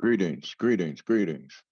Greetings, greetings, greetings.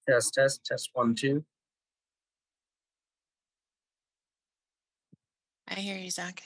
Test 1, 2. I hear you, Zach.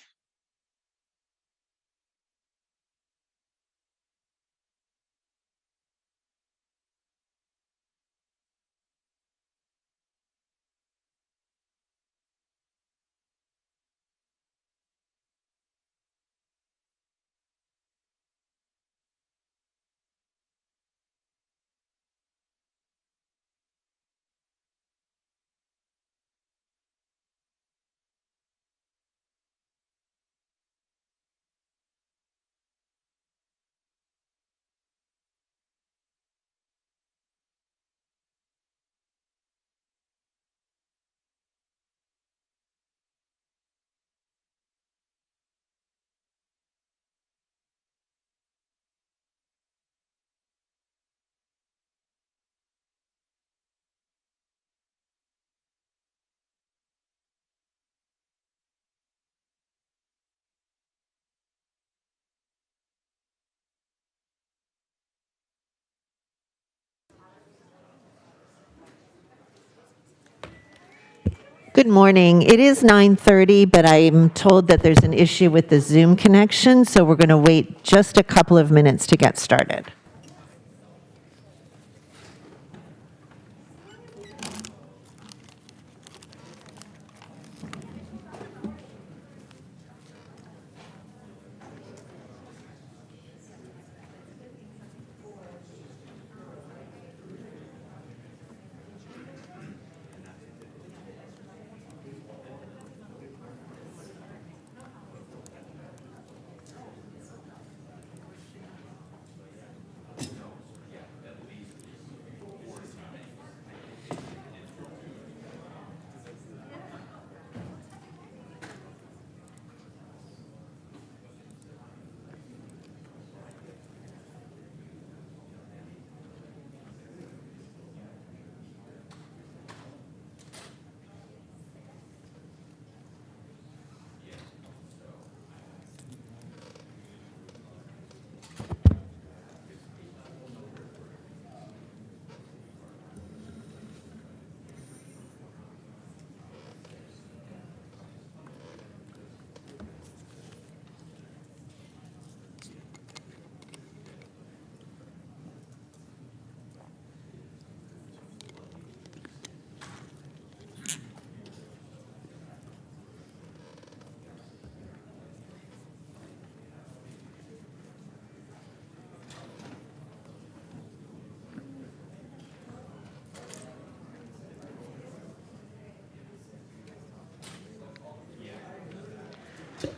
Good morning. It is 9:30, but I'm told that there's an issue with the Zoom connection, so we're going to wait just a couple of minutes to get started.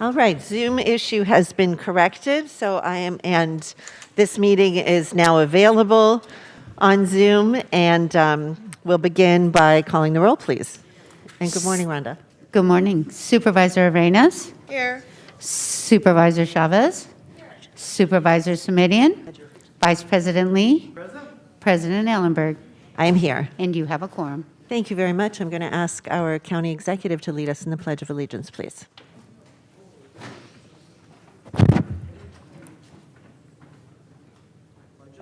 All right, Zoom issue has been corrected, and this meeting is now available on Zoom, and we'll begin by calling the roll, please. And good morning, Rhonda. Good morning. Supervisor Arenas? Here. Supervisor Chavez? Supervisor Semidian? Vice President Lee? President Ellenberg? I am here. And you have a quorum. Thank you very much. I'm going to ask our county executive to lead us in the Pledge of Allegiance, please. I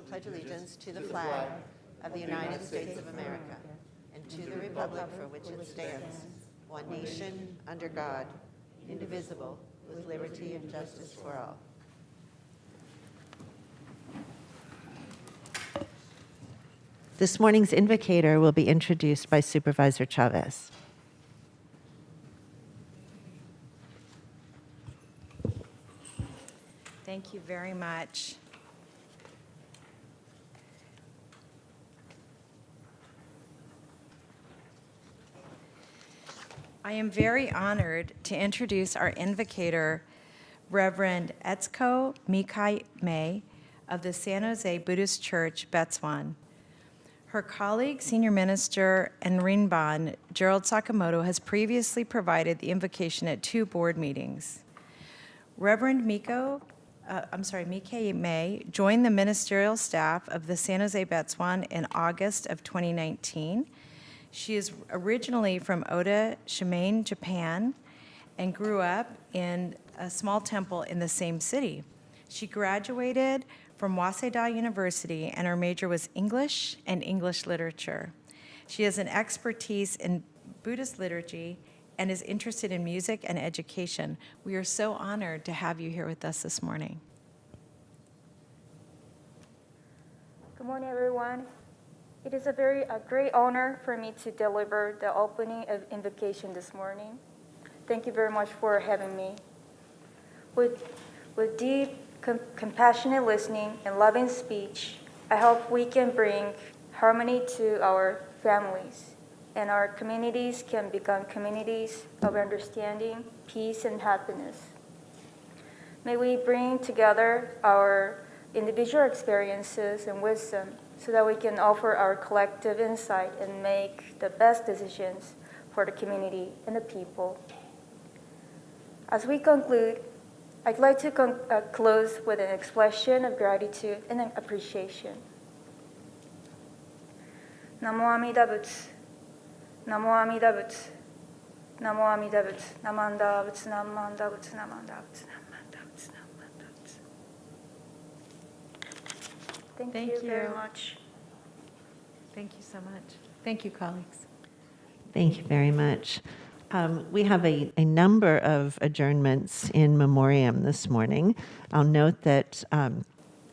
pledge allegiance to the flag of the United States of America and to the republic for which it stands, one nation, under God, indivisible, with liberty and justice for all. This morning's invocator will be introduced by Supervisor Chavez. Thank you very much. I am very honored to introduce our invocator, Reverend Etsuko Mikai May of the San Jose Buddhist Church, Betsuan. Her colleague, Senior Minister and Rinban, Gerald Sakamoto, has previously provided the invocation at 2 board meetings. Reverend Mikai May joined the ministerial staff of the San Jose Betsuan in August of 2019. She is originally from Oda, Shimaine, Japan, and grew up in a small temple in the same city. She graduated from Waseda University, and her major was English and English literature. She has an expertise in Buddhist liturgy and is interested in music and education. We are so honored to have you here with us this morning. Good morning, everyone. It is a great honor for me to deliver the opening of invocation this morning. Thank you very much for having me. With deep, compassionate listening and loving speech, I hope we can bring harmony to our families, and our communities can become communities of understanding, peace, and happiness. May we bring together our individual experiences and wisdom so that we can offer our collective insight and make the best decisions for the community and the people. As we conclude, I'd like to close with an expression of gratitude and appreciation. Namo Amida Butsu, Namo Amida Butsu, Namo Amida Butsu, Namanda Butsu, Namanda Butsu, Namanda Butsu, Namanda Butsu, Namanda Butsu. Thank you very much. Thank you so much. Thank you, colleagues. Thank you very much. We have a number of adjournments in memoriam this morning. I'll note that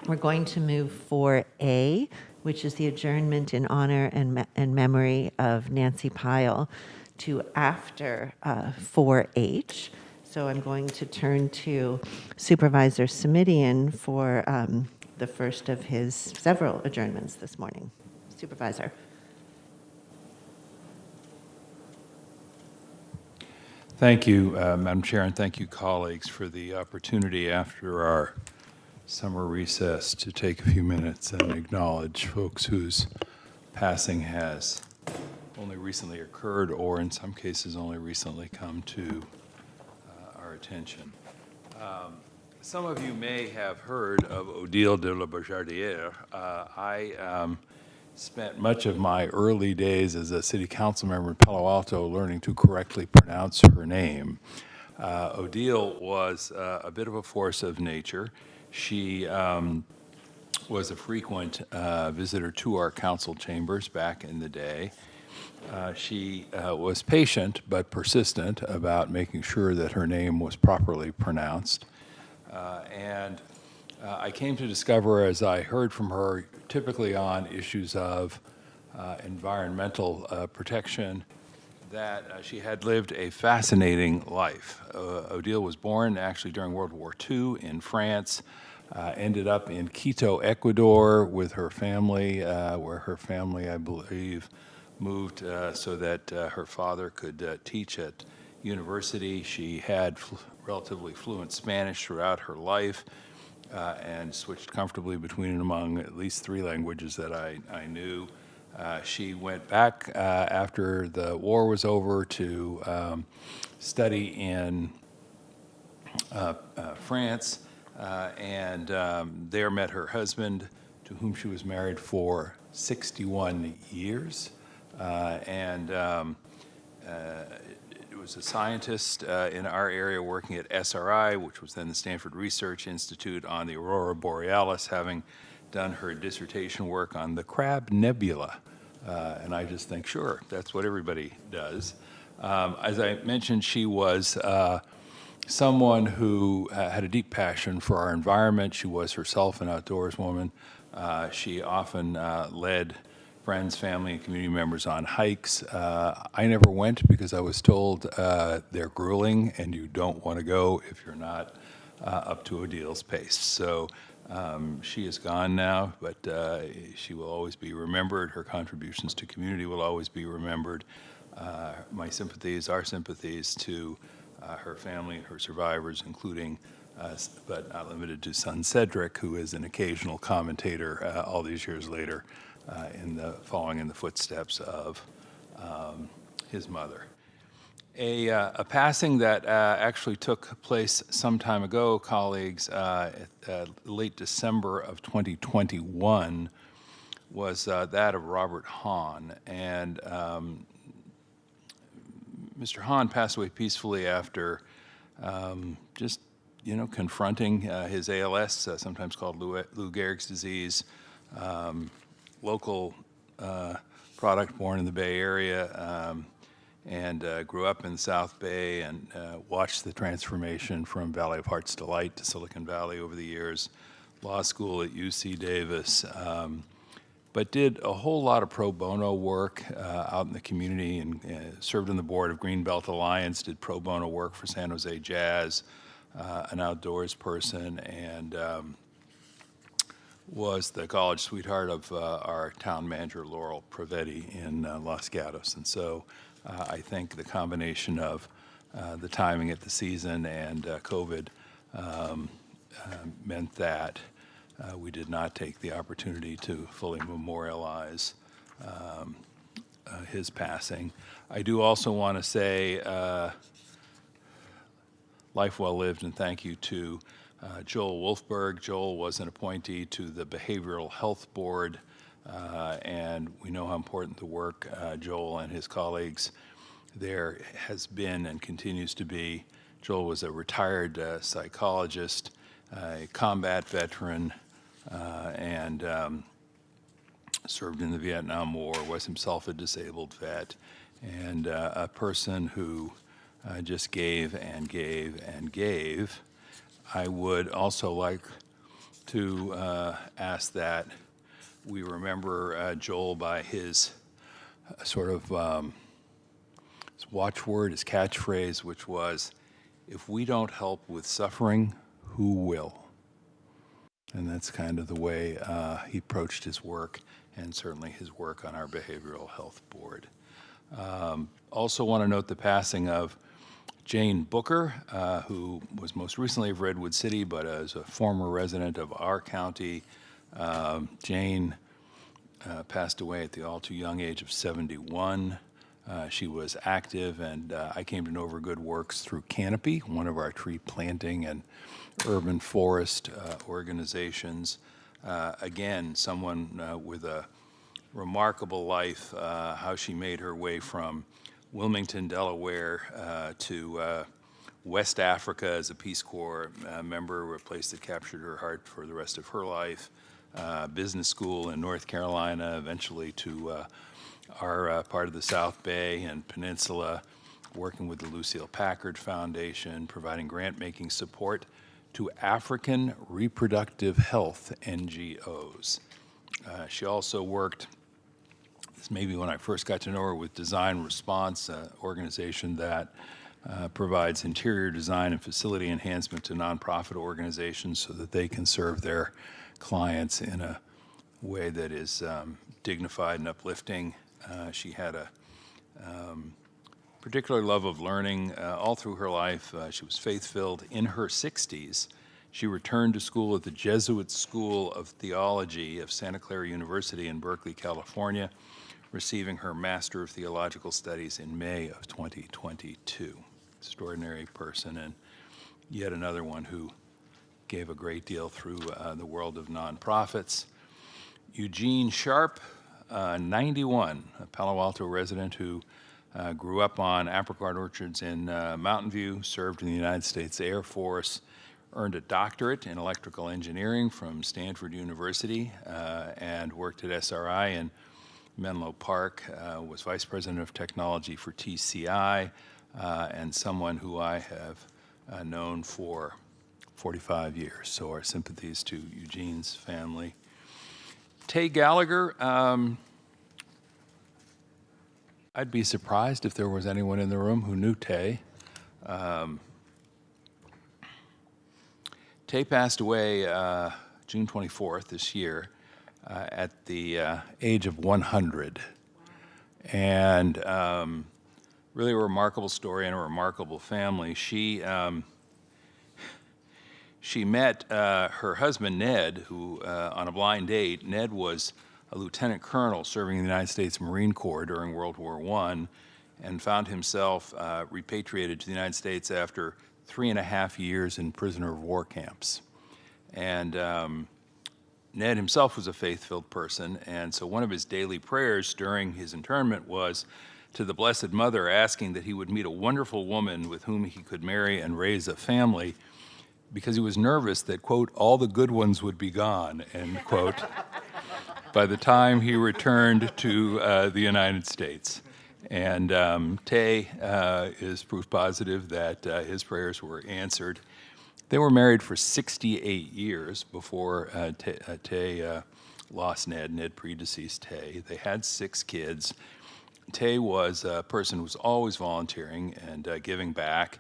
we're going to move 4A, which is the adjournment in honor and memory of Nancy Pyle, to after 4H. So I'm going to turn to Supervisor Semidian for the first of his several adjournments this morning. Supervisor. Thank you, Madam Chair, and thank you, colleagues, for the opportunity after our summer recess to take a few minutes and acknowledge folks whose passing has only recently occurred or in some cases only recently come to our attention. Some of you may have heard of Odile de la Bojardière. I spent much of my early days as a city council member in Palo Alto learning to correctly pronounce her name. Odile was a bit of a force of nature. She was a frequent visitor to our council chambers back in the day. She was patient but persistent about making sure that her name was properly pronounced. And I came to discover, as I heard from her, typically on issues of environmental protection, that she had lived a fascinating life. Odile was born actually during World War II in France, ended up in Quito, Ecuador with her family, where her family, I believe, moved so that her father could teach at university. She had relatively fluent Spanish throughout her life and switched comfortably between and among at least 3 languages that I knew. She went back after the war was over to study in France, and there met her husband, to whom she was married for 61 years. Was a scientist in our area working at SRI, which was then the Stanford Research Institute, on the Aurora Borealis, having done her dissertation work on the Crab Nebula. And I just think, sure, that's what everybody does. As I mentioned, she was someone who had a deep passion for our environment. She was herself an outdoors woman. She often led friends, family, and community members on hikes. I never went because I was told they're grueling and you don't want to go if you're not up to Odil's pace. So she is gone now, but she will always be remembered. Her contributions to community will always be remembered. My sympathies, our sympathies to her family and her survivors, including, but not limited to, son Cedric, who is an occasional commentator all these years later, following in the footsteps of his mother. A passing that actually took place some time ago, colleagues, late December of 2021, was that of Robert Hahn. And Mr. Hahn passed away peacefully after just, confronting his ALS, sometimes called Lou Gehrig's disease, local product, born in the Bay Area, and grew up in the South Bay and watched the transformation from Valley of Heart's Delight to Silicon Valley over the years, law school at UC Davis, but did a whole lot of pro bono work out in the community and served on the board of Greenbelt Alliance, did pro bono work for San Jose Jazz, an outdoors person, and was the college sweetheart of our town manager, Laurel Prevetti, in Los Gatos. And so I think the combination of the timing at the season and COVID meant that we did not take the opportunity to fully memorialize his passing. I do also want to say life well lived, and thank you to Joel Wolfberg. Joel was an appointee to the Behavioral Health Board, and we know how important the work Joel and his colleagues there has been and continues to be. Joel was a retired psychologist, a combat veteran, and served in the Vietnam War, was himself a disabled vet, and a person who just gave and gave and gave. I would also like to ask that we remember Joel by his sort of his watchword, his catchphrase, which was, "If we don't help with suffering, who will?" And that's kind of the way he approached his work, and certainly his work on our Behavioral Health Board. Also want to note the passing of Jane Booker, who was most recently of Redwood City, but as a former resident of our county. Jane passed away at the all too young age of 71. She was active, and I came to know her good works through Canopy, one of our tree planting and urban forest organizations. Again, someone with a remarkable life, how she made her way from Wilmington, Delaware, to West Africa as a Peace Corps member, a place that captured her heart for the rest of her life, business school in North Carolina, eventually to our part of the South Bay and Peninsula, working with the Lucille Packard Foundation, providing grant-making support to African reproductive health NGOs. She also worked, this may be when I first got to know her, with Design Response, an organization that provides interior design and facility enhancement to nonprofit organizations so that they can serve their clients in a way that is dignified and uplifting. She had a particular love of learning all through her life. She was faith-filled. In her 60s, she returned to school at the Jesuit School of Theology of Santa Clara University in Berkeley, California, receiving her Master of Theological Studies in May of 2022. Extraordinary person, and yet another one who gave a great deal through the world of nonprofits. Eugene Sharp, 91, a Palo Alto resident who grew up on apricot orchards in Mountain View, served in the United States Air Force, earned a doctorate in electrical engineering from Stanford University, and worked at SRI in Menlo Park, was vice president of technology for TCI, and someone who I have known for 45 years. So our sympathies to Eugene's family. Tay Gallagher, I'd be surprised if there was anyone in the room who knew Tay. Tay passed away June 24th this year at the age of 100. And really a remarkable story and a remarkable family. She met her husband, Ned, who on a blind date. Ned was a lieutenant colonel serving in the United States Marine Corps during World War I, and found himself repatriated to the United States after 3.5 years in prisoner of war camps. And Ned himself was a faith-filled person, and so one of his daily prayers during his internment was to the Blessed Mother, asking that he would meet a wonderful woman with whom he could marry and raise a family, because he was nervous that, quote, all the good ones would be gone, end quote, by the time he returned to the United States. And Tay is proof positive that his prayers were answered. They were married for 68 years before Tay lost Ned. Ned predeceased Tay. They had 6 kids. Tay was a person who was always volunteering and giving back.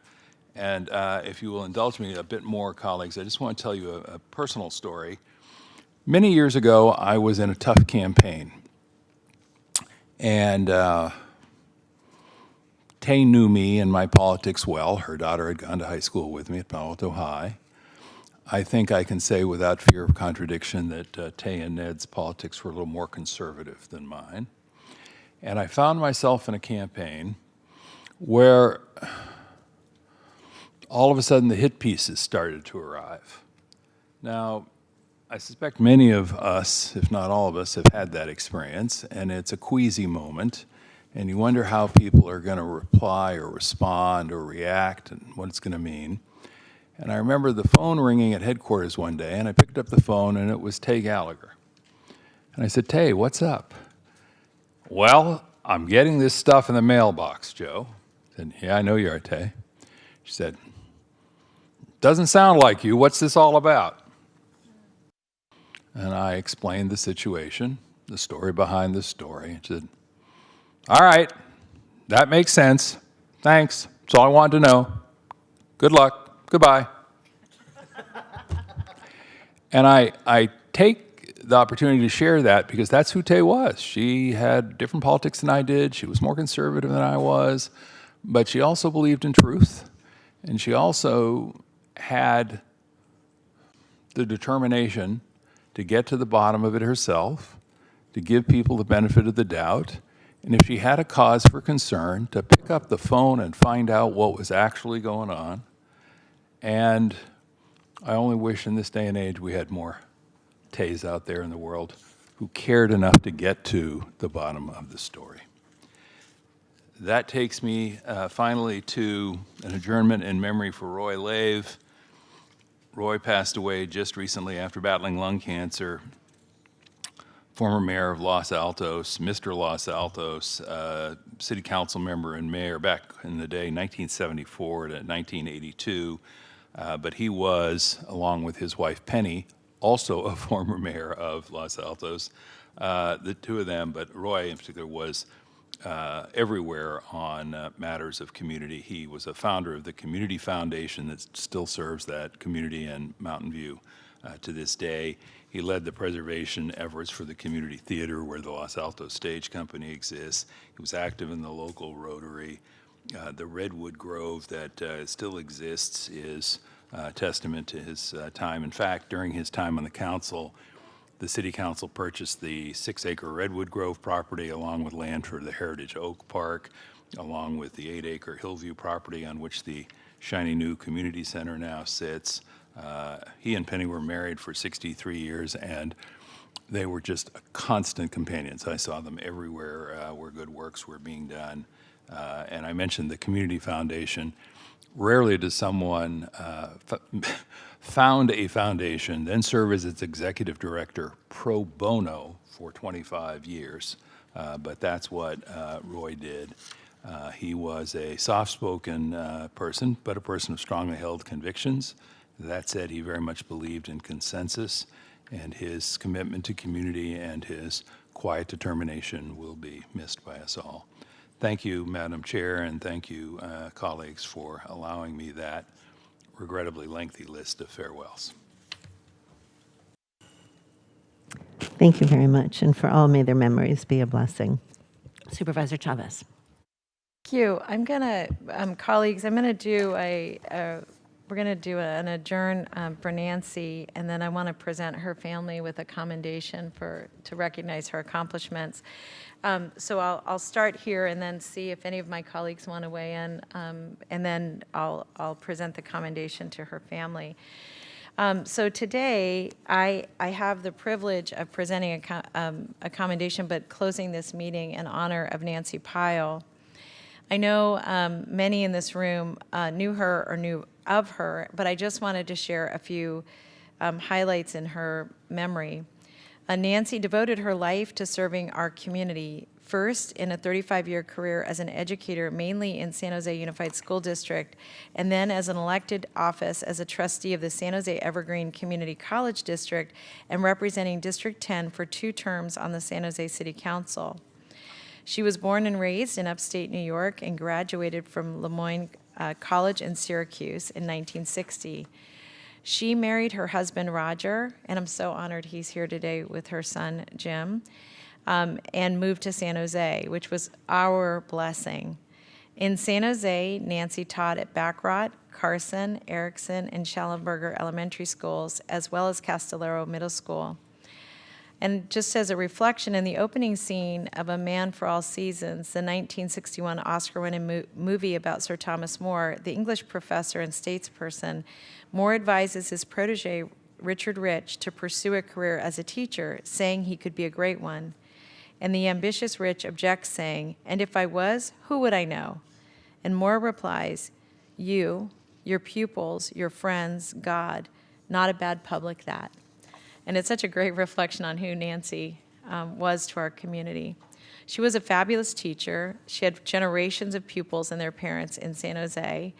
And if you will indulge me a bit more, colleagues, I just want to tell you a personal story. Many years ago, I was in a tough campaign. And Tay knew me and my politics well. Her daughter had gone to high school with me at Palo Alto High. I think I can say without fear of contradiction that Tay and Ned's politics were a little more conservative than mine. And I found myself in a campaign where all of a sudden the hit pieces started to arrive. Now, I suspect many of us, if not all of us, have had that experience, and it's a queasy moment, and you wonder how people are going to reply or respond or react and what it's going to mean. And I remember the phone ringing at headquarters one day, and I picked up the phone, and it was Tay Gallagher. And I said, Tay, what's up? Well, I'm getting this stuff in the mailbox, Joe. I said, yeah, I know you are, Tay. She said, doesn't sound like you. What's this all about? And I explained the situation, the story behind the story. She said, all right, that makes sense. Thanks. That's all I wanted to know. Good luck. Goodbye. And I take the opportunity to share that because that's who Tay was. She had different politics than I did. She was more conservative than I was, but she also believed in truth. And she also had the determination to get to the bottom of it herself, to give people the benefit of the doubt, and if she had a cause for concern, to pick up the phone and find out what was actually going on. And I only wish in this day and age we had more Tays out there in the world who cared enough to get to the bottom of the story. That takes me finally to an adjournment in memory for Roy Lave. Roy passed away just recently after battling lung cancer. Former mayor of Los Altos, Mr. Los Altos, city council member and mayor back in the day, 1974 to 1982. But he was, along with his wife Penny, also a former mayor of Los Altos. The two of them, but Roy in particular was everywhere on matters of community. He was a founder of the Community Foundation that still serves that community in Mountain View to this day. He led the preservation efforts for the community theater where the Los Altos Stage Company exists. He was active in the local Rotary. The redwood grove that still exists is testament to his time. In fact, during his time on the council, the city council purchased the 6-acre Redwood Grove property along with land for the Heritage Oak Park, along with the 8-acre Hillview property on which the shiny new community center now sits. He and Penny were married for 63 years, and they were just constant companions. I saw them everywhere where good works were being done. And I mentioned the Community Foundation. Rarely does someone found a foundation, then serve as its executive director pro bono for 25 years. But that's what Roy did. He was a soft-spoken person, but a person of strongly held convictions. That said, he very much believed in consensus, and his commitment to community and his quiet determination will be missed by us all. Thank you, Madam Chair, and thank you, colleagues, for allowing me that regrettably lengthy list of farewells. Thank you very much, and for all, may their memories be a blessing. Supervisor Chavez. Thank you. I'm gonna, colleagues, I'm gonna do we're gonna do an adjourn for Nancy, and then I want to present her family with a commendation to recognize her accomplishments. So I'll start here and then see if any of my colleagues want to weigh in, and then I'll present the commendation to her family. So today, I have the privilege of presenting a commendation, but closing this meeting in honor of Nancy Pyle. I know many in this room knew her or knew of her, but I just wanted to share a few highlights in her memory. Nancy devoted her life to serving our community, first in a 35-year career as an educator, mainly in San Jose Unified School District, and then as an elected office as a trustee of the San Jose Evergreen Community College District and representing District 10 for 2 terms on the San Jose City Council. She was born and raised in upstate New York and graduated from Lemoyne College in Syracuse in 1960. She married her husband, Roger, and I'm so honored he's here today with her son, Jim, and moved to San Jose, which was our blessing. In San Jose, Nancy taught at Backrot, Carson, Erickson, and Schallenberger elementary schools, as well as Castellero Middle School. And just as a reflection, in the opening scene of A Man for All Seasons, the 1961 Oscar-winning movie about Sir Thomas More, the English professor and statesperson, More advises his protege, Richard Rich, to pursue a career as a teacher, saying he could be a great one. And the ambitious Rich objects, saying, "And if I was, who would I know?" And More replies, "You, your pupils, your friends, God, not a bad public that." And it's such a great reflection on who Nancy was to our community. She was a fabulous teacher. She had generations of pupils and their parents in San Jose.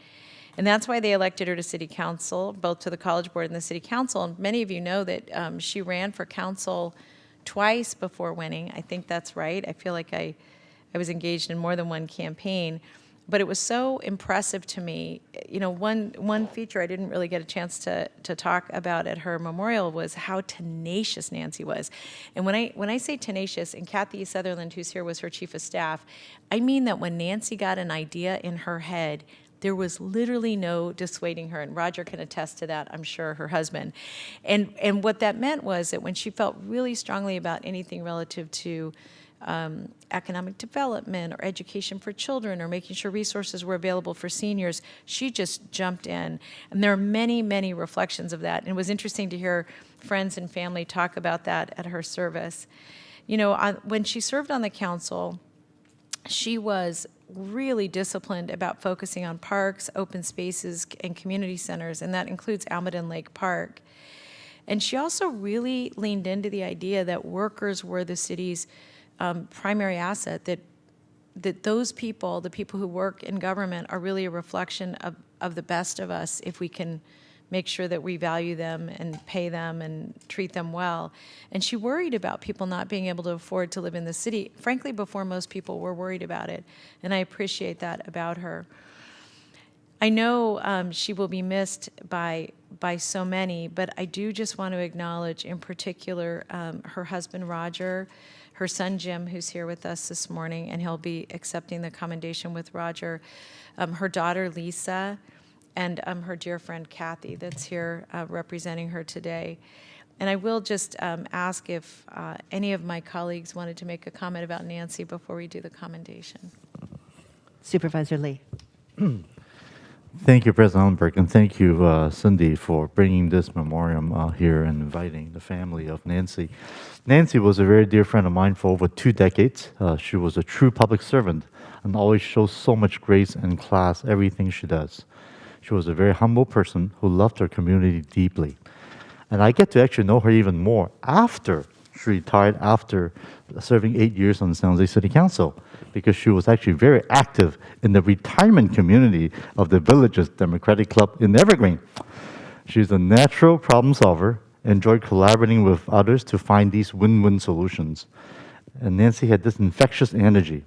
And that's why they elected her to city council, both to the college board and the city council. And many of you know that she ran for council twice before winning. I think that's right. I feel like I was engaged in more than one campaign. But it was so impressive to me. You know, one feature I didn't really get a chance to talk about at her memorial was how tenacious Nancy was. And when I say tenacious, and Kathy Sutherland, who's here, was her chief of staff, I mean that when Nancy got an idea in her head, there was literally no dissuading her, and Roger can attest to that, I'm sure, her husband. And what that meant was that when she felt really strongly about anything relative to economic development or education for children or making sure resources were available for seniors, she just jumped in. And there are many, many reflections of that. And it was interesting to hear friends and family talk about that at her service. You know, when she served on the council, she was really disciplined about focusing on parks, open spaces, and community centers, and that includes Almaden Lake Park. And she also really leaned into the idea that workers were the city's primary asset, that those people, the people who work in government, are really a reflection of the best of us if we can make sure that we value them and pay them and treat them well. And she worried about people not being able to afford to live in the city, frankly, before most people were worried about it. And I appreciate that about her. I know she will be missed by so many, but I do just want to acknowledge in particular her husband Roger, her son Jim, who's here with us this morning, and he'll be accepting the commendation with Roger, her daughter Lisa, and her dear friend Kathy that's here representing her today. And I will just ask if any of my colleagues wanted to make a comment about Nancy before we do the commendation. Supervisor Lee. Thank you, President Ellenberg, and thank you, Cindy, for bringing this memoriam here and inviting the family of Nancy. Nancy was a very dear friend of mine for over 2 decades. She was a true public servant and always shows so much grace and class everything she does. She was a very humble person who loved her community deeply. And I get to actually know her even more after she retired, after serving 8 years on San Jose City Council, because she was actually very active in the retirement community of the Villages Democratic Club in Evergreen. She's a natural problem solver, enjoyed collaborating with others to find these win-win solutions. And Nancy had this infectious energy.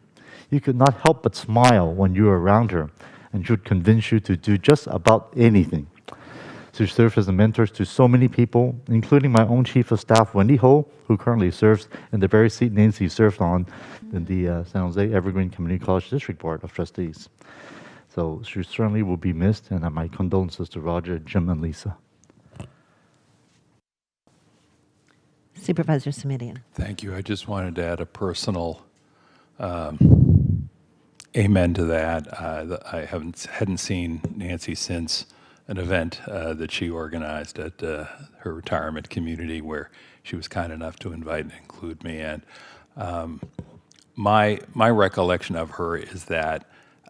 You could not help but smile when you were around her, and she would convince you to do just about anything. She served as a mentor to so many people, including my own Chief of Staff, Wendy Ho, who currently serves in the very seat Nancy served on in the San Jose Evergreen Community College District Board of Trustees. So she certainly will be missed, and my condolences to Roger, Jim, and Lisa. Supervisor Simitian. Thank you. I just wanted to add a personal amen to that. I hadn't seen Nancy since an event that she organized at her retirement community, where she was kind enough to invite and include me. And my recollection of her is that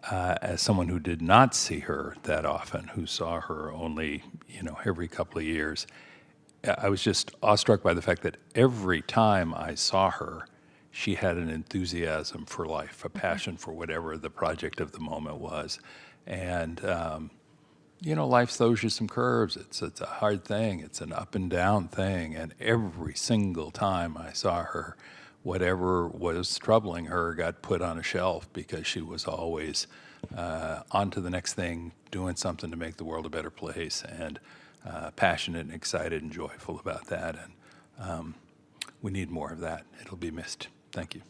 as someone who did not see her that often, who saw her only every couple of years, I was just awestruck by the fact that every time I saw her, she had an enthusiasm for life, a passion for whatever the project of the moment was. And life throws you some curves. It's a hard thing. It's an up and down thing. And every single time I saw her, whatever was troubling her got put on a shelf, because she was always on to the next thing, doing something to make the world a better place, and passionate and excited and joyful about that. And we need more of that. It'll be missed. Thank you.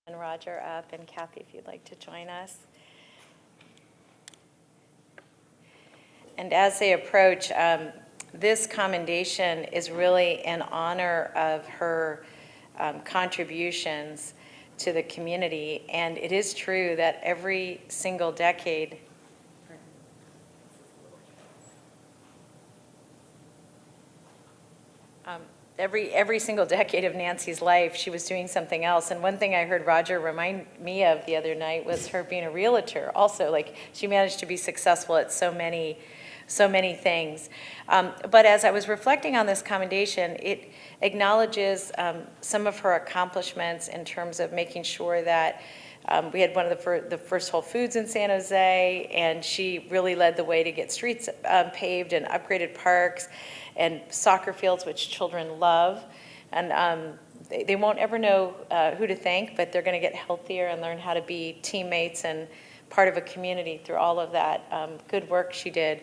And Roger up, and Kathy, if you'd like to join us. And as they approach, this commendation is really in honor of her contributions to the community. And it is true that every single decade, every single decade of Nancy's life, she was doing something else. And one thing I heard Roger remind me of the other night was her being a realtor. Also, like, she managed to be successful at so many things. But as I was reflecting on this commendation, it acknowledges some of her accomplishments in terms of making sure that we had one of the first Whole Foods in San Jose, and she really led the way to get streets paved and upgraded parks and soccer fields, which children love. And they won't ever know who to thank, but they're going to get healthier and learn how to be teammates and part of a community through all of that good work she did.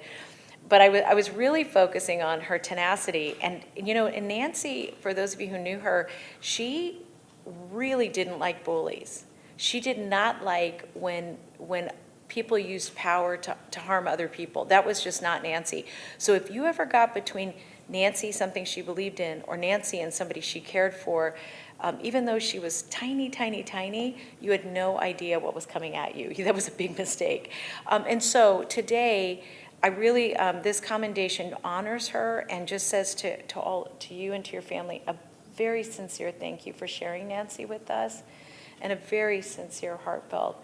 But I was really focusing on her tenacity. And, and Nancy, for those of you who knew her, she really didn't like bullies. She did not like when people used power to harm other people. That was just not Nancy. So if you ever got between Nancy, something she believed in, or Nancy and somebody she cared for, even though she was tiny, tiny, tiny, you had no idea what was coming at you. That was a big mistake. And so today, I really, this commendation honors her and just says to you and to your family, a very sincere thank you for sharing Nancy with us, and a very sincere, heartfelt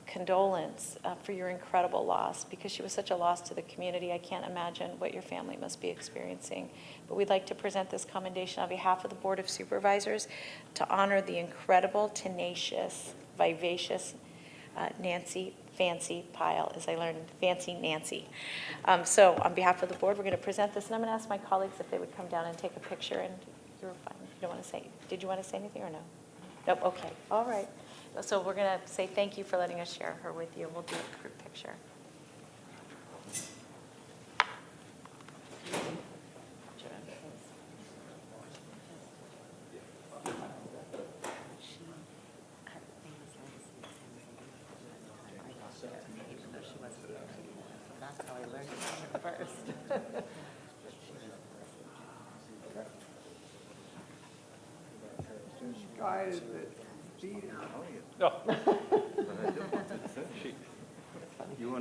condolence for your incredible loss, because she was such a loss to the community. I can't imagine what your family must be experiencing. But we'd like to present this commendation on behalf of the Board of Supervisors to honor the incredible, tenacious, vivacious Nancy Fancy Pyle, as I learned, Fancy Nancy. So on behalf of the board, we're going to present this, and I'm going to ask my colleagues if they would come down and take a picture, and you're fine. You don't want to say, did you want to say anything or no? Nope, okay, all right. So we're going to say thank you for letting us share her with you. We'll do a group picture. That's how I learned it first.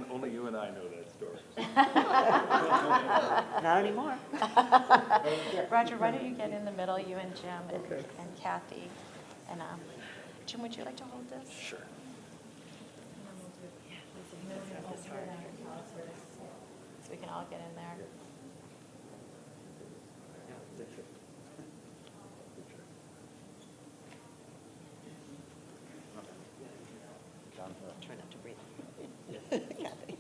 Only you and I know that story. Not anymore. Roger, why don't you get in the middle, you and Jim and Kathy. And Jim, would you like to hold this? Sure. So we can all get in there. Try not to breathe. Kathy.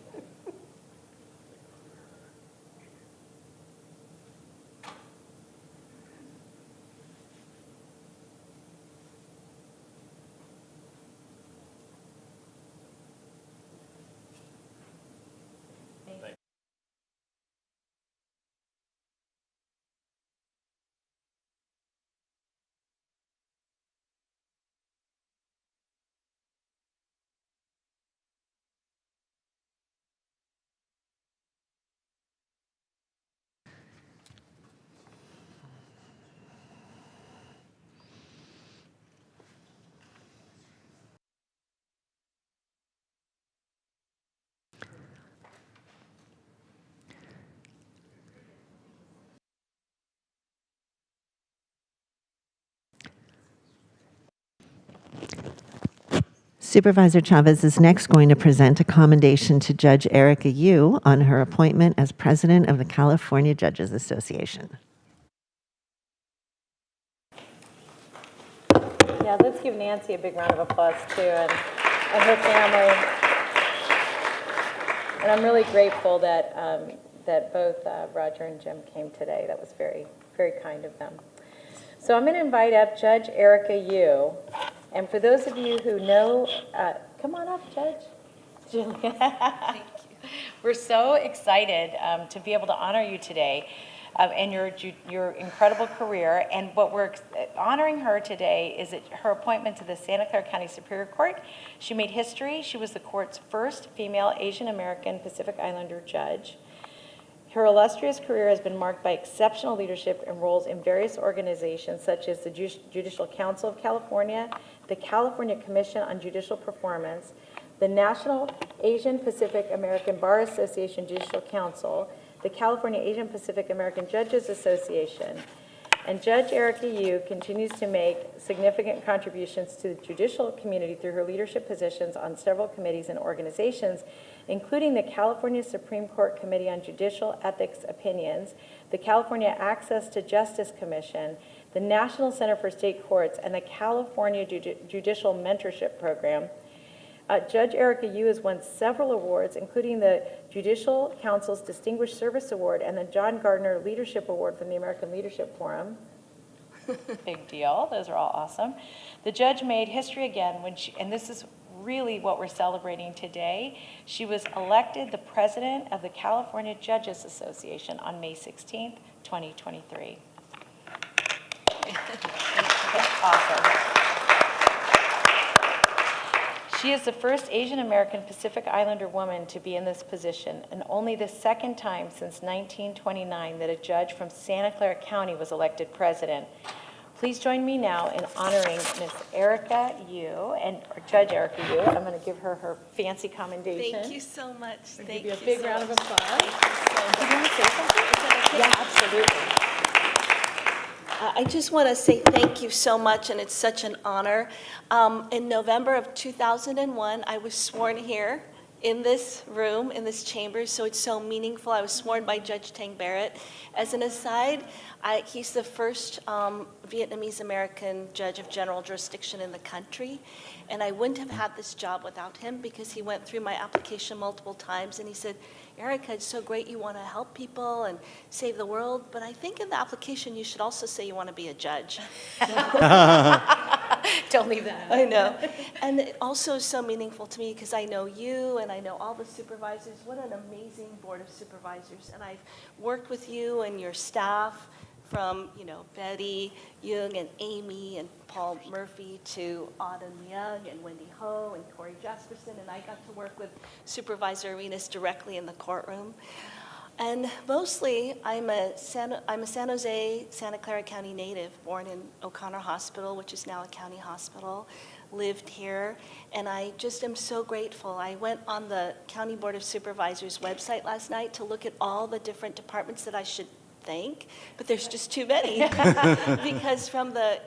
Supervisor Chavez is next going to present a commendation to Judge Erica Yu on her appointment as president of the California Judges Association. Yeah, let's give Nancy a big round of applause too, and her family. And I'm really grateful that that both Roger and Jim came today. That was very, very kind of them. So I'm going to invite up Judge Erica Yu. And for those of you who know, come on up, Judge. Thank you. We're so excited to be able to honor you today and your incredible career. And what we're honoring her today is her appointment to the Santa Clara County Superior Court. She made history. She was the court's first female Asian American Pacific Islander judge. Her illustrious career has been marked by exceptional leadership and roles in various organizations such as the Judicial Council of California, the California Commission on Judicial Performance, the National Asian Pacific American Bar Association Judicial Council, the California Asian Pacific American Judges Association. And Judge Erica Yu continues to make significant contributions to the judicial community through her leadership positions on several committees and organizations, including the California Supreme Court Committee on Judicial Ethics Opinions, the California Access to Justice Commission, the National Center for State Courts, and the California Judicial Mentorship Program. Judge Erica Yu has won several awards, including the Judicial Council's Distinguished Service Award and the John Gardner Leadership Award from the American Leadership Forum. Big deal. Those are all awesome. The judge made history again when she, and this is really what we're celebrating today, she was elected the president of the California Judges Association on May 16th, 2023. Awesome. She is the first Asian American Pacific Islander woman to be in this position, and only the second time since 1929 that a judge from Santa Clara County was elected president. Please join me now in honoring Ms. Erica Yu, and Judge Erica Yu. I'm going to give her her fancy commendation. Thank you so much. Thank Give you you a big so round of much. applause. Thank you so Do you want to say something? much. Is that okay? Yeah, absolutely. I just want to say thank you so much, and it's such an honor. In November of 2001, I was sworn here in this room, in this chamber, so it's so meaningful. I was sworn by Judge Tang Barrett. As an aside, he's the first Vietnamese American judge of general jurisdiction in the country, and I wouldn't have had this job without him because he went through my application multiple times, and he said, Erica, it's so great you want to help people and save the world, but I think in the application you should also say you want to be a judge. Don't leave that. I know. And it also is so meaningful to me because I know you and I know all the supervisors. What an amazing board of supervisors. And I've worked with you and your staff from, Betty Young and Amy and Paul Murphy to Autumn Young and Wendy Ho and Corey Jasperson. And I got to work with Supervisor Arenas directly in the courtroom. And mostly, I'm a San Jose, Santa Clara County native, born in O'Connor Hospital, which is now a county hospital, lived here, and I just am so grateful. I went on the County Board of Supervisors website last night to look at all the different departments that I should thank, but there's just too many. Because from the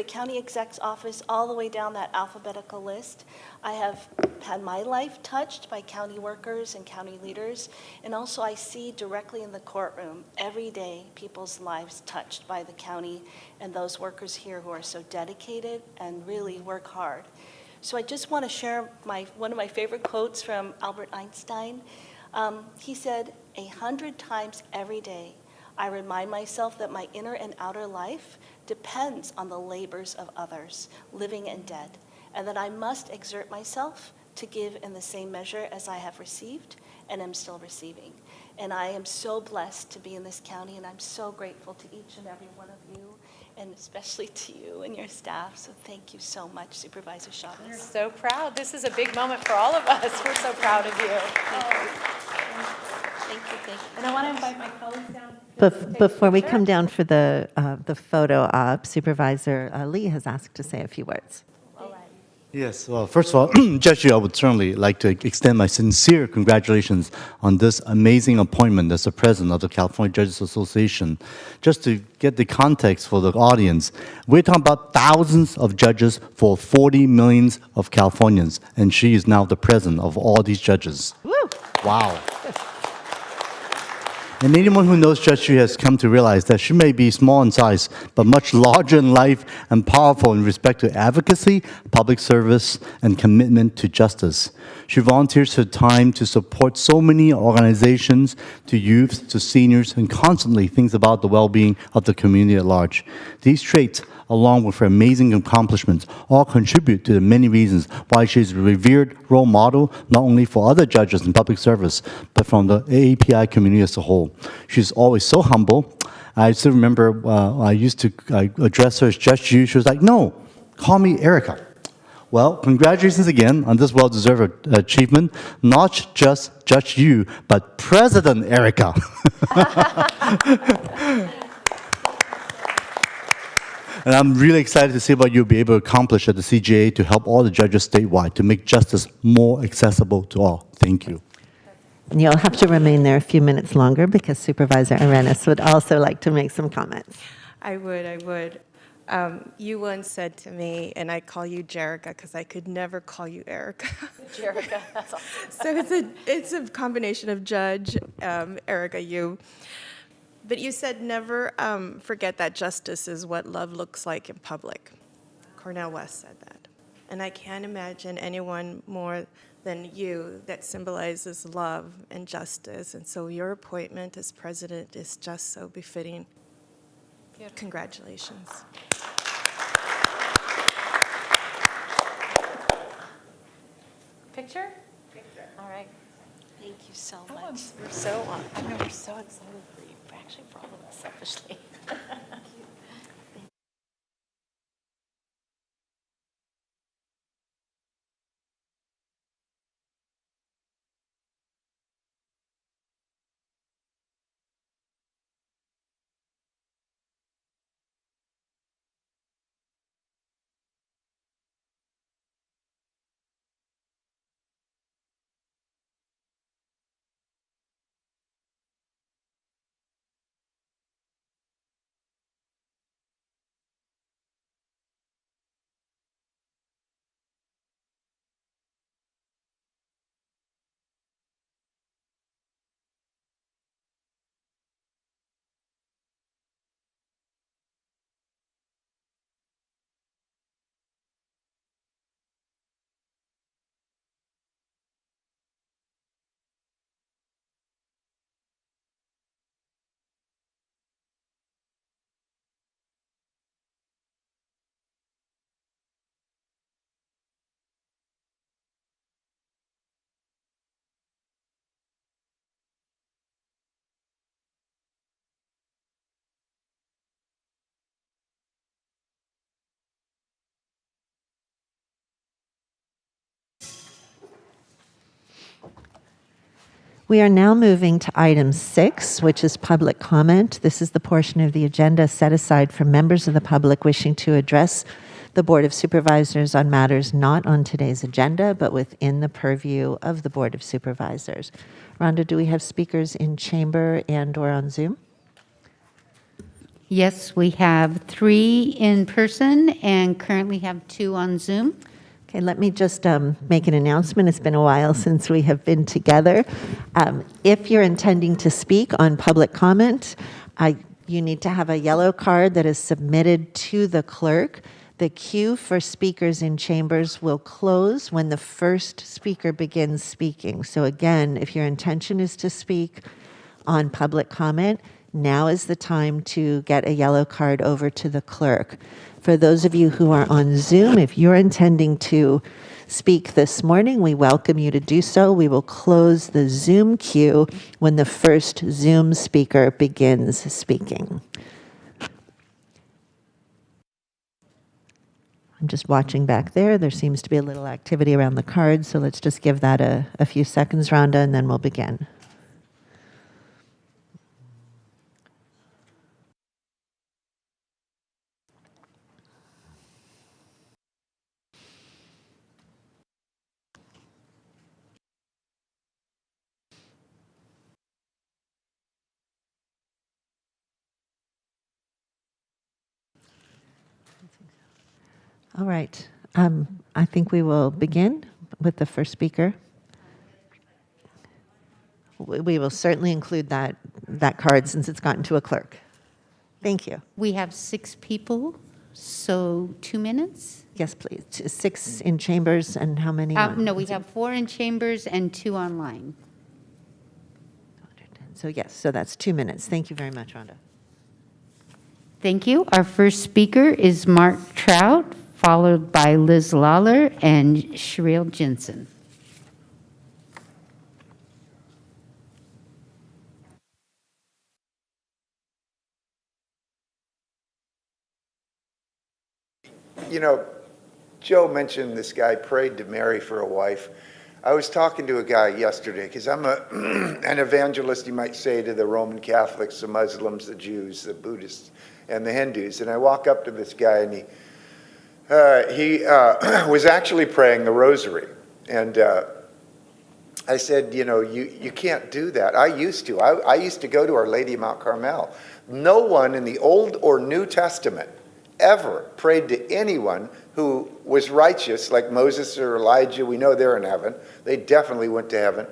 county exec's office all the way down that alphabetical list, I have had my life touched by county workers and county leaders, and also I see directly in the courtroom every day people's lives touched by the county and those workers here who are so dedicated and really work hard. So I just want to share one of my favorite quotes from Albert Einstein. He said, 100 times every day, I remind myself that my inner and outer life depends on the labors of others, living and dead, and that I must exert myself to give in the same measure as I have received and am still receiving. And I am so blessed to be in this county, and I'm so grateful to each and every one of you, and especially to you and your staff. So thank you so much, Supervisor Chavez. We're so proud. This is a big moment for all of us. We're so proud of you. Thank you. And I want to invite my colleagues down. Before we come down for the photo op, Supervisor Lee has asked to say a few words. Yes, well, first of all, Judge Yu, I would certainly like to extend my sincere congratulations on this amazing appointment as the president of the California Judges Association. Just to get the context for the audience, we're talking about thousands of judges for 40 millions of Californians, and she is now the president of all these judges. Woo! Wow. And anyone who knows Judge Yu has come to realize that she may be small in size, but much larger in life and powerful in respect to advocacy, public service, and commitment to justice. She volunteers her time to support so many organizations, to youth, to seniors, and constantly thinks about the well-being of the community at large. These traits, along with her amazing accomplishments, all contribute to the many reasons why she is a revered role model, not only for other judges in public service, but from the AAPI community as a whole. She's always so humble. I still remember I used to address her as Judge Yu. She was like, no, call me Erica. Well, congratulations again on this well-deserved achievement. Not just Judge Yu, but President Erica. And I'm really excited to see what you'll be able to accomplish at the CJA to help all the judges statewide to make justice more accessible to all. Thank you. And you'll have to remain there a few minutes longer because Supervisor Arenas would also like to make some comments. I would. You once said to me, and I call you Jerica because I could never call you Erica. Jerica, that's awesome. So it's a combination of Judge, Erica, you. But you said never forget that justice is what love looks like in public. Cornel West said that. And I can't imagine anyone more than you that symbolizes love and justice. And so your appointment as president is just so befitting. Congratulations. Picture? All right. Thank you so much. We're so excited for you, actually for all of us selfishly. We are now moving to item 6, which is public comment. This is the portion of the agenda set aside for members of the public wishing to address the Board of Supervisors on matters not on today's agenda, but within the purview of the Board of Supervisors. Rhonda, do we have speakers in chamber and/or on Zoom? Yes, we have 3 in person and currently have 2 on Zoom. Okay, let me just make an announcement. It's been a while since we have been together. If you're intending to speak on public comment, you need to have a yellow card that is submitted to the clerk. The queue for speakers in chambers will close when the first speaker begins speaking. So again, if your intention is to speak on public comment, now is the time to get a yellow card over to the clerk. For those of you who are on Zoom, if you're intending to speak this morning, we welcome you to do so. We will close the Zoom queue when the first Zoom speaker begins speaking. I'm just watching back there. There seems to be a little activity around the cards, so let's just give that a few seconds, Rhonda, and then we'll begin. All right. I think we will begin with the first speaker. We will certainly include that card since it's gotten to a clerk. Thank you. We have 6 people, so 2 minutes? Yes, please. 6 in chambers and how many? No, we have 4 in chambers and 2 online. So yes, so that's 2 minutes. Thank you very much, Rhonda. Thank you. Our first speaker is Mark Trout, followed by Liz Lawler and Sherrill Jensen. You know, Joe mentioned this guy prayed to Mary for a wife. I was talking to a guy yesterday, because I'm an evangelist, you might say, to the Roman Catholics, the Muslims, the Jews, the Buddhists, and the Hindus. And I walk up to this guy, and he was actually praying the rosary. And I said, you know, you can't do that. I used to. I used to go to Our Lady of Mount Carmel. No one in the Old or New Testament ever prayed to anyone who was righteous, like Moses or Elijah. We know they're in heaven. They definitely went to heaven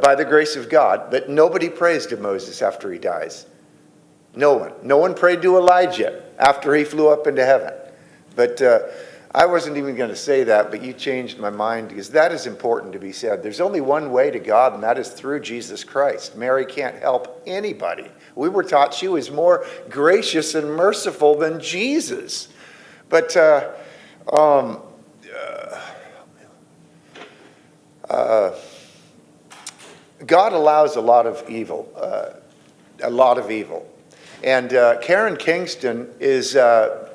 by the grace of God. But nobody prays to Moses after he dies. No one. No one prayed to Elijah after he flew up into heaven. But I wasn't even going to say that, but you changed my mind, because that is important to be said. There's only one way to God, and that is through Jesus Christ. Mary can't help anybody. We were taught she was more gracious and merciful than Jesus. But God allows a lot of evil, And Karen Kingston is,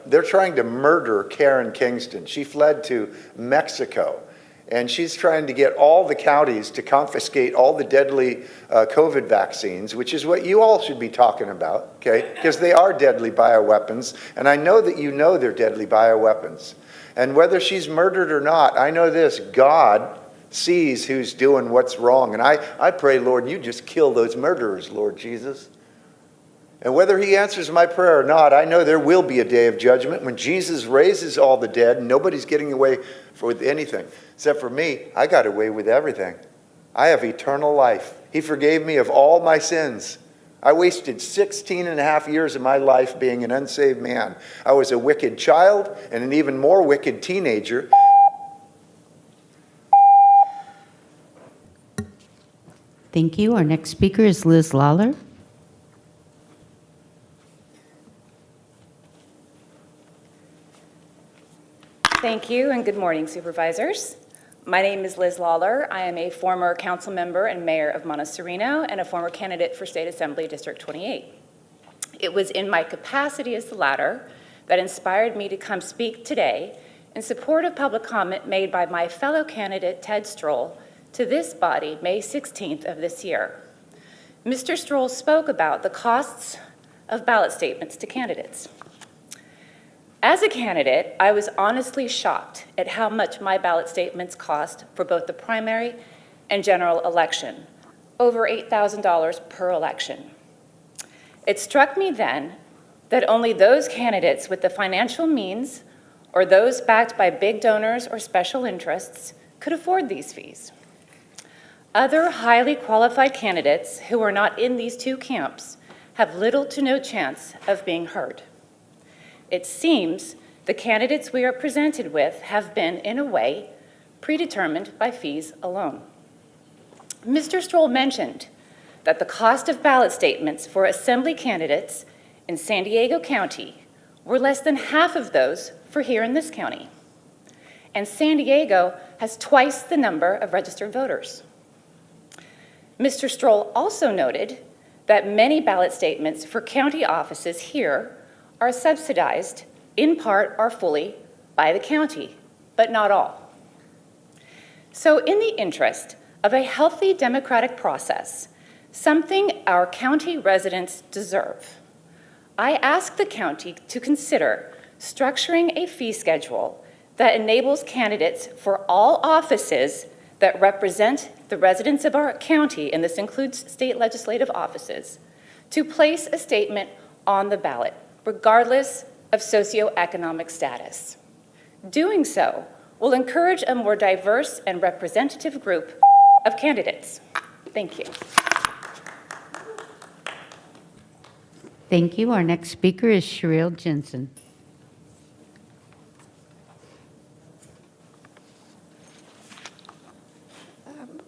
they're trying to murder Karen Kingston. She fled to Mexico, and she's trying to get all the counties to confiscate all the deadly COVID vaccines, which is what you all should be talking about, okay? Because they are deadly bioweapons, and I know that you know they're deadly bioweapons. And whether she's murdered or not, I know this: God sees who's doing what's wrong. And I pray, Lord, you just kill those murderers, Lord Jesus. And whether he answers my prayer or not, I know there will be a day of judgment when Jesus raises all the dead, and nobody's getting away with anything. Except for me, I got away with everything. I have eternal life. He forgave me of all my sins. I wasted 16 and a half years of my life being an unsaved man. I was a wicked child and an even more wicked teenager. Thank you. Our next speaker is Liz Lawler. Thank you, and good morning, Supervisors. My name is Liz Lawler. I am a former council member and mayor of Montecito and a former candidate for State Assembly District 28. It was in my capacity as the latter that inspired me to come speak today in support of public comment made by my fellow candidate, Ted Stroll, to this body May 16th of this year. Mr. Stroll spoke about the costs of ballot statements to candidates. As a candidate, I was honestly shocked at how much my ballot statements cost for both the primary and general election, over $8,000 per election. It struck me then that only those candidates with the financial means or those backed by big donors or special interests could afford these fees. Other highly qualified candidates who are not in these two camps have little to no chance of being heard. It seems the candidates we are presented with have been, in a way, predetermined by fees alone. Mr. Stroll mentioned that the cost of ballot statements for assembly candidates in San Diego County were less than half of those for here in this county. And San Diego has twice the number of registered voters. Mr. Stroll also noted that many ballot statements for county offices here are subsidized, in part or fully, by the county, but not all. So in the interest of a healthy democratic process, something our county residents deserve, I ask the county to consider structuring a fee schedule that enables candidates for all offices that represent the residents of our county, and this includes state legislative offices, to place a statement on the ballot, regardless of socioeconomic status. Doing so will encourage a more diverse and representative group of candidates. Thank you. Thank you. Our next speaker is Sherrill Jensen.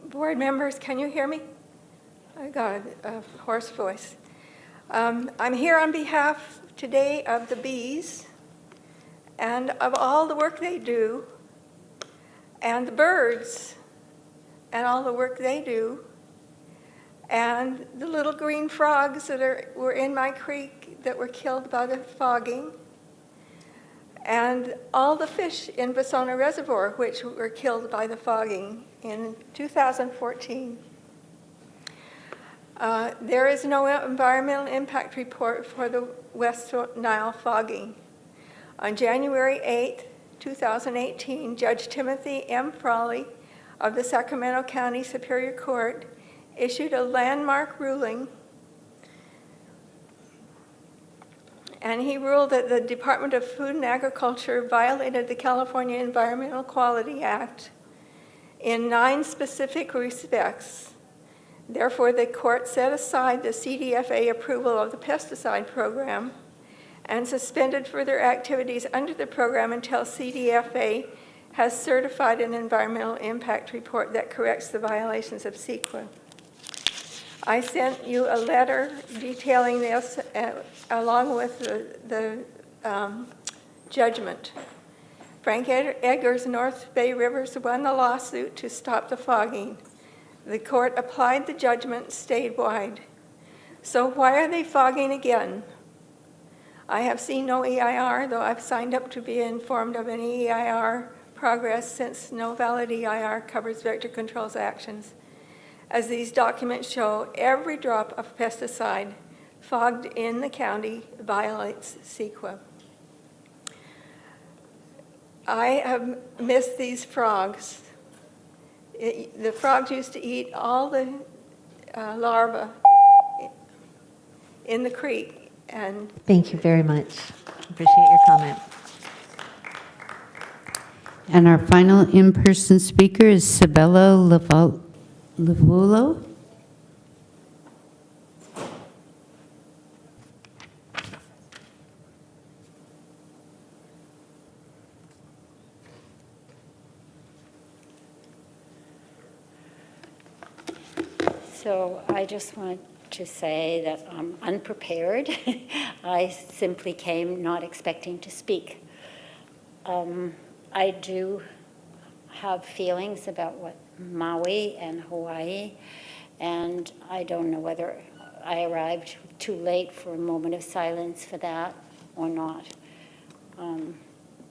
Board members, can you hear me? I got a hoarse voice. I'm here on behalf today of the bees and of all the work they do, and the birds and all the work they do, and the little green frogs that were in my creek that were killed by the fogging, and all the fish in Basona Reservoir which were killed by the fogging in 2014. There is no environmental impact report for the West Nile fogging. On January 8, 2018, Judge Timothy M. Frawley of the Sacramento County Superior Court issued a landmark ruling, and he ruled that the Department of Food and Agriculture violated the California Environmental Quality Act in 9 specific respects. Therefore, the court set aside the CDFA approval of the pesticide program and suspended further activities under the program until CDFA has certified an environmental impact report that corrects the violations of CEQA. I sent you a letter detailing this along with the judgment. Frank Eggers' North Bay Rivers won the lawsuit to stop the fogging. The court applied the judgment statewide. So why are they fogging again? I have seen no EIR, though I've signed up to be informed of any EIR progress since no valid EIR covers vector control's actions. As these documents show, every drop of pesticide fogged in the county violates CEQA. I have missed these frogs. The frogs used to eat all the larvae in the creek. And Thank you very much. Appreciate your comment. And our final in-person speaker is Sabella Lavulo. So I just want to say that I'm unprepared. I simply came not expecting to speak. I do have feelings about what Maui and Hawaii, and I don't know whether I arrived too late for a moment of silence for that or not.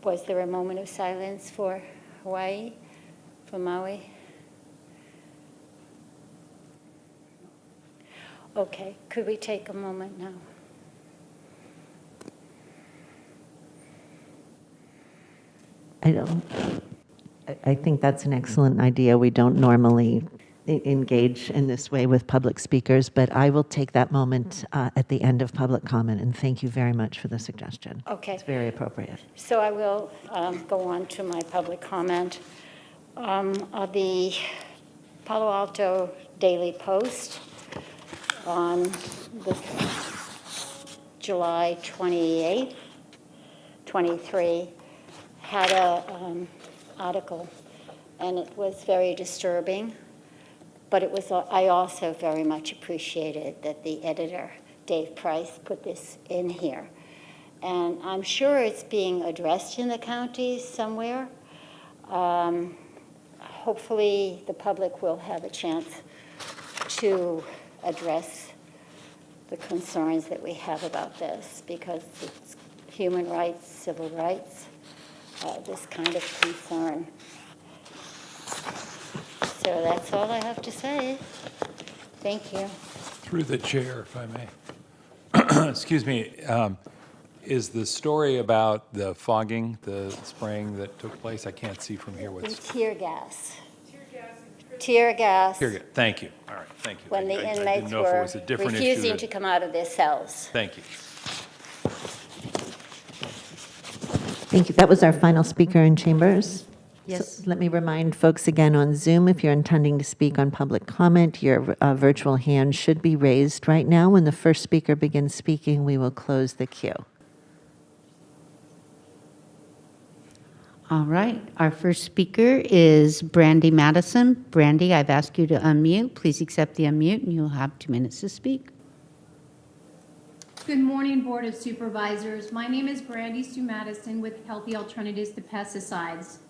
Was there a moment of silence for Hawaii, for Maui? Okay, could we take a moment now? I think that's an excellent idea. We don't normally engage in this way with public speakers, but I will take that moment at the end of public comment, and thank you very much for the suggestion. Okay. It's very appropriate. So I will go on to my public comment. The Palo Alto Daily Post on the July 28th, 23, had a article, and it was very disturbing, but I also very much appreciated that the editor, Dave Price, put this in here. And I'm sure it's being addressed in the counties somewhere. Hopefully the public will have a chance to address the concerns that we have about this, because it's human rights, civil rights, this kind of concern. So that's all I have to say. Thank you. Through the chair, if I may. Excuse me. Is the story about the fogging, the spraying that took place? I can't see from here And what's. tear gas. Tear gas. Here, thank you. All right, thank you. When the I didn't inmates know if it were was a different issue refusing that- to come out of their cells. Thank you. Thank you. That was our final speaker in chambers. Yes. So let me remind folks again on Zoom, if you're intending to speak on public comment, your virtual hand should be raised right now. When the first speaker begins speaking, we will close the queue. All right, our first speaker is Brandy Madison. Brandy, I've asked you to unmute. Please accept the unmute, and you'll have 2 minutes to speak. Good morning, Board of Supervisors. My name is Brandy Sue Madison with Healthy Alternatives to Pesticides.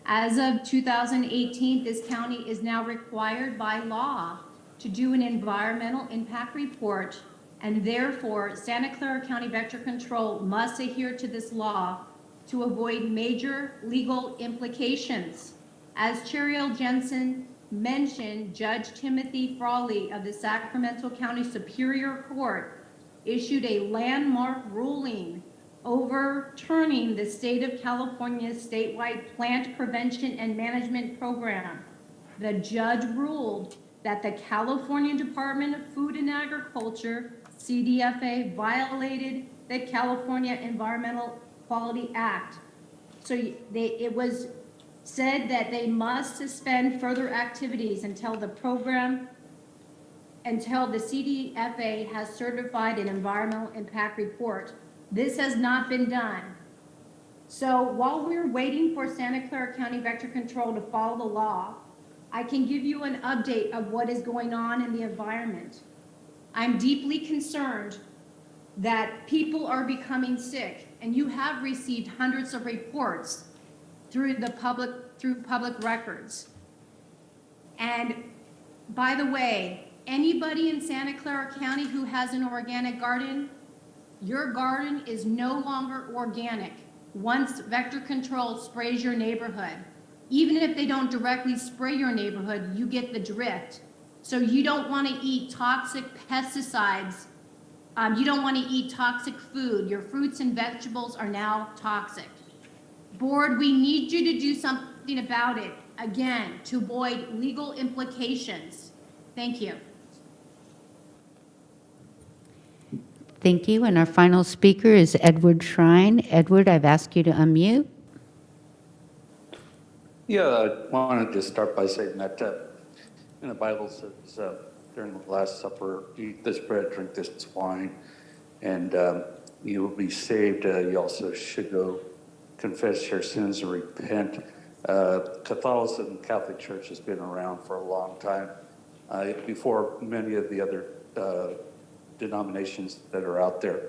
As of 2018, this county is now required by law to do an environmental impact report, and therefore Santa Clara County Vector Control must adhere to this law to avoid major legal implications. As Cheriel Jensen mentioned, Judge Timothy Frawley of the Sacramento County Superior Court issued a landmark ruling overturning the state of California's statewide plant prevention and management program. The judge ruled that the California Department of Food and Agriculture, CDFA, violated the California Environmental Quality Act. So it was said that they must suspend further activities until the CDFA has certified an environmental impact report. This has not been done. So while we're waiting for Santa Clara County Vector Control to follow the law, I can give you an update of what is going on in the environment. I'm deeply concerned that people are becoming sick, and you have received hundreds of reports through public records. And by the way, anybody in Santa Clara County who has an organic garden, your garden is no longer organic once Vector Control sprays your neighborhood. Even if they don't directly spray your neighborhood, you get the drift. So you don't want to eat toxic pesticides. You don't want to eat toxic food. Your fruits and vegetables are now toxic. Board, we need you to do something about it, again, to avoid legal implications. Thank you. Thank you, and our final speaker is Edward Shrine. Edward, I've asked you to unmute. Yeah, I wanted to start by saying that in the Bible says during the Last Supper, eat this bread, drink this wine, and you will be saved. You also should go confess your sins and repent. Catholicism, Catholic Church has been around for a long time, before many of the other denominations that are out there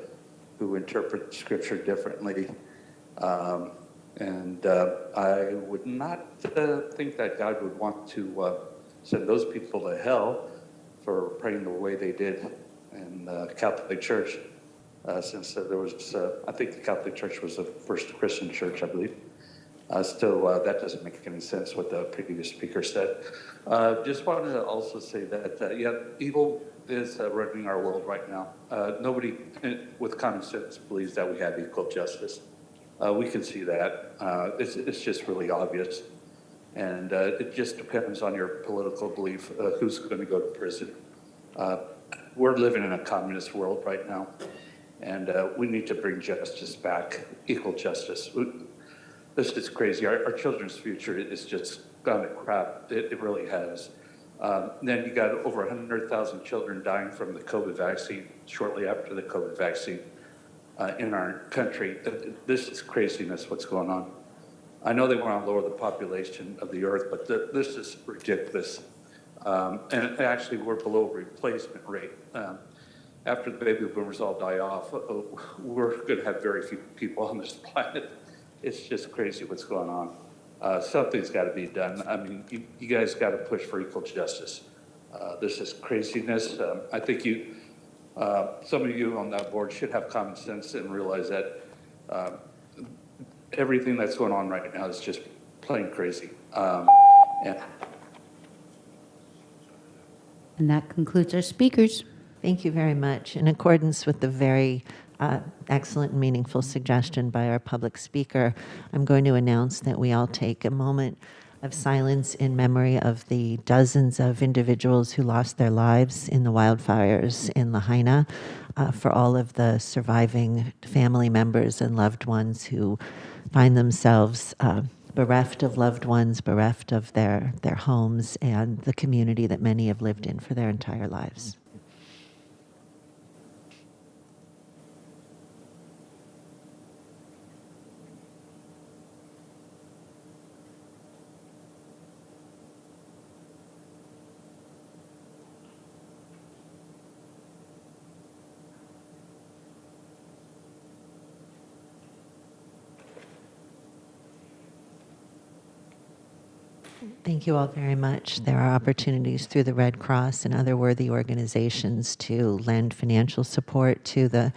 who interpret Scripture differently. And I would not think that God would want to send those people to hell for praying the way they did in the Catholic Church, since there was, I think the Catholic Church was the first Christian church, I believe. That doesn't make any sense what the previous speaker said. Just wanted to also say that, yeah, evil is running our world right now. Nobody with common sense believes that we have equal justice. We can see that. It's just really obvious. And it just depends on your political belief who's going to go to prison. We're living in a communist world right now, and we need to bring justice back, equal justice. This is crazy. Our children's future is just gone to crap. It really has. Then you got over 100,000 children dying from the COVID vaccine, shortly after the COVID vaccine in our country. This is craziness, what's going on. I know they want to lower the population of the earth, but this is ridiculous. And actually, we're below replacement rate. After the baby boomers all die off, we're going to have very few people on this planet. It's just crazy what's going on. Something's got to be done. I mean, you guys got to push for equal justice. This is craziness. I think some of you on that board should have common sense and realize that everything that's going on right now is just plain crazy. And that concludes our speakers. Thank you very much. In accordance with the very excellent and meaningful suggestion by our public speaker, I'm going to announce that we all take a moment of silence in memory of the dozens of individuals who lost their lives in the wildfires in Lahaina, for all of the surviving family members and loved ones who find themselves bereft of loved ones, bereft of their homes and the community that many have lived in for their entire lives. Thank you all very much. There are opportunities through the Red Cross and other worthy organizations to lend financial support to the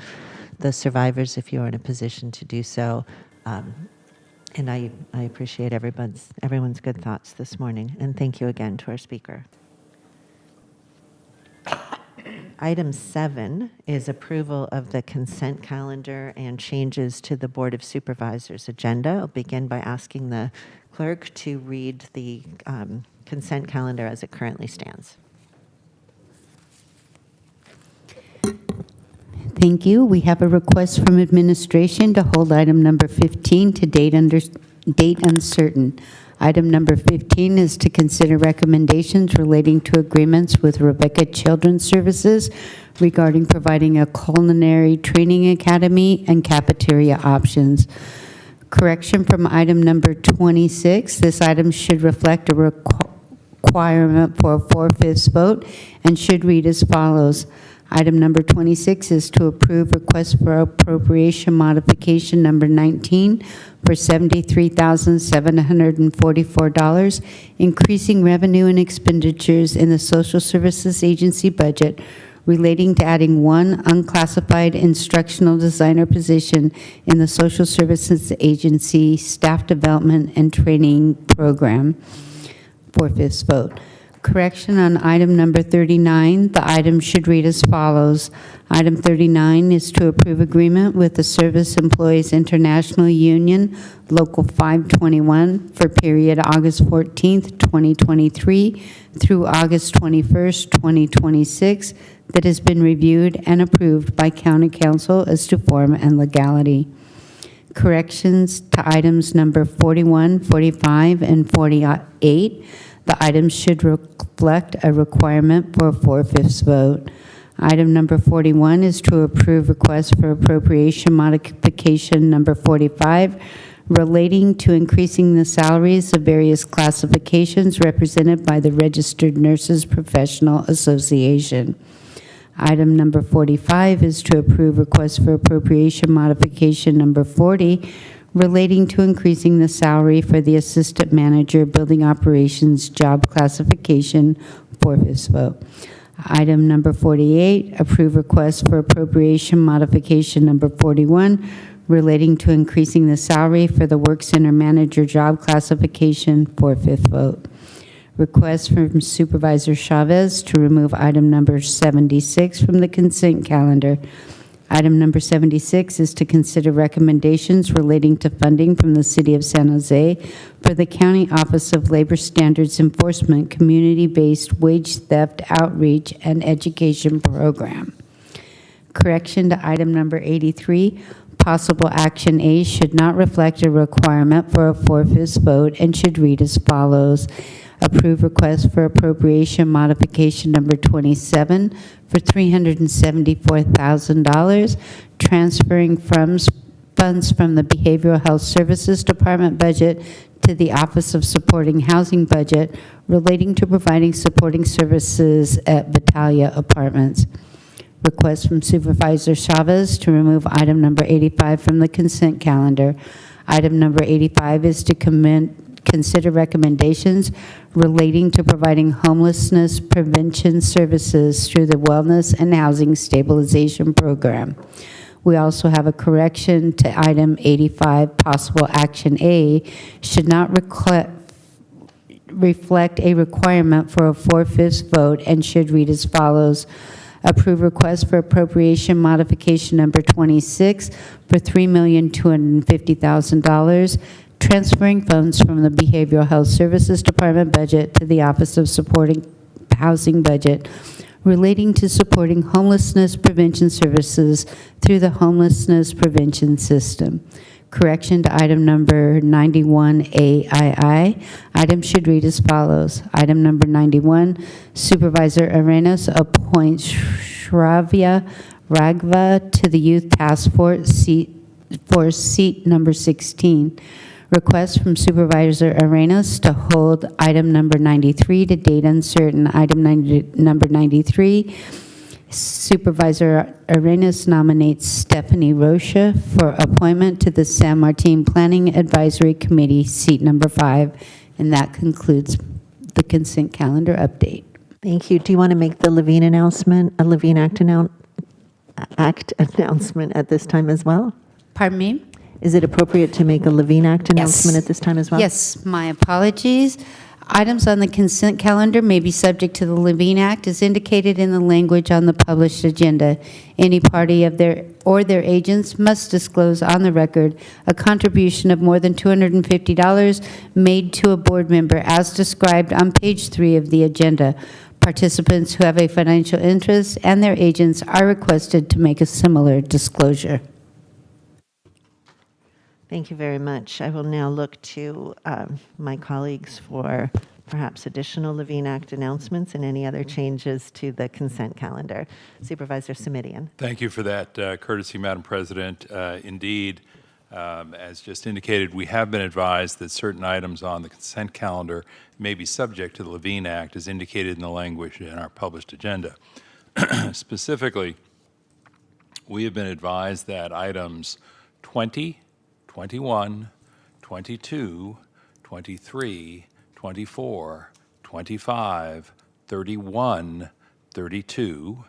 survivors if you're in a position to do so. And I appreciate everyone's good thoughts this morning. And thank you again to our speaker. Item 7 is approval of the consent calendar and changes to the Board of Supervisors agenda. I'll begin by asking the clerk to read the consent calendar as it currently stands. Thank you. We have a request from administration to hold item number 15 to date uncertain. Item number 15 is to consider recommendations relating to agreements with Rebecca Children's Services regarding providing a culinary training academy and cafeteria options. Correction from item number 26. This item should reflect a requirement for a 4/5 vote and should read as follows. Item number 26 is to approve request for appropriation modification number 19 for $73,744, increasing revenue and expenditures in the Social Services Agency budget relating to adding one unclassified instructional designer position in the Social Services Agency Staff Development and Training Program. 4/5 vote. Correction on item number 39. The item should read as follows. Item 39 is to approve agreement with the Service Employees International Union, Local 521, for period August 14th, 2023 through August 21st, 2026, that has been reviewed and approved by County Council as to form and legality. Corrections to items number 41, 45, and 48. The items should reflect a requirement for a 4/5 vote. Item number 41 is to approve request for appropriation modification number 45 relating to increasing the salaries of various classifications represented by the Registered Nurses Professional Association. Item number 45 is to approve request for appropriation modification number 40 relating to increasing the salary for the Assistant Manager Building Operations job classification, 4/5 vote. Item number 48, approve request for appropriation modification number 41 relating to increasing the salary for the Work Center Manager job classification, 4/5 vote. Request from Supervisor Chavez to remove item number 76 from the consent calendar. Item number 76 is to consider recommendations relating to funding from the City of San Jose for the County Office of Labor Standards Enforcement Community-Based Wage Theft Outreach and Education Program. Correction to item number 83, possible action A should not reflect a requirement for a 4/5 vote and should read as follows. Approve request for appropriation modification number 27 for $374,000, transferring funds from the Behavioral Health Services Department budget to the Office of Supporting Housing budget relating to providing supporting services at Vitalia Apartments. Request from Supervisor Chavez to remove item number 85 from the consent calendar. Item number 85 is to consider recommendations relating to providing homelessness prevention services through the Wellness and Housing Stabilization Program. We also have a correction to item 85, possible action A should not reflect a requirement for a 4/5 vote and should read as follows. Approve request for appropriation modification number 26 for $3,250,000, transferring funds from the Behavioral Health Services Department budget to the Office of Supporting Housing budget relating to supporting homelessness prevention services through the Homelessness Prevention System. Correction to item number 91AII. Item should read as follows. Item number 91, Supervisor Arenas appoints Shravya Raghav to the Youth Task Force seat number 16. Request from Supervisor Arenas to hold item number 93 to date uncertain. Item number 93, Supervisor Arenas nominates Stephanie Rocha for appointment to the San Martin Planning Advisory Committee, seat number 5. And that concludes the consent calendar update. Thank you. Do you want to make the Levine announcement, a Levine Act announcement at this time as well? Pardon me? Is it appropriate to make a Levine Act announcement at this time as well? Yes, my apologies. Items on the consent calendar may be subject to the Levine Act as indicated in the language on the published agenda. Any party of their agents must disclose on the record a contribution of more than $250 made to a board member as described on page 3 of the agenda. Participants who have a financial interest and their agents are requested to make a similar disclosure. Thank you very much. I will now look to my colleagues for perhaps additional Levine Act announcements and any other changes to the consent calendar. Supervisor Simidian. Thank you for that courtesy, Madam President. Indeed, as just indicated, we have been advised that certain items on the consent calendar may be subject to the Levine Act as indicated in the language in our published agenda. Specifically, we have been advised that items 20, 21, 22, 23, 24, 25, 31, 32,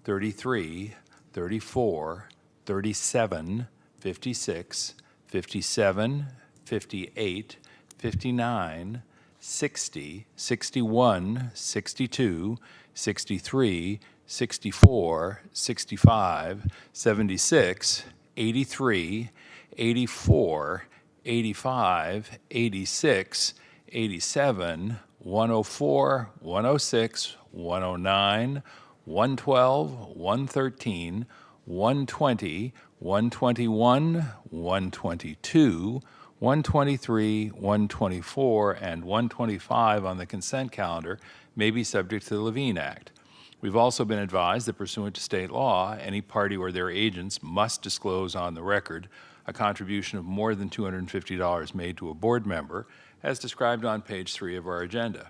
33, 34, 37, 56, 57, 58, 59, 60, 61, 62, 63, 64, 65, 76, 83, 84, 85, 86, 87, 104, 106, 109, 112, 113, 120, 121, 122, 123, 124, and 125 on the consent calendar may be subject to the Levine Act. We've also been advised that pursuant to state law, any party or their agents must disclose on the record a contribution of more than $250 made to a board member, as described on page 3 of our agenda.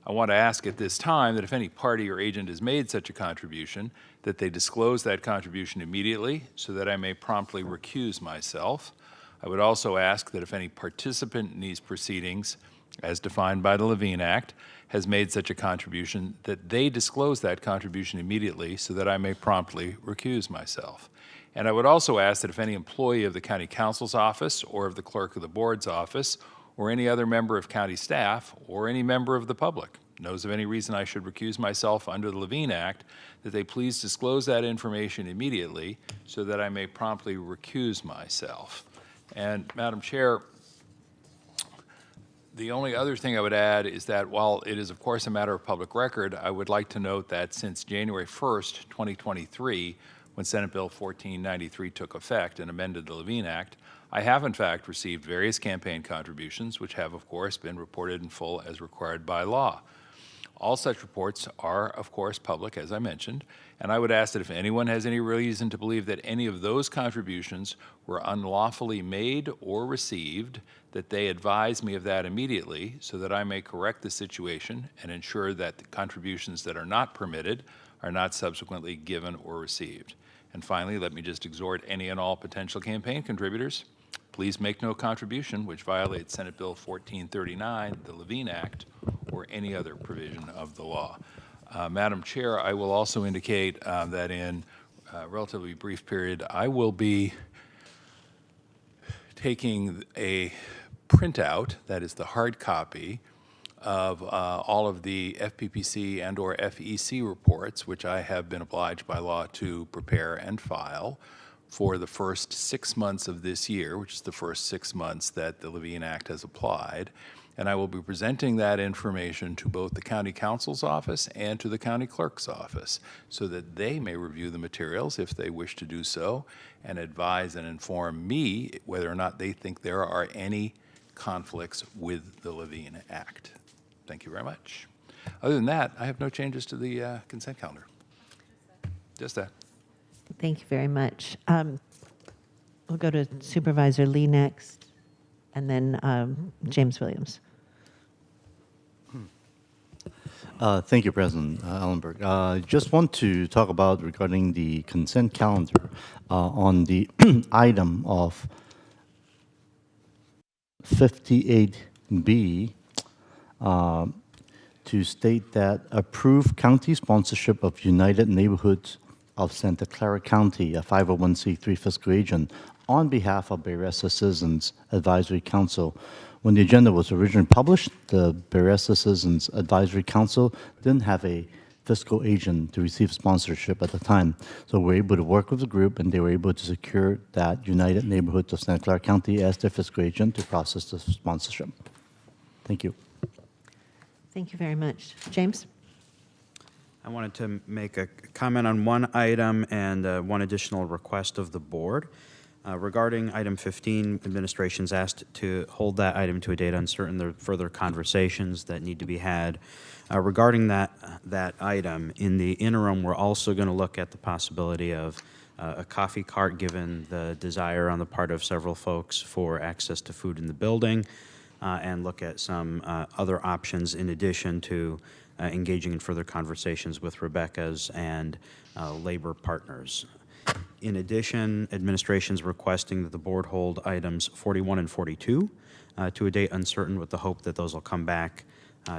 I want to ask at this time that if any party or agent has made such a contribution, that they disclose that contribution immediately so that I may promptly recuse myself. I would also ask that if any participant in these proceedings as defined by the Levine Act, has made such a contribution, that they disclose that contribution immediately so that I may promptly recuse myself. And I would also ask that if any employee of the County Counsel's office or of the Clerk of the Board's office or any other member of county staff or any member of the public knows of any reason I should recuse myself under the Levine Act, that they please disclose that information immediately so that I may promptly recuse myself. And Madam Chair, the only other thing I would add is that while it is, of course, a matter of public record, I would like to note that since January 1st, 2023, when Senate Bill 1493 took effect and amended the Levine Act, I have in fact received various campaign contributions, which have, of course, been reported in full as required by law. All such reports are, of course, public, as I mentioned, and I would ask that if anyone has any reason to believe that any of those contributions were unlawfully made or received, that they advise me of that immediately so that I may correct the situation and ensure that the contributions that are not permitted are not subsequently given or received. And finally, let me just exhort any and all potential campaign contributors, please make no contribution which violates Senate Bill 1439, the Levine Act, or any other provision of the law. Madam Chair, I will also indicate that in a relatively brief period, I will be taking a printout, that is the hard copy, of all of the FPPC and or FEC reports, which I have been obliged by law to prepare and file for the first 6 months of this year, which is the first 6 months that the Levine Act has applied. And I will be presenting that information to both the County Counsel's office and to the County Clerk's office so that they may review the materials if they wish to do so and advise and inform me whether or not they think there are any conflicts with the Levine Act. Thank you very much. Other than that, I have no changes to the consent calendar. Just that. Thank you very much. We'll go to Supervisor Lee next, and then James Williams. Thank you, President Ellenberg. I just want to talk about regarding the consent calendar on the item of 58B to state that approve county sponsorship of United Neighborhoods of Santa Clara County, a 501c3 fiscal agent, on behalf of Berryessa Citizens Advisory Council. When the agenda was originally published, the Berryessa Citizens Advisory Council didn't have a fiscal agent to receive sponsorship at the time. So we're able to work with the group, and they were able to secure that United Neighborhoods of Santa Clara County as their fiscal agent to process the sponsorship. Thank you. Thank you very much. James? I wanted to make a comment on one item and one additional request of the board. Regarding item 15, administration's asked to hold that item to a date uncertain. There are further conversations that need to be had. Regarding that item, in the interim, we're also going to look at the possibility of a coffee cart, given the desire on the part of several folks for access to food in the building, and look at some other options in addition to engaging in further conversations with Rebecca's and labor partners. In addition, administration's requesting that the board hold items 41 and 42 to a date uncertain, with the hope that those will come back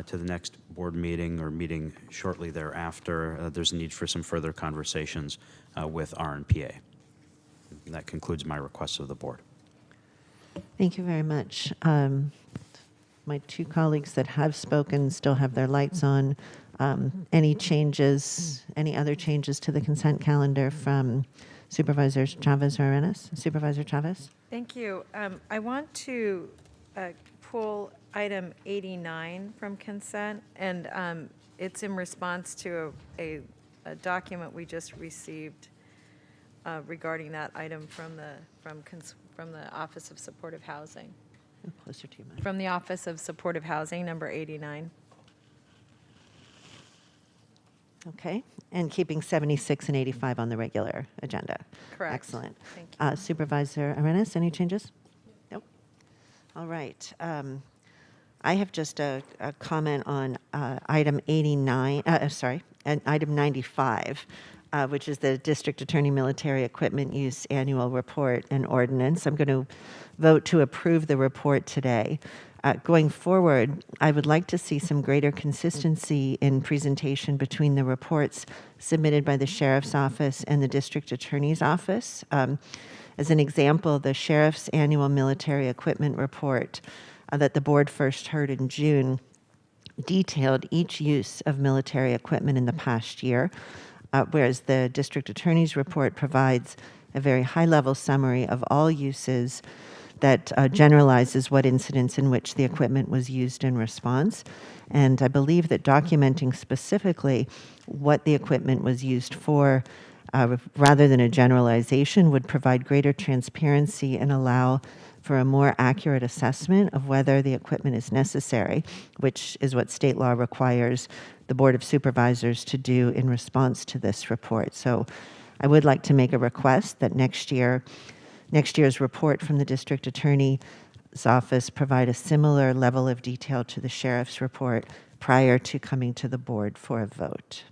to the next board meeting or meeting shortly thereafter. There's a need for some further conversations with RNPA. And that concludes my requests of the board. Thank you very much. My two colleagues that have spoken still have their lights on. Any changes, any other changes to the consent calendar from Supervisors Chavez or Arenas? Supervisor Chavez? Thank you. I want to pull item 89 from consent, and it's in response to a document we just received regarding that item from the Office of Supportive Housing. Closer to you, Mike. From the Office of Supportive Housing, number 89. Okay, and keeping 76 and 85 on the regular agenda. Correct. Excellent. Thank you. Supervisor Arenas, any changes? Nope. All right. I have just a comment on item 89, and item 95, which is the District Attorney Military Equipment Use Annual Report and Ordinance. I'm going to vote to approve the report today. going forward, I would like to see some greater consistency in presentation between the reports submitted by the Sheriff's Office and the District Attorney's Office. As an example, the Sheriff's Annual Military Equipment Report that the board first heard in June detailed each use of military equipment in the past year, whereas the District Attorney's report provides a very high-level summary of all uses that generalizes what incidents in which the equipment was used in response. And I believe that documenting specifically what the equipment was used for, rather than a generalization, would provide greater transparency and allow for a more accurate assessment of whether the equipment is necessary, which is what state law requires the Board of Supervisors to do in response to this report. So I would like to make a request that next year's report from the District Attorney's Office provide a similar level of detail to the Sheriff's report prior to coming to the board for a vote.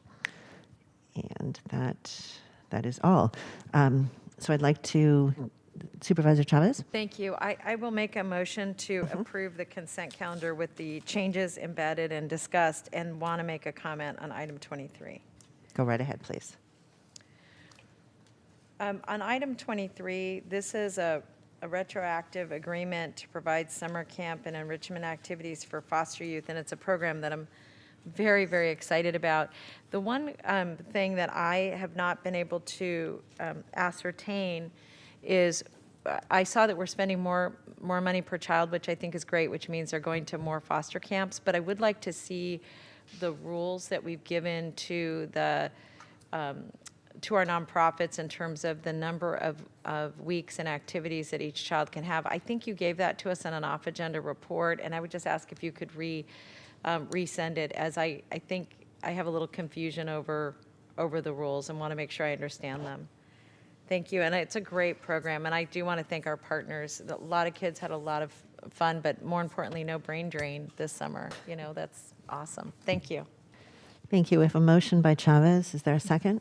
And that is all. So I'd like to, Supervisor Chavez? Thank you. I will make a motion to approve the consent calendar with the changes embedded and discussed, and want to make a comment on item 23. Go right ahead, please. On item 23, this is a retroactive agreement to provide summer camp and enrichment activities for foster youth, and it's a program that I'm very, very excited about. The one thing that I have not been able to ascertain is I saw that we're spending more money per child, which I think is great, which means they're going to more foster camps, but I would like to see the rules that we've given to the to our nonprofits in terms of the number of weeks and activities that each child can have. I think you gave that to us in an off-agenda report, and I would just ask if you could resend it, as I think I have a little confusion over the rules and want to make sure I understand them. Thank you, and it's a great program, and I do want to thank our partners. A lot of kids had a lot of fun, but more importantly, no brain drain this summer. You know, that's awesome. Thank you. Thank you. We have a motion by Chavez. Is there a second?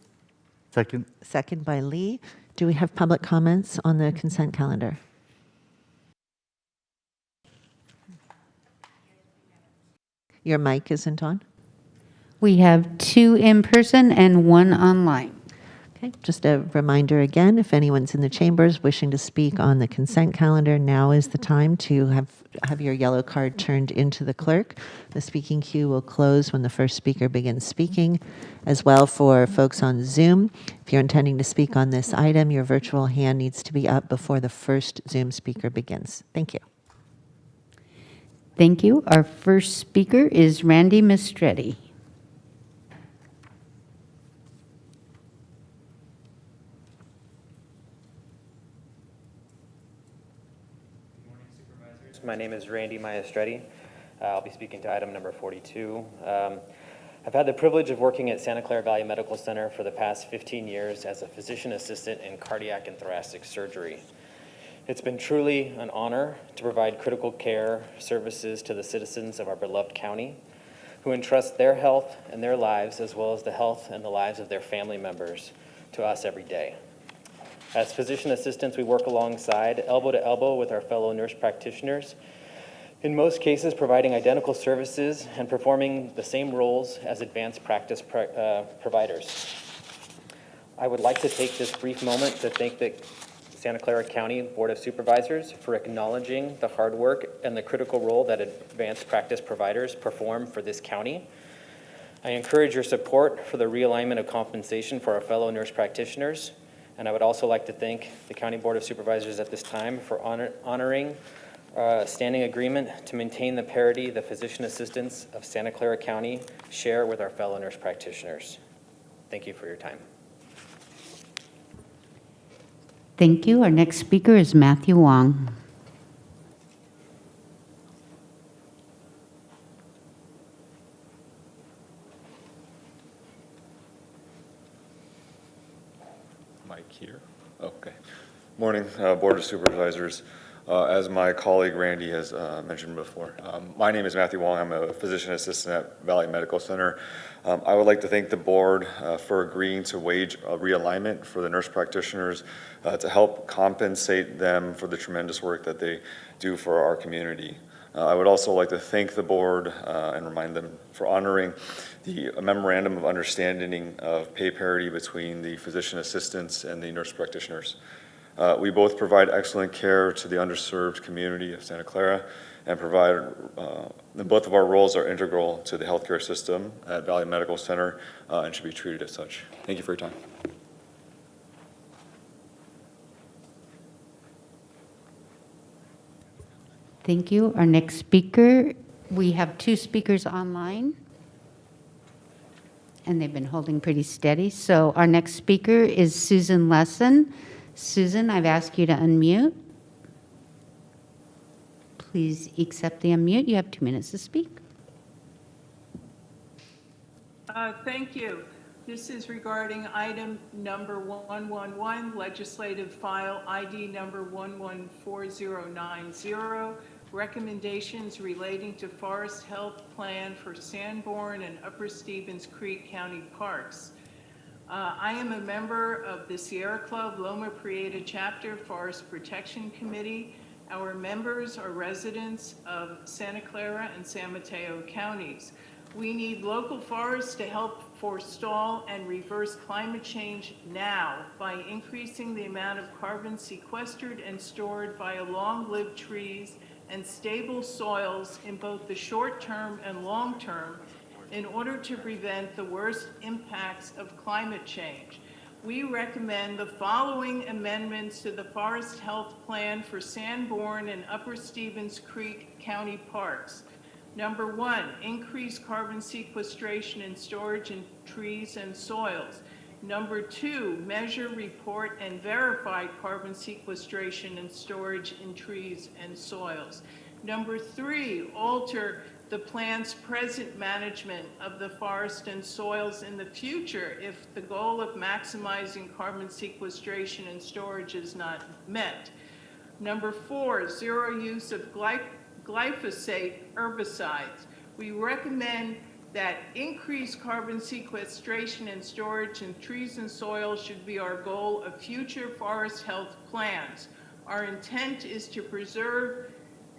Second. Second by Lee. Do we have public comments on the consent calendar? Your mic isn't on? We have 2 in person and 1 online. Okay, just a reminder again, if anyone's in the chambers wishing to speak on the consent calendar, now is the time to have your yellow card turned into the clerk. The speaking queue will close when the first speaker begins speaking. As well, for folks on Zoom, if you're intending to speak on this item, your virtual hand needs to be up before the first Zoom speaker begins. Thank you. Thank you. Our first speaker is Randy Mistretti. My name is Randy Maestretti. I'll be speaking to item number 42. I've had the privilege of working at Santa Clara Valley Medical Center for the past 15 years as a physician assistant in cardiac and thoracic surgery. It's been truly an honor to provide critical care services to the citizens of our beloved county, who entrust their health and their lives, as well as the health and the lives of their family members, to us every day. As physician assistants, we work alongside, elbow to elbow, with our fellow nurse practitioners, in most cases providing identical services and performing the same roles as advanced practice providers. I would like to take this brief moment to thank the Santa Clara County Board of Supervisors for acknowledging the hard work and the critical role that advanced practice providers perform for this county. I encourage your support for the realignment of compensation for our fellow nurse practitioners. And I would also like to thank the County Board of Supervisors at this time for honoring a standing agreement to maintain the parity the physician assistants of Santa Clara County share with our fellow nurse practitioners. Thank you for your time. Thank you. Our next speaker is Matthew Wong. Mic here. Okay. Morning, Board of Supervisors. As my colleague Randy has mentioned before, my name is Matthew Wong. I'm a physician assistant at Valley Medical Center. I would like to thank the board for agreeing to wage a realignment for the nurse practitioners to help compensate them for the tremendous work that they do for our community. I would also like to thank the board and remind them for honoring the memorandum of understanding of pay parity between the physician assistants and the nurse practitioners. We both provide excellent care to the underserved community of Santa Clara and both of our roles are integral to the healthcare system at Valley Medical Center and should be treated as such. Thank you for your time. Thank you. Our next speaker, we have 2 speakers online, and they've been holding pretty steady. So our next speaker is Susan Lesson. Susan, I've asked you to unmute. Please accept the unmute. You have 2 minutes to speak. Thank you. This is regarding item number 111, legislative file ID number 114090, recommendations relating to forest health plan for Sanborn and Upper Stevens Creek County Parks. I am a member of the Sierra Club Loma Prieta Chapter Forest Protection Committee. Our members are residents of Santa Clara and San Mateo counties. We need local forests to help forestall and reverse climate change now by increasing the amount of carbon sequestered and stored via long-lived trees and stable soils in both the short term and long term in order to prevent the worst impacts of climate change. We recommend the following amendments to the Forest Health Plan for Sanborn and Upper Stevens Creek County Parks. Number 1, increase carbon sequestration and storage in trees and soils. Number 2, measure, report, and verify carbon sequestration and storage in trees and soils. Number 3, alter the plan's present management of the forest and soils in the future if the goal of maximizing carbon sequestration and storage is not met. Number 4, zero use of glyphosate herbicides. We recommend that increased carbon sequestration and storage in trees and soils should be our goal of future forest health plans. Our intent is to preserve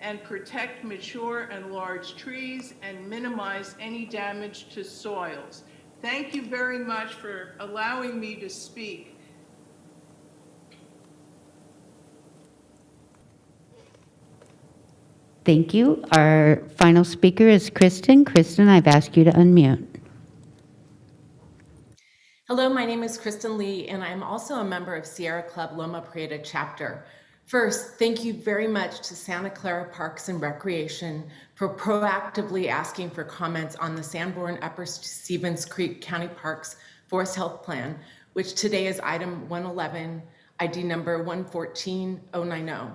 and protect mature and large trees and minimize any damage to soils. Thank you very much for allowing me to speak. Thank you. Our final speaker is Kristen. Kristen, I've asked you to unmute. Hello, my name is Kristen Lee, and I'm also a member of Sierra Club Loma Prieta chapter. First, thank you very much to Santa Clara Parks and Recreation for proactively asking for comments on the Sanborn Upper Stevens Creek County Parks Forest Health Plan, which today is item 111, ID number 114090.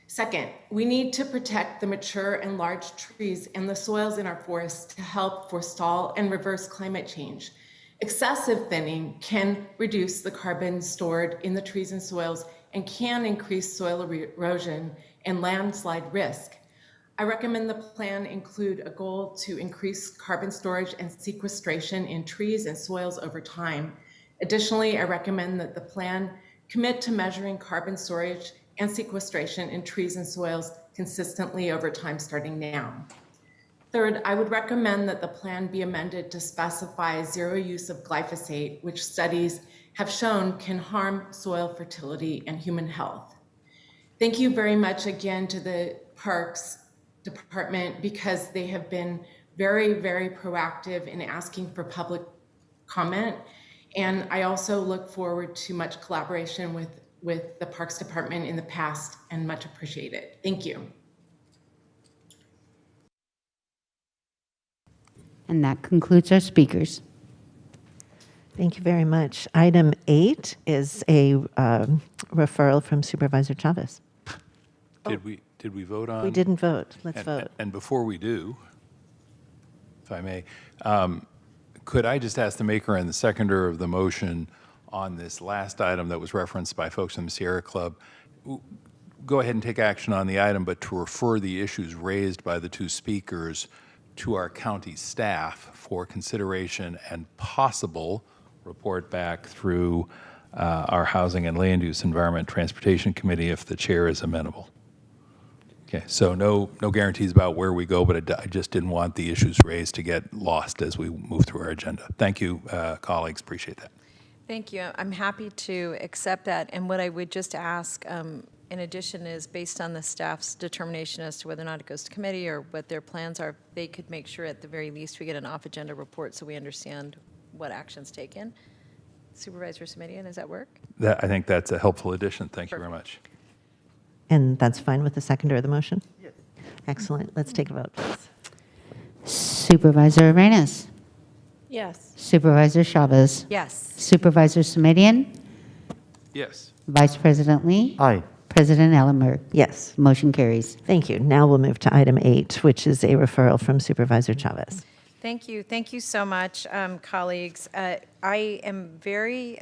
Second, we need to protect the mature and large trees and the soils in our forests to help forestall and reverse climate change. Excessive thinning can reduce the carbon stored in the trees and soils and can increase soil erosion and landslide risk. I recommend the plan include a goal to increase carbon storage and sequestration in trees and soils over time. Additionally, I recommend that the plan commit to measuring carbon storage and sequestration in trees and soils consistently over time starting now. Third, I would recommend that the plan be amended to specify zero use of glyphosate, which studies have shown can harm soil fertility and human health. Thank you very much again to the Parks Department because they have been very, very proactive in asking for public comment. And I also look forward to much collaboration with the Parks Department in the past and much appreciated. Thank you. And that concludes our speakers. Thank you very much. Item 8 is a referral from Supervisor Chavez. Did we vote on? We didn't vote. Let's vote. And before we do, if I may, could I just ask the maker and the seconder of the motion on this last item that was referenced by folks from the Sierra Club, go ahead and take action on the item, but to refer the issues raised by the 2 speakers to our county staff for consideration and possible report back through our Housing and Land Use Environment Transportation Committee if the chair is amenable. Okay, so no guarantees about where we go, but I just didn't want the issues raised to get lost as we move through our agenda. Thank you, colleagues, appreciate that. Thank you. I'm happy to accept that. And what I would just ask, in addition, is based on the staff's determination as to whether or not it goes to committee or what their plans are, they could make sure at the very least we get an off-agenda report so we understand what action's taken. Supervisor Semidian, does that work? I think that's a helpful addition. Thank you very much. And that's fine with the seconder of the motion? Yes. Excellent. Let's take a vote, please. Supervisor Arenas. Yes. Supervisor Chavez. Yes. Supervisor Semidian. Yes. Vice President Lee. Aye. President Ellenberg. Yes. Motion carries. Thank you. Now we'll move to item 8, which is a referral from Supervisor Chavez. Thank you. Thank you so much, colleagues. I am very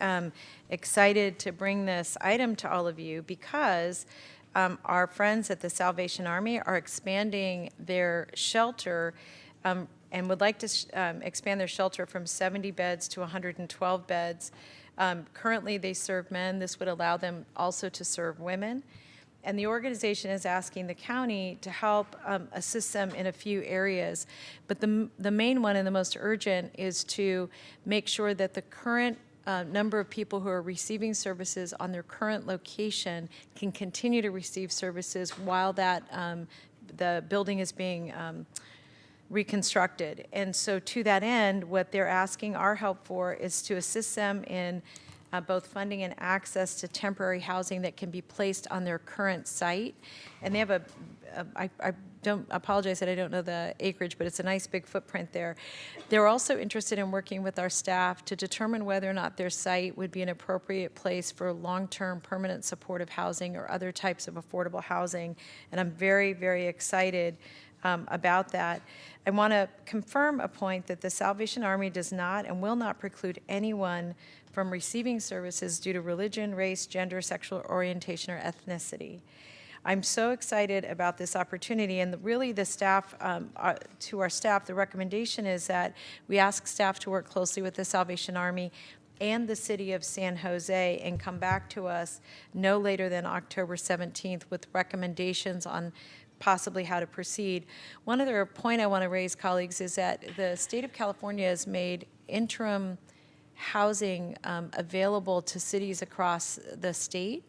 excited to bring this item to all of you because our friends at the Salvation Army are expanding their shelter and would like to expand their shelter from 70 beds to 112 beds. Currently, they serve men. This would allow them also to serve women. And the organization is asking the county to help assist them in a few areas. But the main one and the most urgent is to make sure that the current number of people who are receiving services on their current location can continue to receive services while that the building is being reconstructed. And so to that end, what they're asking our help for is to assist them in both funding and access to temporary housing that can be placed on their current site. And they have I don't apologize that I don't know the acreage, but it's a nice big footprint there. They're also interested in working with our staff to determine whether or not their site would be an appropriate place for long-term permanent supportive housing or other types of affordable housing. And I'm very, very excited about that. I want to confirm a point that the Salvation Army does not and will not preclude anyone from receiving services due to religion, race, gender, sexual orientation, or ethnicity. I'm so excited about this opportunity, and really the staff, to our staff, the recommendation is that we ask staff to work closely with the Salvation Army and the city of San Jose and come back to us no later than October 17th with recommendations on possibly how to proceed. One other point I want to raise, colleagues, is that the state of California has made interim housing available to cities across the state.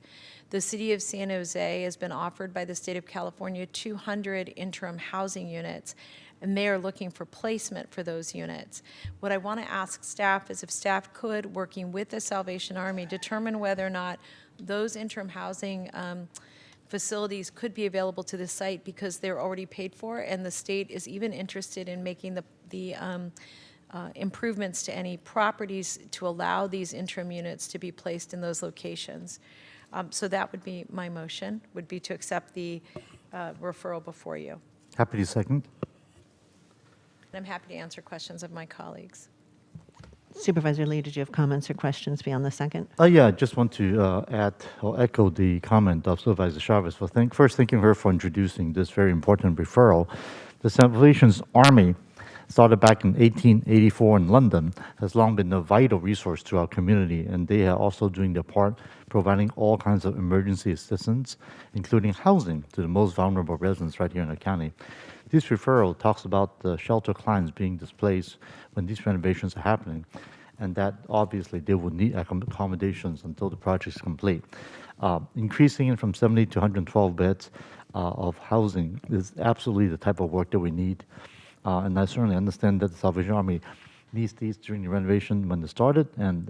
The city of San Jose has been offered by the state of California 200 interim housing units, and they are looking for placement for those units. What I want to ask staff is if staff could, working with the Salvation Army, determine whether or not those interim housing facilities could be available to the site because they're already paid for, and the state is even interested in making the improvements to any properties to allow these interim units to be placed in those locations. So that would be my motion, would be to accept the referral before you. Happy to second. And I'm happy to answer questions of my colleagues. Supervisor Lee, did you have comments or questions beyond the second? Yeah, I just want to add or echo the comment of Supervisor Chavez. First, thanking her for introducing this very important referral. The Salvation Army, started back in 1884 in London, has long been a vital resource to our community, and they are also doing their part, providing all kinds of emergency assistance, including housing to the most vulnerable residents right here in the county. This referral talks about the shelter clients being displaced when these renovations are happening, and that obviously they will need accommodations until the project is complete. Increasing it from 70 to 112 beds of housing is absolutely the type of work that we need. And I certainly understand that the Salvation Army needs these during the renovation when they started, and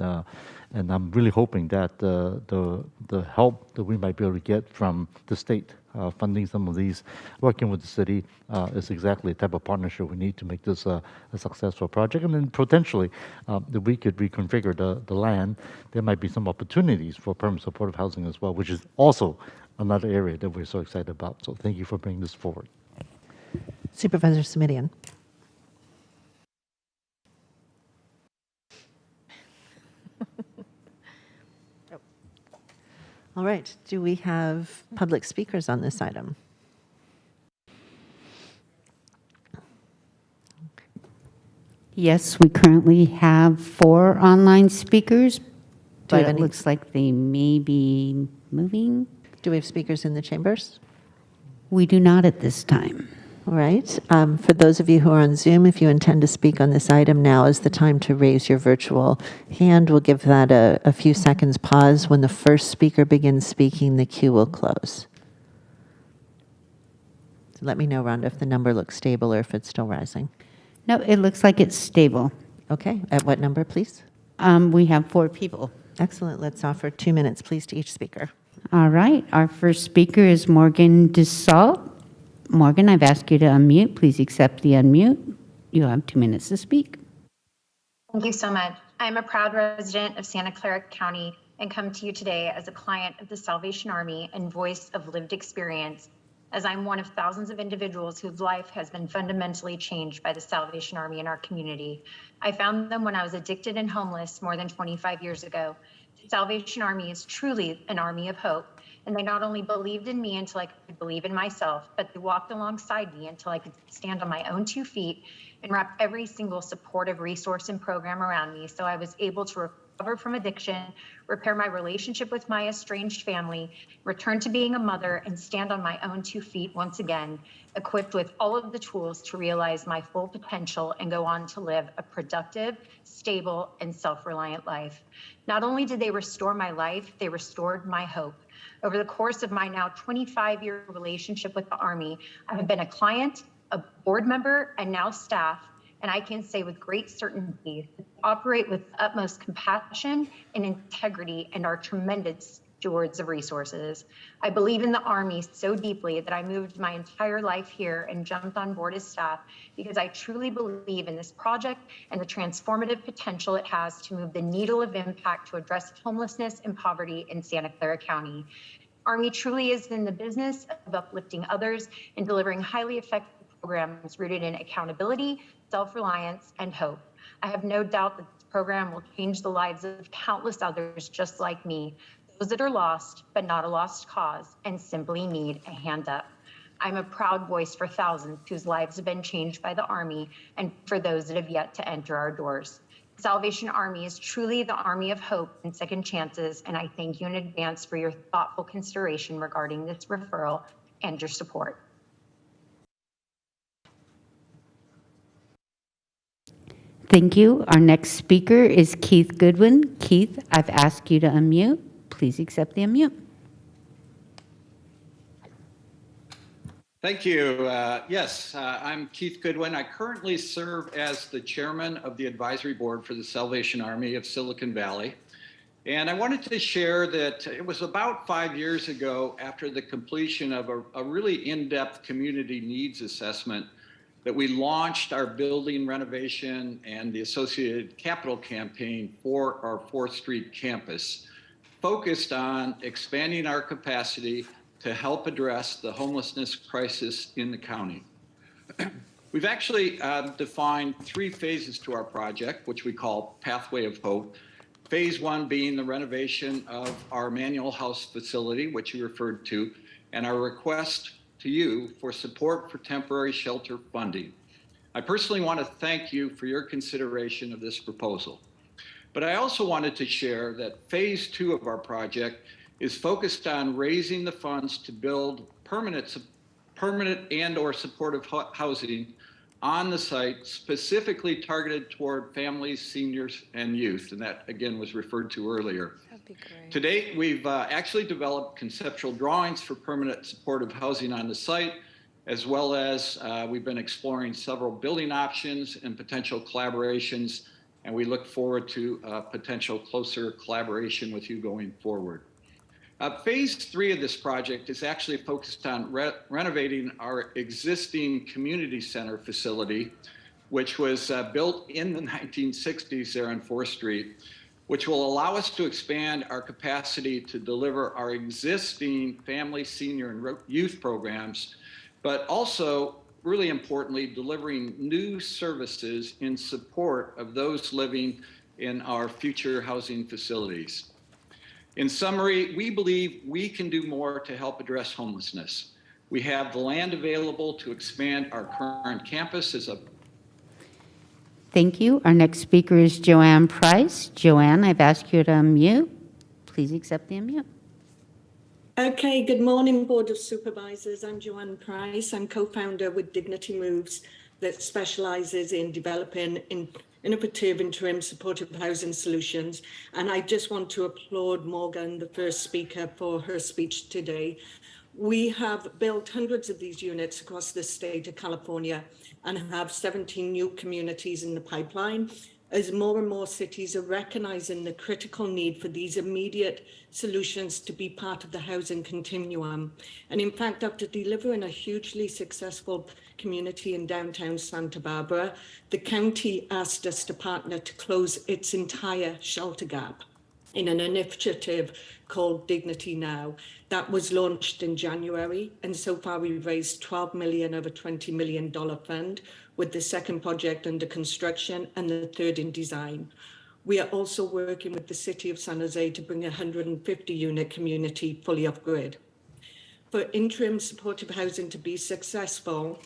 I'm really hoping that the help that we might be able to get from the state funding some of these, working with the city, is exactly the type of partnership we need to make this a successful project. And then potentially, if we could reconfigure the land, there might be some opportunities for permanent supportive housing as well, which is also another area that we're so excited about. So thank you for bringing this forward. Supervisor Semidian. All right. Do we have public speakers on this item? Yes, we currently have 4 online speakers, but it any- looks like they may be moving. Do we have speakers in the chambers? We do not at this time. All right. For those of you who are on Zoom, if you intend to speak on this item, now is the time to raise your virtual hand. We'll give that a few seconds pause. When the first speaker begins speaking, the queue will close. So let me know, Rhonda, if the number looks stable or if it's still rising. No, it looks like it's stable. Okay. At what number, please? We have 4 people. Excellent. Let's offer 2 minutes, please, to each speaker. All right. Our first speaker is Morgan Dussault. Morgan, I've asked you to unmute. Please accept the unmute. You have 2 minutes to speak. Thank you so much. I'm a proud resident of Santa Clara County and come to you today as a client of the Salvation Army and voice of lived experience, as I'm one of thousands of individuals whose life has been fundamentally changed by the Salvation Army in our community. I found them when I was addicted and homeless more than 25 years ago. The Salvation Army is truly an army of hope. And they not only believed in me until I could believe in myself, but they walked alongside me until I could stand on my own 2 feet and wrap every single supportive resource and program around me so I was able to recover from addiction, repair my relationship with my estranged family, return to being a mother, and stand on my own 2 feet once again, equipped with all of the tools to realize my full potential and go on to live a productive, stable, and self-reliant life. Not only did they restore my life, they restored my hope. Over the course of my now 25-year relationship with the Army, I have been a client, a board member, and now staff, and I can say with great certainty that they operate with utmost compassion and integrity and are tremendous stewards of resources. I believe in the Army so deeply that I moved my entire life here and jumped on board as staff because I truly believe in this project and the transformative potential it has to move the needle of impact to address homelessness and poverty in Santa Clara County. Army truly is in the business of uplifting others and delivering highly effective programs rooted in accountability, self-reliance, and hope. I have no doubt that this program will change the lives of countless others just like me, those that are lost, but not a lost cause, and simply need a hand up. I'm a proud voice for thousands whose lives have been changed by the Army and for those that have yet to enter our doors. The Salvation Army is truly the army of hope and second chances, and I thank you in advance for your thoughtful consideration regarding this referral and your support. Thank you. Our next speaker is Keith Goodwin. Keith, I've asked you to unmute. Please accept the unmute. Thank you. Yes, I'm Keith Goodwin. I currently serve as the chairman of the advisory board for the Salvation Army of Silicon Valley. And I wanted to share that it was about 5 years ago, after the completion of a really in-depth community needs assessment, that we launched our building renovation and the associated capital campaign for our 4th Street campus, focused on expanding our capacity to help address the homelessness crisis in the county. We've actually defined 3 phases to our project, which we call Pathway of Hope. Phase 1 being the renovation of our Manual House facility, which you referred to, and our request to you for support for temporary shelter funding. I personally want to thank you for your consideration of this proposal. But I also wanted to share that phase 2 of our project is focused on raising the funds to build permanent and or supportive housing on the site, specifically targeted toward families, seniors, and youth. And that, again, was referred to earlier. That'd be great. To date, we've actually developed conceptual drawings for permanent supportive housing on the site, as well as we've been exploring several building options and potential collaborations, and we look forward to potential closer collaboration with you going forward. Phase 3 of this project is actually focused on renovating our existing community center facility, which was built in the 1960s there on 4th Street, which will allow us to expand our capacity to deliver our existing family, senior, and youth programs, but also, really importantly, delivering new services in support of those living in our future housing facilities. In summary, we believe we can do more to help address homelessness. We have the land available to expand our current campus as a Thank you. Our next speaker is Joanne Price. Joanne, I've asked you to unmute. Please accept the unmute. Okay, good morning, Board of Supervisors. I'm Joanne Price. I'm co-founder with Dignity Moves that specializes in developing innovative interim supportive housing solutions. And I just want to applaud Morgan, the first speaker, for her speech today. We have built hundreds of these units across the state of California and have 17 new communities in the pipeline, as more and more cities are recognizing the critical need for these immediate solutions to be part of the housing continuum. And in fact, after delivering a hugely successful community in downtown Santa Barbara, the county asked us to partner to close its entire shelter gap in an initiative called Dignity Now. That was launched in January, and so far we've raised $12 million of a $20 million fund, with the second project under construction and the third in design. We are also working with the City of San Jose to bring a 150-unit community fully off-grid. For interim supportive housing to be successful,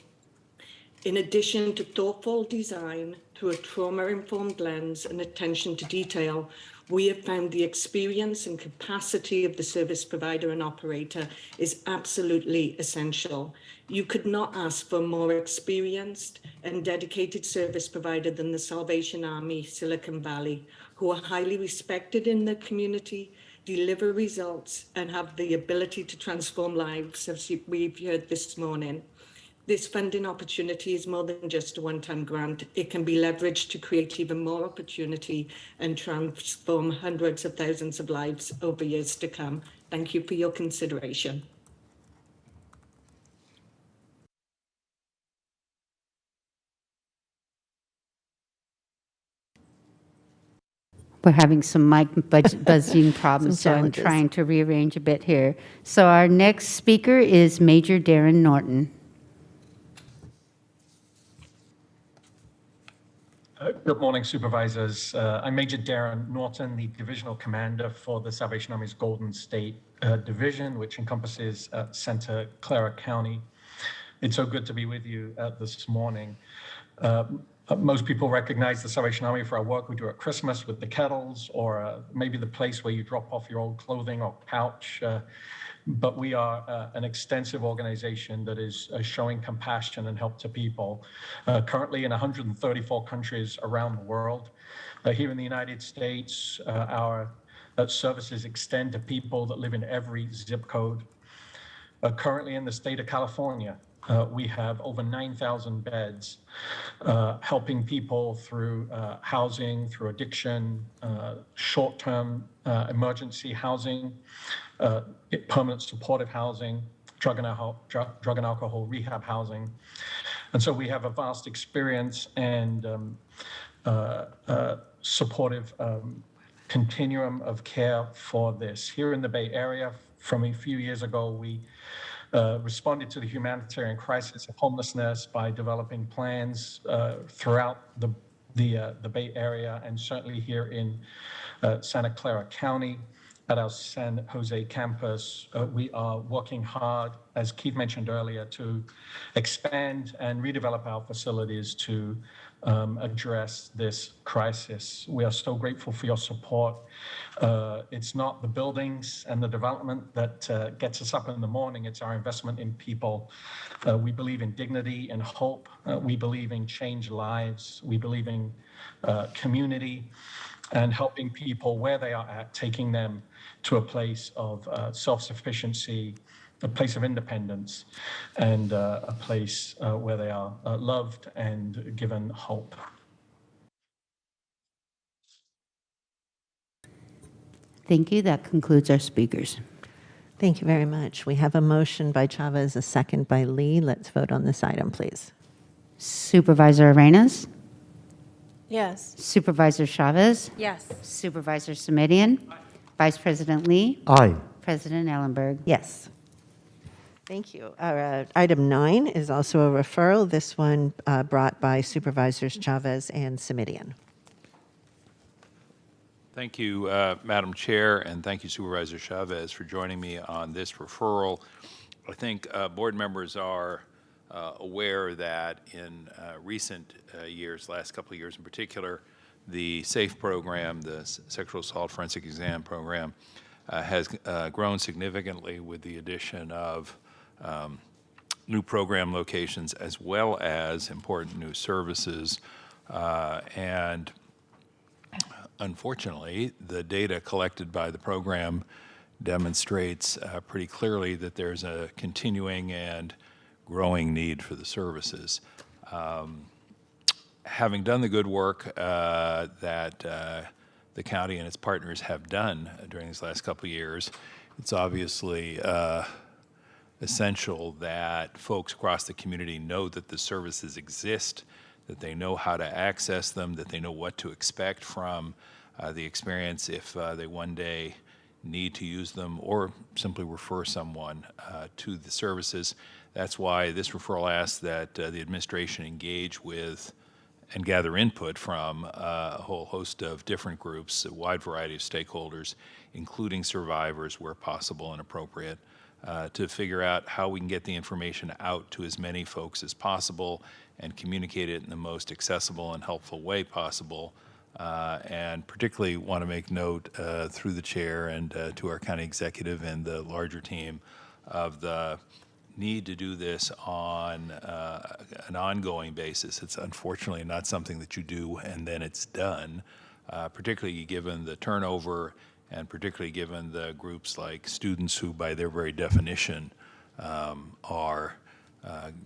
in addition to thoughtful design through a trauma-informed lens and attention to detail, we have found the experience and capacity of the service provider and operator is absolutely essential. You could not ask for a more experienced and dedicated service provider than the Salvation Army Silicon Valley, who are highly respected in the community, deliver results, and have the ability to transform lives, as we've heard this morning. This funding opportunity is more than just a one-time grant. It can be leveraged to create even more opportunity and transform hundreds of thousands of lives over years to come. Thank you for your consideration. We're having some mic buzzing problems, so I'm challenges. trying to rearrange a bit here. So our next speaker is Major Darren Norton. Good morning, Supervisors. I'm Major Darren Norton, the Divisional Commander for the Salvation Army's Golden State Division, which encompasses Santa Clara County. It's so good to be with you this morning. Most people recognize the Salvation Army for our work we do at Christmas with the kettles, or maybe the place where you drop off your old clothing or couch. But we are an extensive organization that is showing compassion and help to people, currently in 134 countries around the world. Here in the United States, our services extend to people that live in every zip code. Currently in the state of California, we have over 9,000 beds helping people through housing, through addiction, short-term emergency housing, permanent supportive housing, drug and alcohol rehab housing. And so we have a vast experience and supportive continuum of care for this. Here in the Bay Area, from a few years ago, we responded to the humanitarian crisis of homelessness by developing plans throughout the Bay Area, and certainly here in Santa Clara County. At our San Jose campus, we are working hard, as Keith mentioned earlier, to expand and redevelop our facilities to address this crisis. We are so grateful for your support. It's not the buildings and the development that gets us up in the morning, it's our investment in people. We believe in dignity and hope. We believe in changed lives. We believe in community and helping people where they are at, taking them to a place of self-sufficiency, a place of independence, and a place where they are loved and given hope. Thank you. That concludes our speakers. Thank you very much. We have a motion by Chavez, a second by Lee. Let's vote on this item, please. Supervisor Arenas? Yes. Supervisor Chavez? Yes. Supervisor Samedian? Vice President Lee? Aye. President Ellenberg? Yes. Thank you. Item 9 is also a referral, this one brought by Supervisors Chavez and Samedian. Thank you, Madam Chair, and thank you, Supervisor Chavez, for joining me on this referral. I think board members are aware that in recent years, last couple of years in particular, the SAFE program, the Sexual Assault Forensic Exam program, has grown significantly with the addition of new program locations as well as important new services. And unfortunately, the data collected by the program demonstrates pretty clearly that there's a continuing and growing need for the services. Having done the good work that the county and its partners have done during these last couple of years, it's obviously essential that folks across the community know that the services exist, that they know how to access them, that they know what to expect from the experience if they one day need to use them or simply refer someone to the services. That's why this referral asks that the administration engage with and gather input from a whole host of different groups, a wide variety of stakeholders, including survivors where possible and appropriate, to figure out how we can get the information out to as many folks as possible and communicate it in the most accessible and helpful way possible. And particularly want to make note through the chair and to our county executive and the larger team of the need to do this on an ongoing basis. It's unfortunately not something that you do and then it's done, particularly given the turnover and particularly given the groups like students who by their very definition are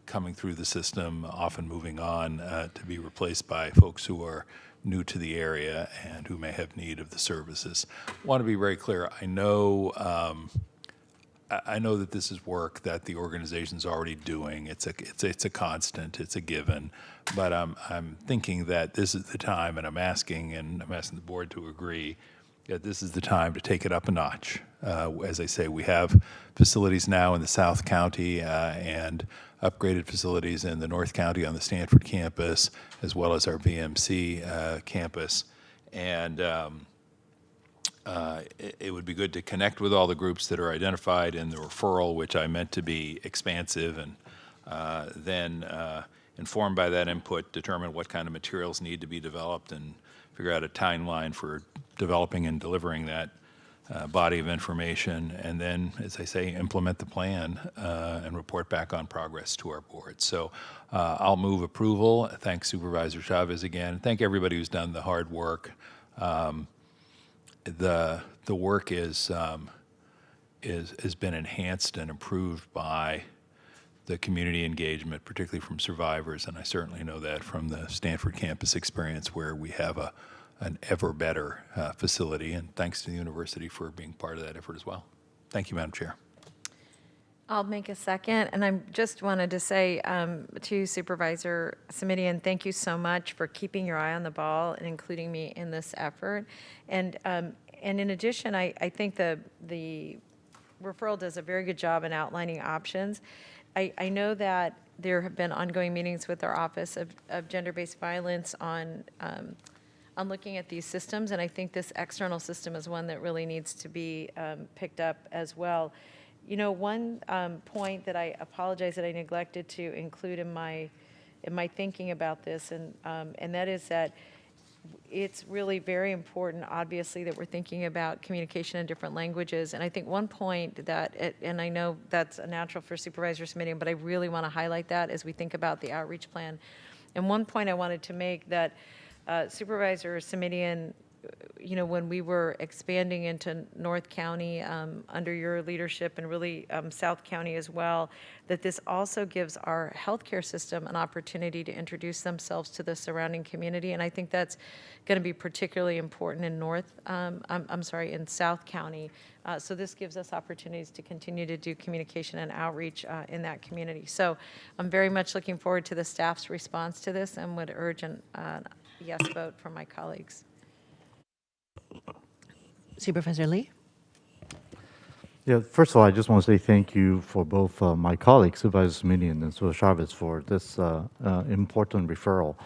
coming through the system, often moving on to be replaced by folks who are new to the area and who may have need of the services. I want to be very clear. I know that this is work that the organization's already doing. It's a constant. It's a given. But I'm thinking that this is the time, and I'm asking the board to agree that this is the time to take it up a notch. As I say, we have facilities now in the South County and upgraded facilities in the North County on the Stanford campus, as well as our VMC campus. And it would be good to connect with all the groups that are identified in the referral, which I meant to be expansive, and then informed by that input, determine what kind of materials need to be developed and figure out a timeline for developing and delivering that body of information, and then, as I say, implement the plan and report back on progress to our board. So I'll move approval. Thank Supervisor Chavez again. Thank everybody who's done the hard work. The work has been enhanced and improved by the community engagement, particularly from survivors, and I certainly know that from the Stanford campus experience, where we have an ever better facility, and thanks to the university for being part of that effort as well. Thank you, Madam Chair. I'll make a second, and I just wanted to say to Supervisor Simitian, thank you so much for keeping your eye on the ball and including me in this effort. And in addition, I think the referral does a very good job in outlining options. I know that there have been ongoing meetings with our Office of Gender-Based Violence on looking at these systems, and I think this external system is one that really needs to be picked up as well. You know, one point that I apologize that I neglected to include in my thinking about this, and that is that it's really very important, obviously, that we're thinking about communication in different languages. And I think one point that, and I know that's a natural for Supervisor Simitian, but I really want to highlight that as we think about the outreach plan. And one point I wanted to make that Supervisor Simitian, you know, when we were expanding into North County under your leadership and really South County as well, that this also gives our healthcare system an opportunity to introduce themselves to the surrounding community. And I think that's going to be particularly important in in South County. So this gives us opportunities to continue to do communication and outreach in that community. So I'm very much looking forward to the staff's response to this and would urge a yes vote from my colleagues. Supervisor Lee? Yeah, first of all, I just want to say thank you for both my colleagues, Supervisor Simitian and Supervisor Chavez, for this important referral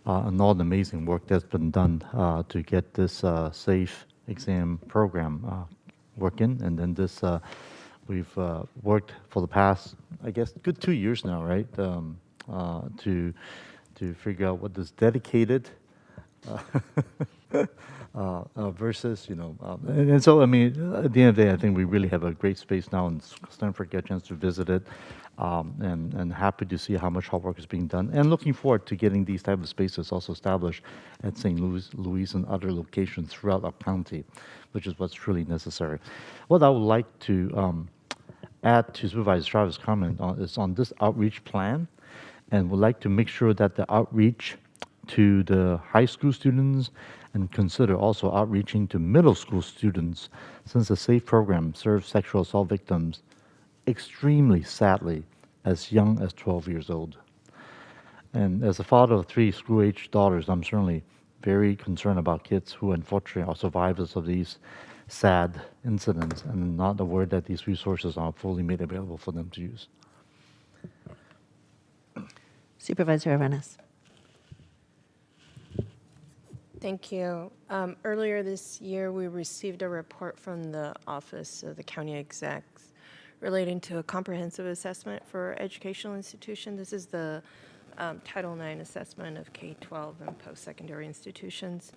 and all the amazing work that's been done to get this SAFE exam program working. And then this, we've worked for the past, I guess, good 2 years now, right, to figure out what this dedicated versus, and so, I mean, at the end of the day, I think we really have a great space now, and Stanford get a chance to visit it, and happy to see how much hard work is being done, and looking forward to getting these type of spaces also established at St. Louis and other locations throughout our county, which is what's truly necessary. What I would like to add to Supervisor Travis' comment is on this outreach plan, and would like to make sure that the outreach to the high school students and consider also outreaching to middle school students, since the SAFE program serves sexual assault victims extremely sadly as young as 12 years old. And as a father of 3 school-age daughters, I'm certainly very concerned about kids who unfortunately are survivors of these sad incidents and not aware that these resources are fully made available for them to use. Supervisor Arenas. Thank you. Earlier this year, we received a report from the Office of the County Execs relating to a comprehensive assessment for educational institution. This is the Title IX assessment of K-12 and post-secondary institutions.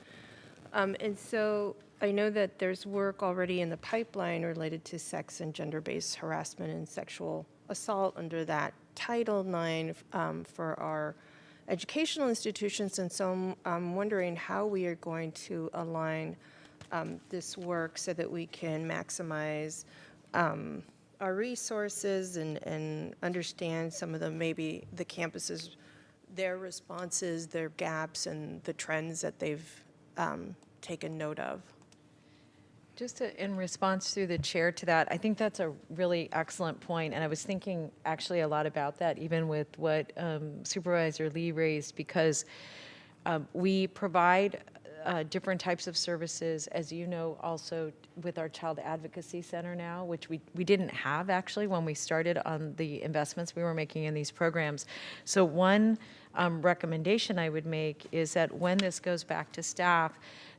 And so I know that there's work already in the pipeline related to sex and gender-based harassment and sexual assault under that Title IX for our educational institutions, and so I'm wondering how we are going to align this work so that we can maximize our resources and understand some of the, maybe the campuses, their responses, their gaps, and the trends that they've taken note of. Just in response through the chair to that, I think that's a really excellent point, and I was thinking actually a lot about that, even with what Supervisor Lee raised, because we provide different types of services, as you know, also with our Child Advocacy Center now, which we didn't have actually when we started on the investments we were making in these programs. So one recommendation I would make is that when this goes back to staff,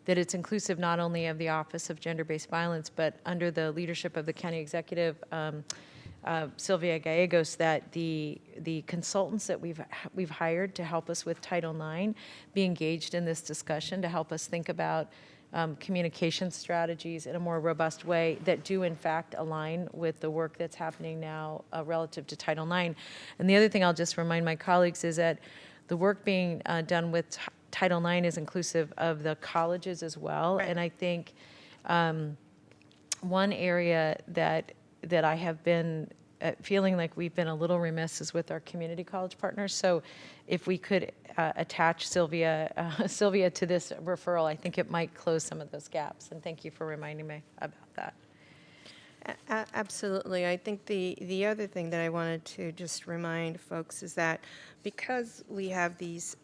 that it's inclusive not only of the Office of Gender-Based Violence, but under the leadership of the county executive, Sylvia Gallegos, that the consultants that we've hired to help us with Title IX be engaged in this discussion to help us think about communication strategies in a more robust way that do in fact align with the work that's happening now relative to Title IX. And the other thing I'll just remind my colleagues is that the work being done with Title IX is inclusive of the colleges as well. Right. And I think one area that I have been feeling like we've been a little remiss is with our community college partners. So if we could attach Sylvia to this referral, I think it might close some of those gaps. And thank you for reminding me about that. Absolutely. I think the other thing that I wanted to just remind folks is that because we have these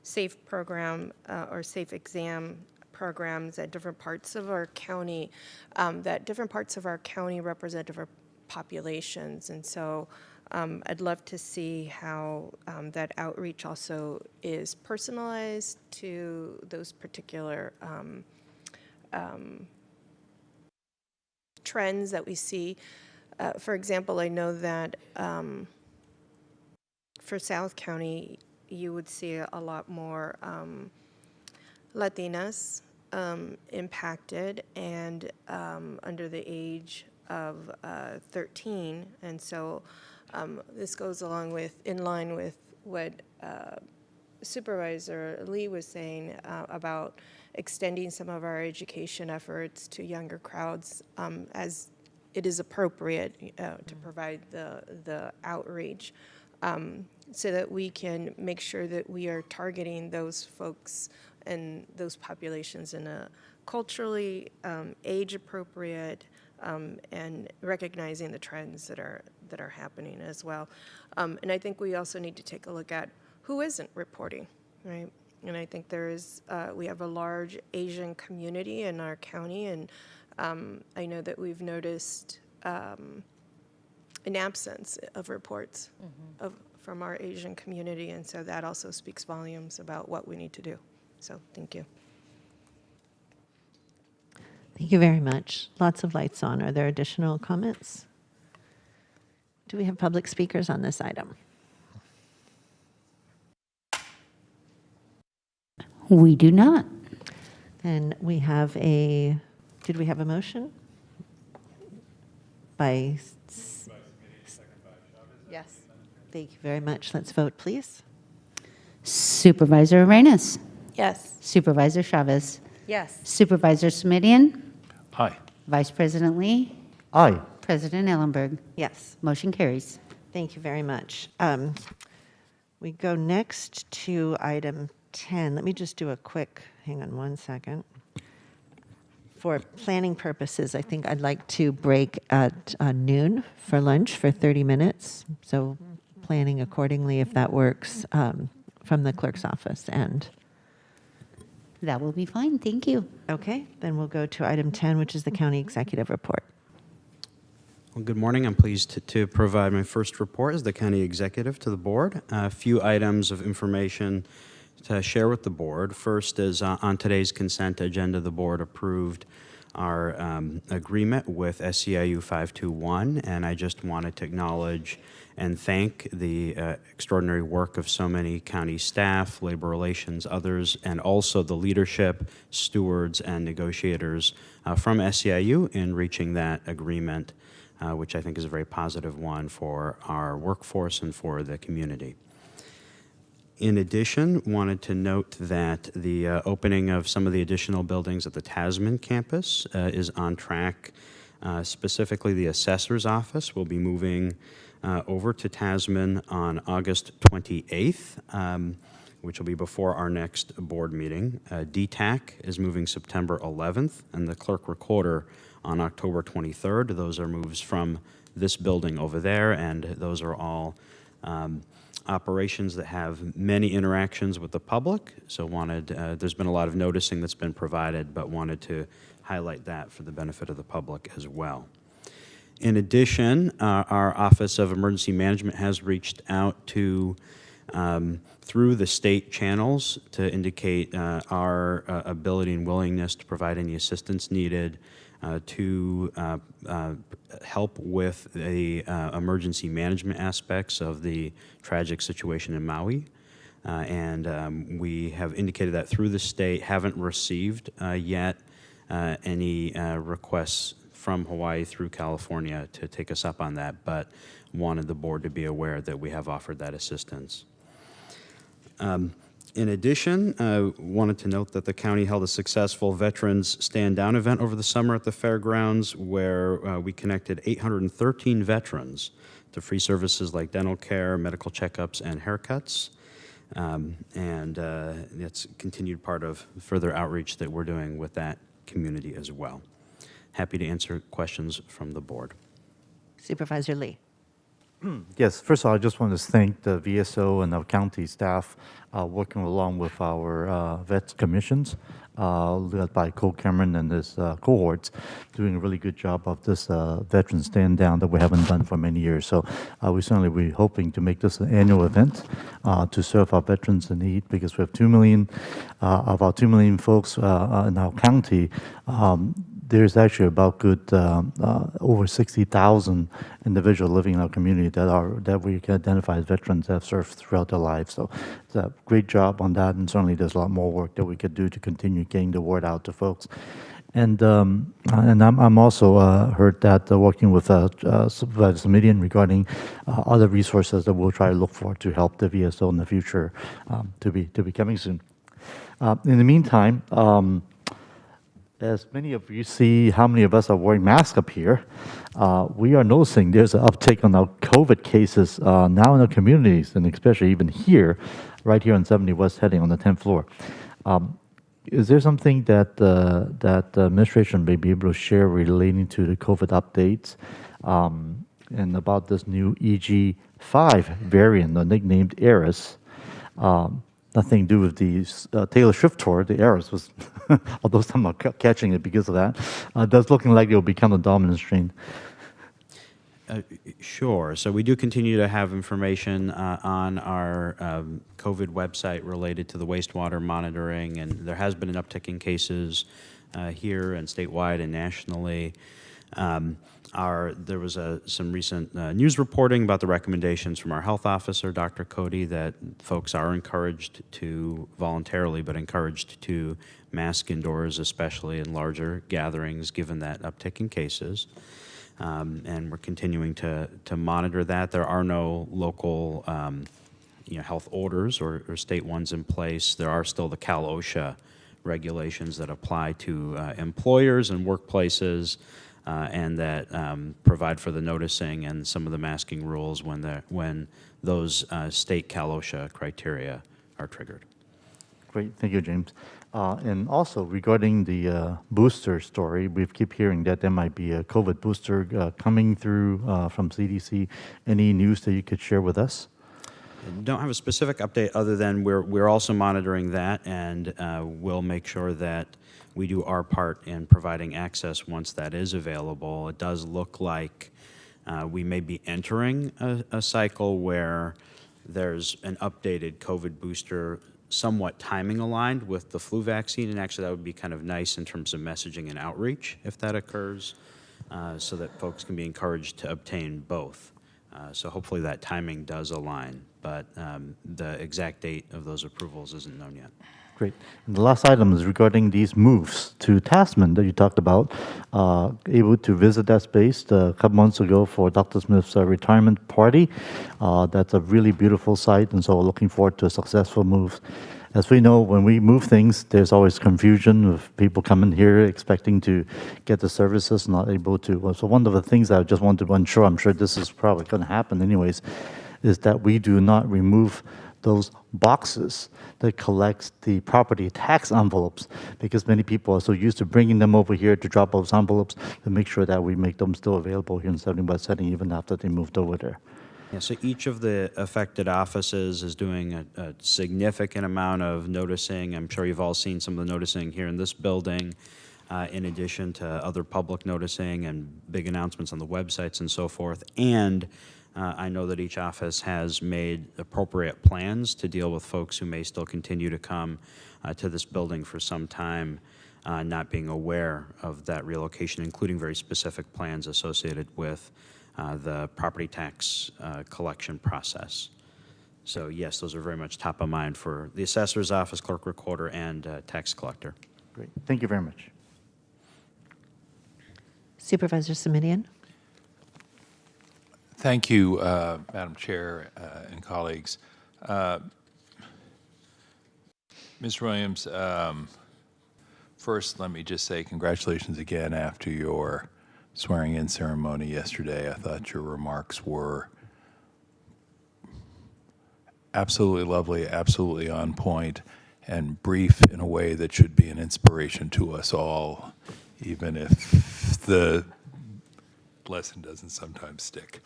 SAFE program or SAFE exam programs at different parts of our county, that different parts of our county represent different populations. And so I'd love to see how that outreach also is personalized to those particular trends that we see. For example, I know that for South County, you would see a lot more Latinas impacted and under the age of 13. And so this goes in line with what Supervisor Lee was saying about extending some of our education efforts to younger crowds as it is appropriate to provide the outreach. So that we can make sure that we are targeting those folks and those populations in a culturally age-appropriate and recognizing the trends that are happening as well. And I think we also need to take a look at who isn't reporting, right? And I think we have a large Asian community in our county, and I know that we've noticed an absence of reports from our Asian community, and so that also speaks volumes about what we need to do. So thank you. Thank you very much. Lots of lights on. Are there additional comments? Do we have public speakers on this item? We do not. Then we have did we have a motion? Yes. Thank you very much. Let's vote, please. Supervisor Arenas. Yes. Supervisor Chavez. Yes. Supervisor Smidian. Aye. Vice President Lee. Aye. President Ellenberg. Yes. Motion carries. Thank you very much. We go next to item 10. Let me just do a quick, hang on one second. For planning purposes, I think I'd like to break at noon for lunch for 30 minutes. So planning accordingly if that works from the clerk's office end. That will be fine. Thank you. Okay, then we'll go to item 10, which is the county executive report. Well, good morning. I'm pleased to provide my first report as the county executive to the board. A few items of information to share with the board. First is on today's consent agenda, the board approved our agreement with SCIU 521, and I just wanted to acknowledge and thank the extraordinary work of so many county staff, labor relations, others, and also the leadership, stewards, and negotiators from SCIU in reaching that agreement, which I think is a very positive one for our workforce and for the community. In addition, wanted to note that the opening of some of the additional buildings at the Tasman campus is on track. Specifically, the assessor's office will be moving over to Tasman on August 28th, which will be before our next board meeting. DTAC is moving September 11th, and the clerk recorder on October 23rd. Those are moves from this building over there, and those are all operations that have many interactions with the public. So there's been a lot of noticing that's been provided, but wanted to highlight that for the benefit of the public as well. In addition, our Office of Emergency Management has reached out to, through the state channels, to indicate our ability and willingness to provide any assistance needed to help with the emergency management aspects of the tragic situation in Maui. And we have indicated that through the state, haven't received yet any requests from Hawaii through California to take us up on that, but wanted the board to be aware that we have offered that assistance. In addition, wanted to note that the county held a successful Veterans Stand Down event over the summer at the fairgrounds, where we connected 813 veterans to free services like dental care, medical checkups, and haircuts. And it's a continued part of further outreach that we're doing with that community as well. Happy to answer questions from the board. Supervisor Lee. Yes, first of all, I just want to thank the VSO and our county staff working along with our vets commissions, led by Cole Cameron and his cohorts, doing a really good job of this veteran stand down that we haven't done for many years. So we certainly be hoping to make this an annual event to serve our veterans in need, because we have 2 million of our 2 million folks in our county. There's actually about over 60,000 individuals living in our community that we can identify as veterans that have served throughout their lives. So it's a great job on that, and certainly there's a lot more work that we could do to continue getting the word out to folks. And I'm also heard that working with Supervisor Smidian regarding other resources that we'll try to look for to help the VSO in the future to be coming soon. In the meantime, as many of you see how many of us are wearing masks up here, we are noticing there's an uptick on our COVID cases now in our communities, and especially even here, right here on 70 West Heading on the 10th floor. Is there something that the administration may be able to share relating to the COVID updates and about this new EG5 variant, nicknamed Eris? Nothing to do with the Taylor Swift tour. The Eris was, although some are catching it because of that, does looking like it will become the dominant strain. Sure. So we do continue to have information on our COVID website related to the wastewater monitoring, and there has been an uptick in cases here and statewide and nationally. There was some recent news reporting about the recommendations from our health officer, Dr. Cody, that folks are encouraged to voluntarily, but encouraged to mask indoors, especially in larger gatherings, given that uptick in cases. And we're continuing to monitor that. There are no local health orders or state ones in place. There are still the Cal OSHA regulations that apply to employers and workplaces, and that provide for the noticing and some of the masking rules when those state Cal OSHA criteria are triggered. Great, thank you, James. And also regarding the booster story, we keep hearing that there might be a COVID booster coming through from CDC. Any news that you could share with us? Don't have a specific update other than we're also monitoring that, and we'll make sure that we do our part in providing access once that is available. It does look like we may be entering a cycle where there's an updated COVID booster somewhat timing aligned with the flu vaccine, and actually that would be kind of nice in terms of messaging and outreach if that occurs, so that folks can be encouraged to obtain both. So hopefully that timing does align, but the exact date of those approvals isn't known yet. Great. And the last item is regarding these moves to Tasman that you talked about. Able to visit that space a couple months ago for Dr. Smith's retirement party. That's a really beautiful site, and so we're looking forward to a successful move. As we know, when we move things, there's always confusion of people coming here expecting to get the services, not able to. So one of the things I just want to ensure, I'm sure this is probably going to happen anyways, is that we do not remove those boxes that collects the property tax envelopes, because many people are so used to bringing them over here to drop those envelopes, to make sure that we make them still available here in 70 West Setting even after they moved over there. Yeah, so each of the affected offices is doing a significant amount of noticing. I'm sure you've all seen some of the noticing here in this building, in addition to other public noticing and big announcements on the websites and so forth. And I know that each office has made appropriate plans to deal with folks who may still continue to come to this building for some time, not being aware of that relocation, including very specific plans associated with the property tax collection process. So yes, those are very much top of mind for the assessor's office, clerk recorder, and tax collector. Great. Thank you very much. Supervisor Simitian. Thank you, Madam Chair and colleagues. Ms. Williams, first, let me just say congratulations again after your swearing-in ceremony yesterday. I thought your remarks were absolutely lovely, absolutely on point, and brief in a way that should be an inspiration to us all, even if the lesson doesn't sometimes stick.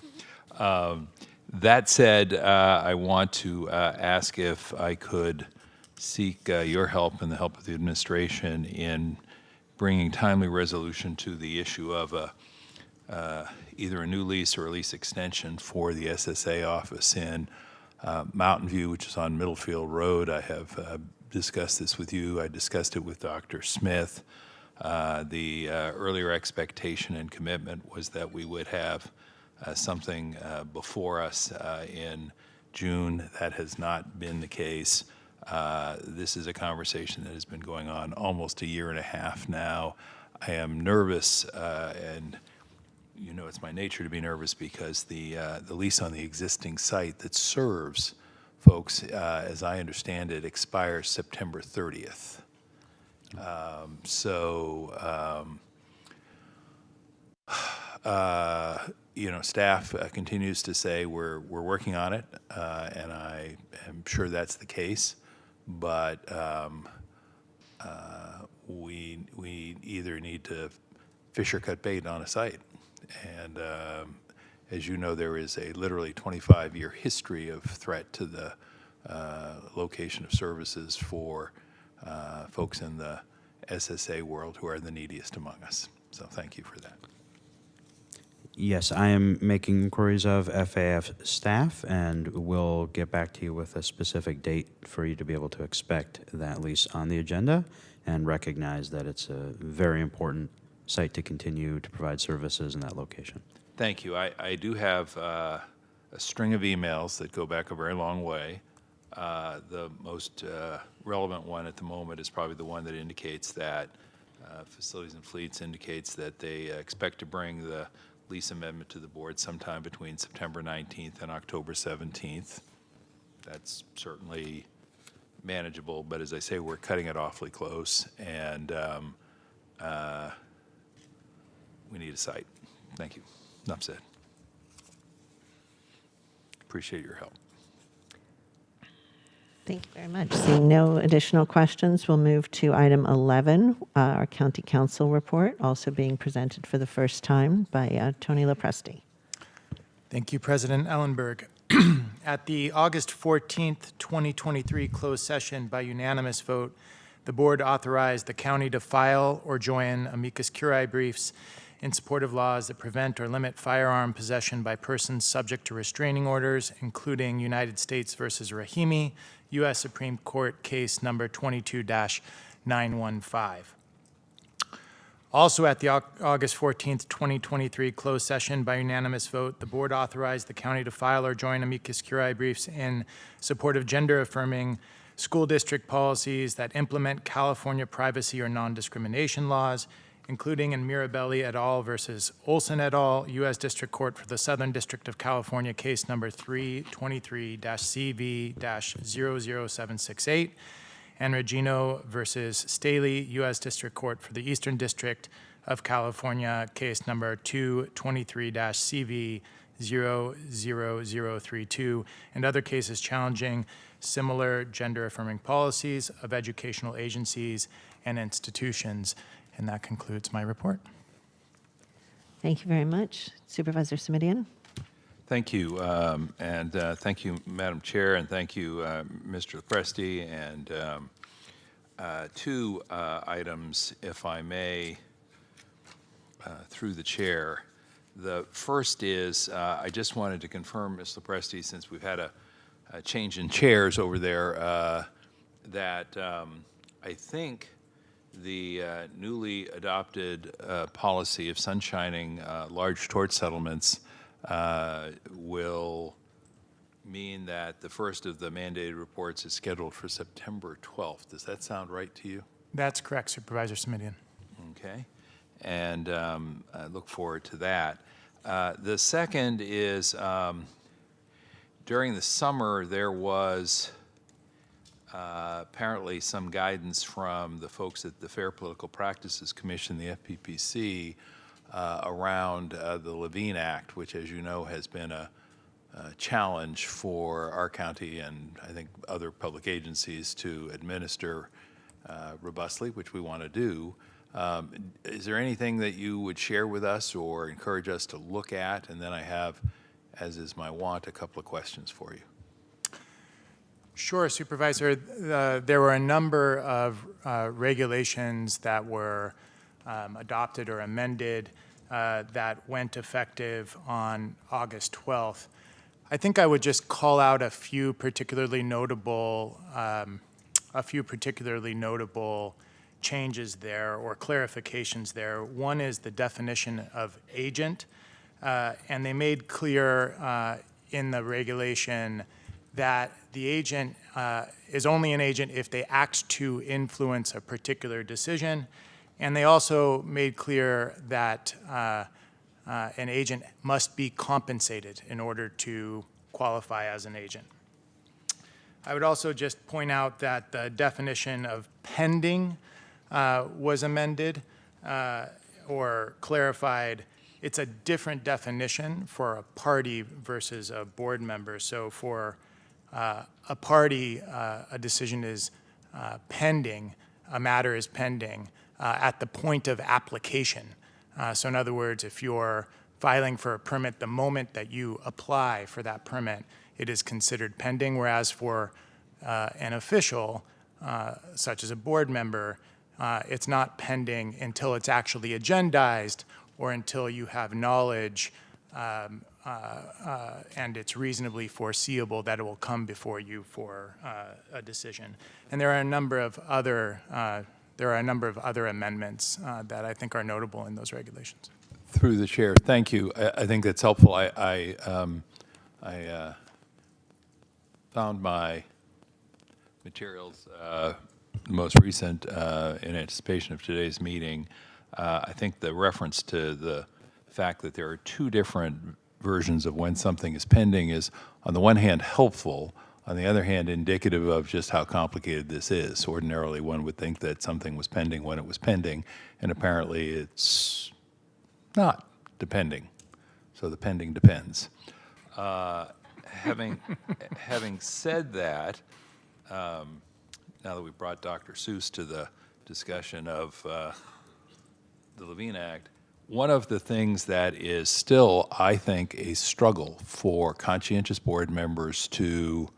That said, I want to ask if I could seek your help and the help of the administration in bringing timely resolution to the issue of either a new lease or a lease extension for the SSA office in Mountain View, which is on Middlefield Road. I have discussed this with you. I discussed it with Dr. Smith. The earlier expectation and commitment was that we would have something before us in June. That has not been the case. This is a conversation that has been going on almost a year and a half now. I am nervous, and you know it's my nature to be nervous because the lease on the existing site that serves folks, as I understand it, expires September 30th. Staff continues to say we're working on it, and I am sure that's the case. But we either need to fish or cut bait on a site, and as you know, there is a literally 25-year history of threat to the location of services for folks in the SSA world who are the neediest among us. So thank you for that. Yes, I am making inquiries of FAF staff, and we'll get back to you with a specific date for you to be able to expect that lease on the agenda and recognize that it's a very important site to continue to provide services in that location. Thank you. I do have a string of emails that go back a very long way. The most relevant one at the moment is probably the one that indicates that Facilities and Fleets indicates that they expect to bring the lease amendment to the board sometime between September 19th and October 17th. That's certainly manageable, but as I say, we're cutting it awfully close, and we need a site. Thank you. Enough said. Appreciate your help. Thank you very much. Seeing no additional questions, we'll move to item 11, our County Council report, also being presented for the first time by Tony Lopresti. Thank you, President Ellenberg. At the August 14th, 2023 closed session by unanimous vote, the board authorized the county to file or join amicus curiae briefs in support of laws that prevent or limit firearm possession by persons subject to restraining orders, including United States versus Rahimi, U.S. Supreme Court case number 22-915. Also at the August 14th, 2023 closed session by unanimous vote, the board authorized the county to file or join amicus curiae briefs in support of gender-affirming school district policies that implement California privacy or non-discrimination laws, including in Mirabelli et al. Versus Olson et al., U.S. District Court for the Southern District of California, case number 323-CV-00768, and Regino versus Staley, U.S. District Court for the Eastern District of California, case number 223-CV-00032, and other cases challenging similar gender-affirming policies of educational agencies and institutions. And that concludes my report. Thank you very much. Supervisor Simitian. Thank you, and thank you, Madam Chair, and thank you, Mr. Lopresti, and two items, if I may, through the chair. The first is, I just wanted to confirm, Ms. Lopresti, since we've had a change in chairs over there, that I think the newly adopted policy of sunshining large tort settlements will mean that the first of the mandated reports is scheduled for September 12th. Does that sound right to you? That's correct, Supervisor Simitian. Okay. And I look forward to that. The second is during the summer there was apparently some guidance from the folks at the Fair Political Practices Commission, the FPPC, around the Levine Act, which, as you know, has been a challenge for our county and I think other public agencies to administer robustly, which we want to do. Is there anything that you would share with us or encourage us to look at? And then I have, as is my wont, a couple of questions for you. Sure, Supervisor. There were a number of regulations that were adopted or amended that went effective on August 12th. I think I would just call out a few particularly notable changes there or clarifications there. One is the definition of agent, and they made clear in the regulation that the agent is only an agent if they act to influence a particular decision. And they also made clear that an agent must be compensated in order to qualify as an agent. I would also just point out that the definition of pending was amended or clarified. It's a different definition for a party versus a board member. So for a party, a decision is pending, a matter is pending at the point of application. So in other words, if you're filing for a permit the moment that you apply for that permit, it is considered pending, whereas for an official, such as a board member, it's not pending until it's actually agendized or until you have knowledge and it's reasonably foreseeable that it will come before you for a decision. And there are a number of other there are a number of other amendments that I think are notable in those regulations. Through the chair, thank you. I think that's helpful. I found my materials, the most recent, in anticipation of today's meeting. I think the reference to the fact that there are two different versions of when something is pending is, on the one hand, helpful, on the other hand, indicative of just how complicated this is. Ordinarily, one would think that something was pending when it was pending, and apparently it's not depending. So the pending depends. Having said that, now that we've brought Dr. Seuss to the discussion of the Levine Act, one of the things that is still, I think, a struggle for conscientious board members to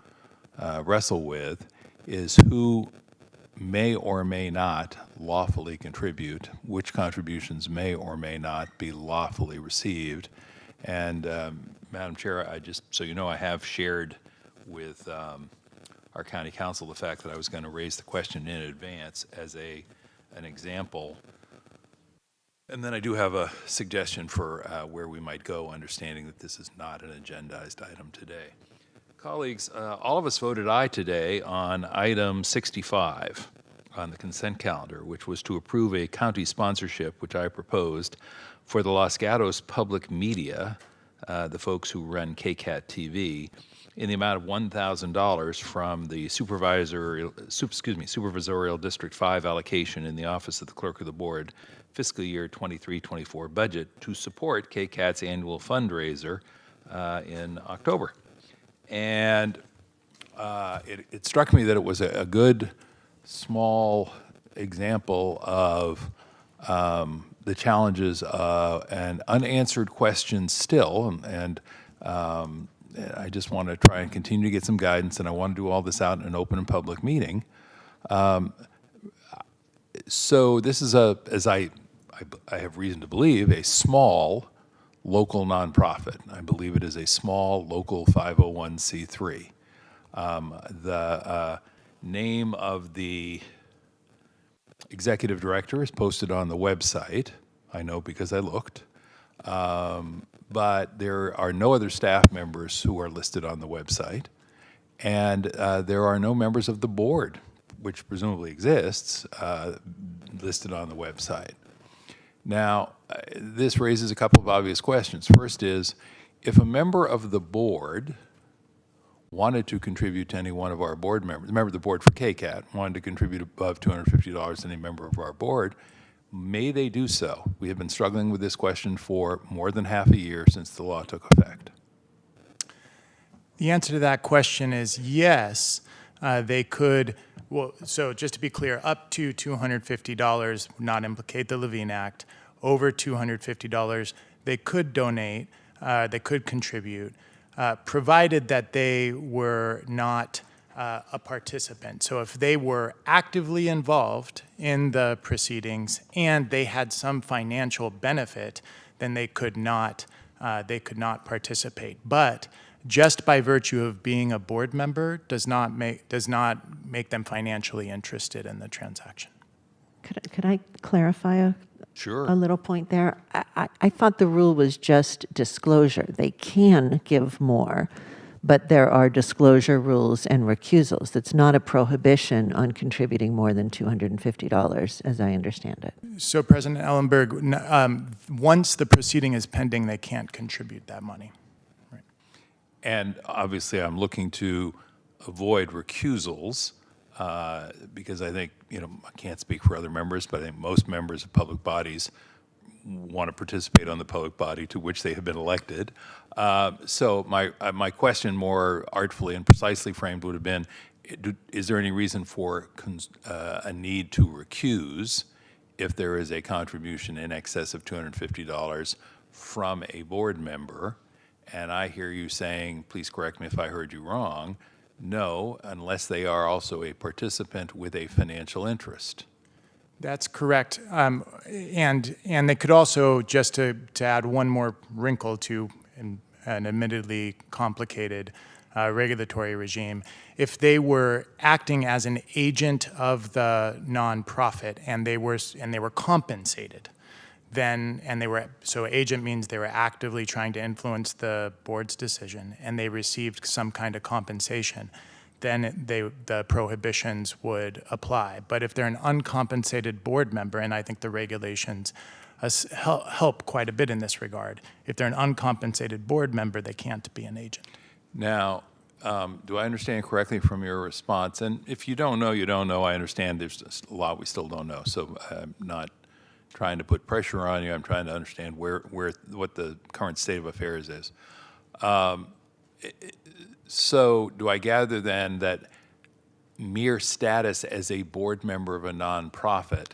wrestle with is who may or may not lawfully contribute, which contributions may or may not be lawfully received. And Madam Chair, I just, so you know, I have shared with our county council the fact that I was going to raise the question in advance as an example. And then I do have a suggestion for where we might go, understanding that this is not an agendized item today. Colleagues, all of us voted aye today on item 65 on the consent calendar, which was to approve a county sponsorship, which I proposed, for the Los Gatos Public Media, the folks who run KCAT TV, in the amount of $1,000 from the supervisorial District 5 allocation in the Office of the Clerk of the Board fiscal year 23-24 budget to support KCAT's annual fundraiser in October. And it struck me that it was a good, small example of the challenges and unanswered questions still. And I just want to try and continue to get some guidance, and I want to do all this out in an open and public meeting. So this is, as I have reason to believe, a small local nonprofit. I believe it is a small local 501c3. The name of the executive director is posted on the website. I know because I looked. But there are no other staff members who are listed on the website. And there are no members of the board, which presumably exists, listed on the website. Now, this raises a couple of obvious questions. First is, if a member of the board wanted to contribute to any one of our board members, a member of the board for KCAT wanted to contribute above $250 to any member of our board, may they do so? We have been struggling with this question for more than half a year since the law took effect. The answer to that question is yes. They could, well, so just to be clear, up to $250 would not implicate the Levine Act. Over $250, they could donate, they could contribute, provided that they were not a participant. So if they were actively involved in the proceedings and they had some financial benefit, then they could not participate. But just by virtue of being a board member does not make them financially interested in the transaction. Could I clarify Sure. a little point there? I thought the rule was just disclosure. They can give more, but there are disclosure rules and recusals. That's not a prohibition on contributing more than $250, as I understand it. So, President Ellenberg, once the proceeding is pending, they can't contribute that money. Right. And obviously, I'm looking to avoid recusals because I think, I can't speak for other members, but I think most members of public bodies want to participate on the public body to which they have been elected. So my question, more artfully and precisely framed, would have been, is there any reason for a need to recuse if there is a contribution in excess of $250 from a board member? And I hear you saying, please correct me if I heard you wrong, no, unless they are also a participant with a financial interest. That's correct. And they could also, just to add one more wrinkle to an admittedly complicated regulatory regime. If they were acting as an agent of the nonprofit and they were compensated, then so agent means they were actively trying to influence the board's decision and they received some kind of compensation, then the prohibitions would apply. But if they're an uncompensated board member, and I think the regulations help quite a bit in this regard, if they're an uncompensated board member, they can't be an agent. Now, do I understand correctly from your response? And if you don't know, you don't know. I understand there's a lot we still don't know. So I'm not trying to put pressure on you. I'm trying to understand what the current state of affairs is. So do I gather then that mere status as a board member of a nonprofit,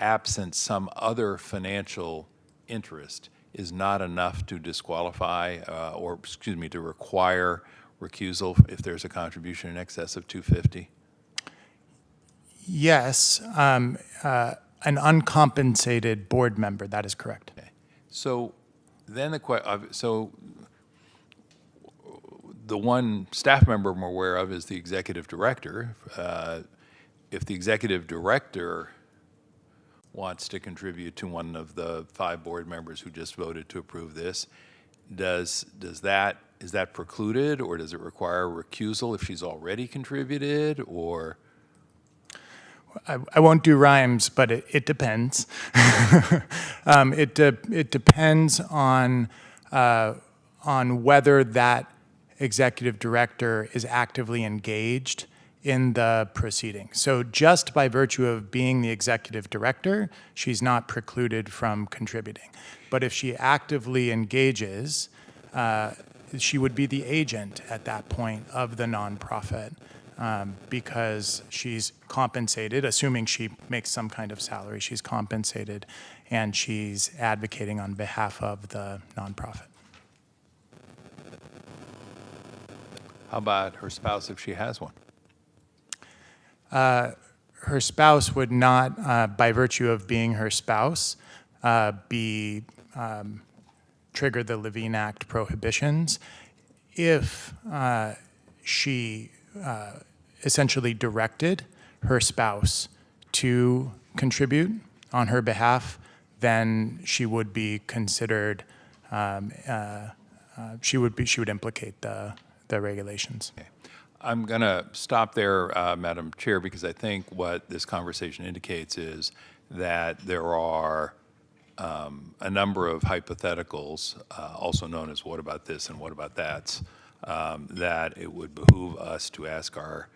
absent some other financial interest, is not enough to disqualify to require recusal if there's a contribution in excess of $250? Yes, an uncompensated board member, that is correct. Okay. So then the one staff member I'm aware of is the executive director. If the executive director wants to contribute to one of the 5 board members who just voted to approve this, is that precluded, or does it require recusal if she's already contributed, or? I won't do rhymes, but it depends. It depends on whether that executive director is actively engaged in the proceeding. So just by virtue of being the executive director, she's not precluded from contributing. But if she actively engages, she would be the agent at that point of the nonprofit, because she's compensated, assuming she makes some kind of salary, she's compensated, and she's advocating on behalf of the nonprofit. How about her spouse if she has one? Her spouse would not, by virtue of being her spouse, trigger the Levine Act prohibitions if she essentially directed her spouse to contribute on her behalf. Then she would be considered. She would implicate the regulations. Okay. I'm going to stop there, Madam Chair, because I think what this conversation indicates is that there are a number of hypotheticals, also known as what about this and what about that, that it would behoove us to ask our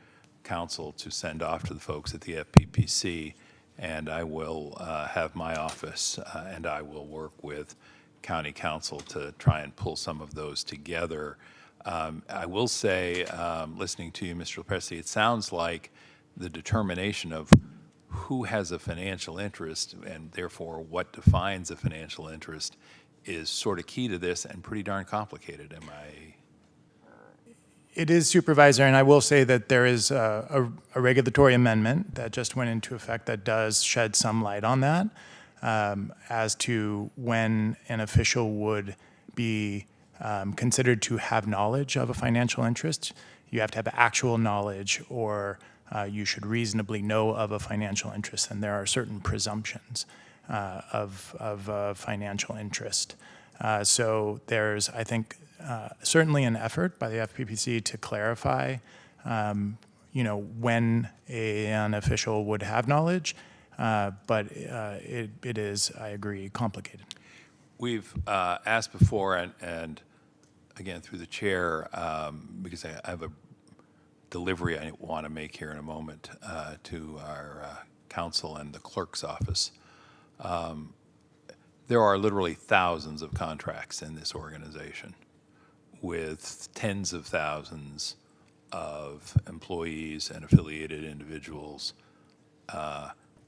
counsel to send off to the folks at the FPPC, and I will have my office and I will work with county counsel to try and pull some of those together. I will say, listening to you, Mr. LaPresti, it sounds like the determination of who has a financial interest and therefore what defines a financial interest is sort of key to this and pretty darn complicated. Am I? It is, Supervisor, and I will say that there is a regulatory amendment that just went into effect that does shed some light on that, as to when an official would be considered to have knowledge of a financial interest. You have to have actual knowledge, or you should reasonably know of a financial interest, and there are certain presumptions of financial interest. So there's, I think, certainly an effort by the FPPC to clarify, when an official would have knowledge, but it is, I agree, complicated. We've asked before, and again through the chair, because I have a delivery I want to make here in a moment to our council and the clerk's office. There are literally thousands of contracts in this organization with tens of thousands of employees and affiliated individuals.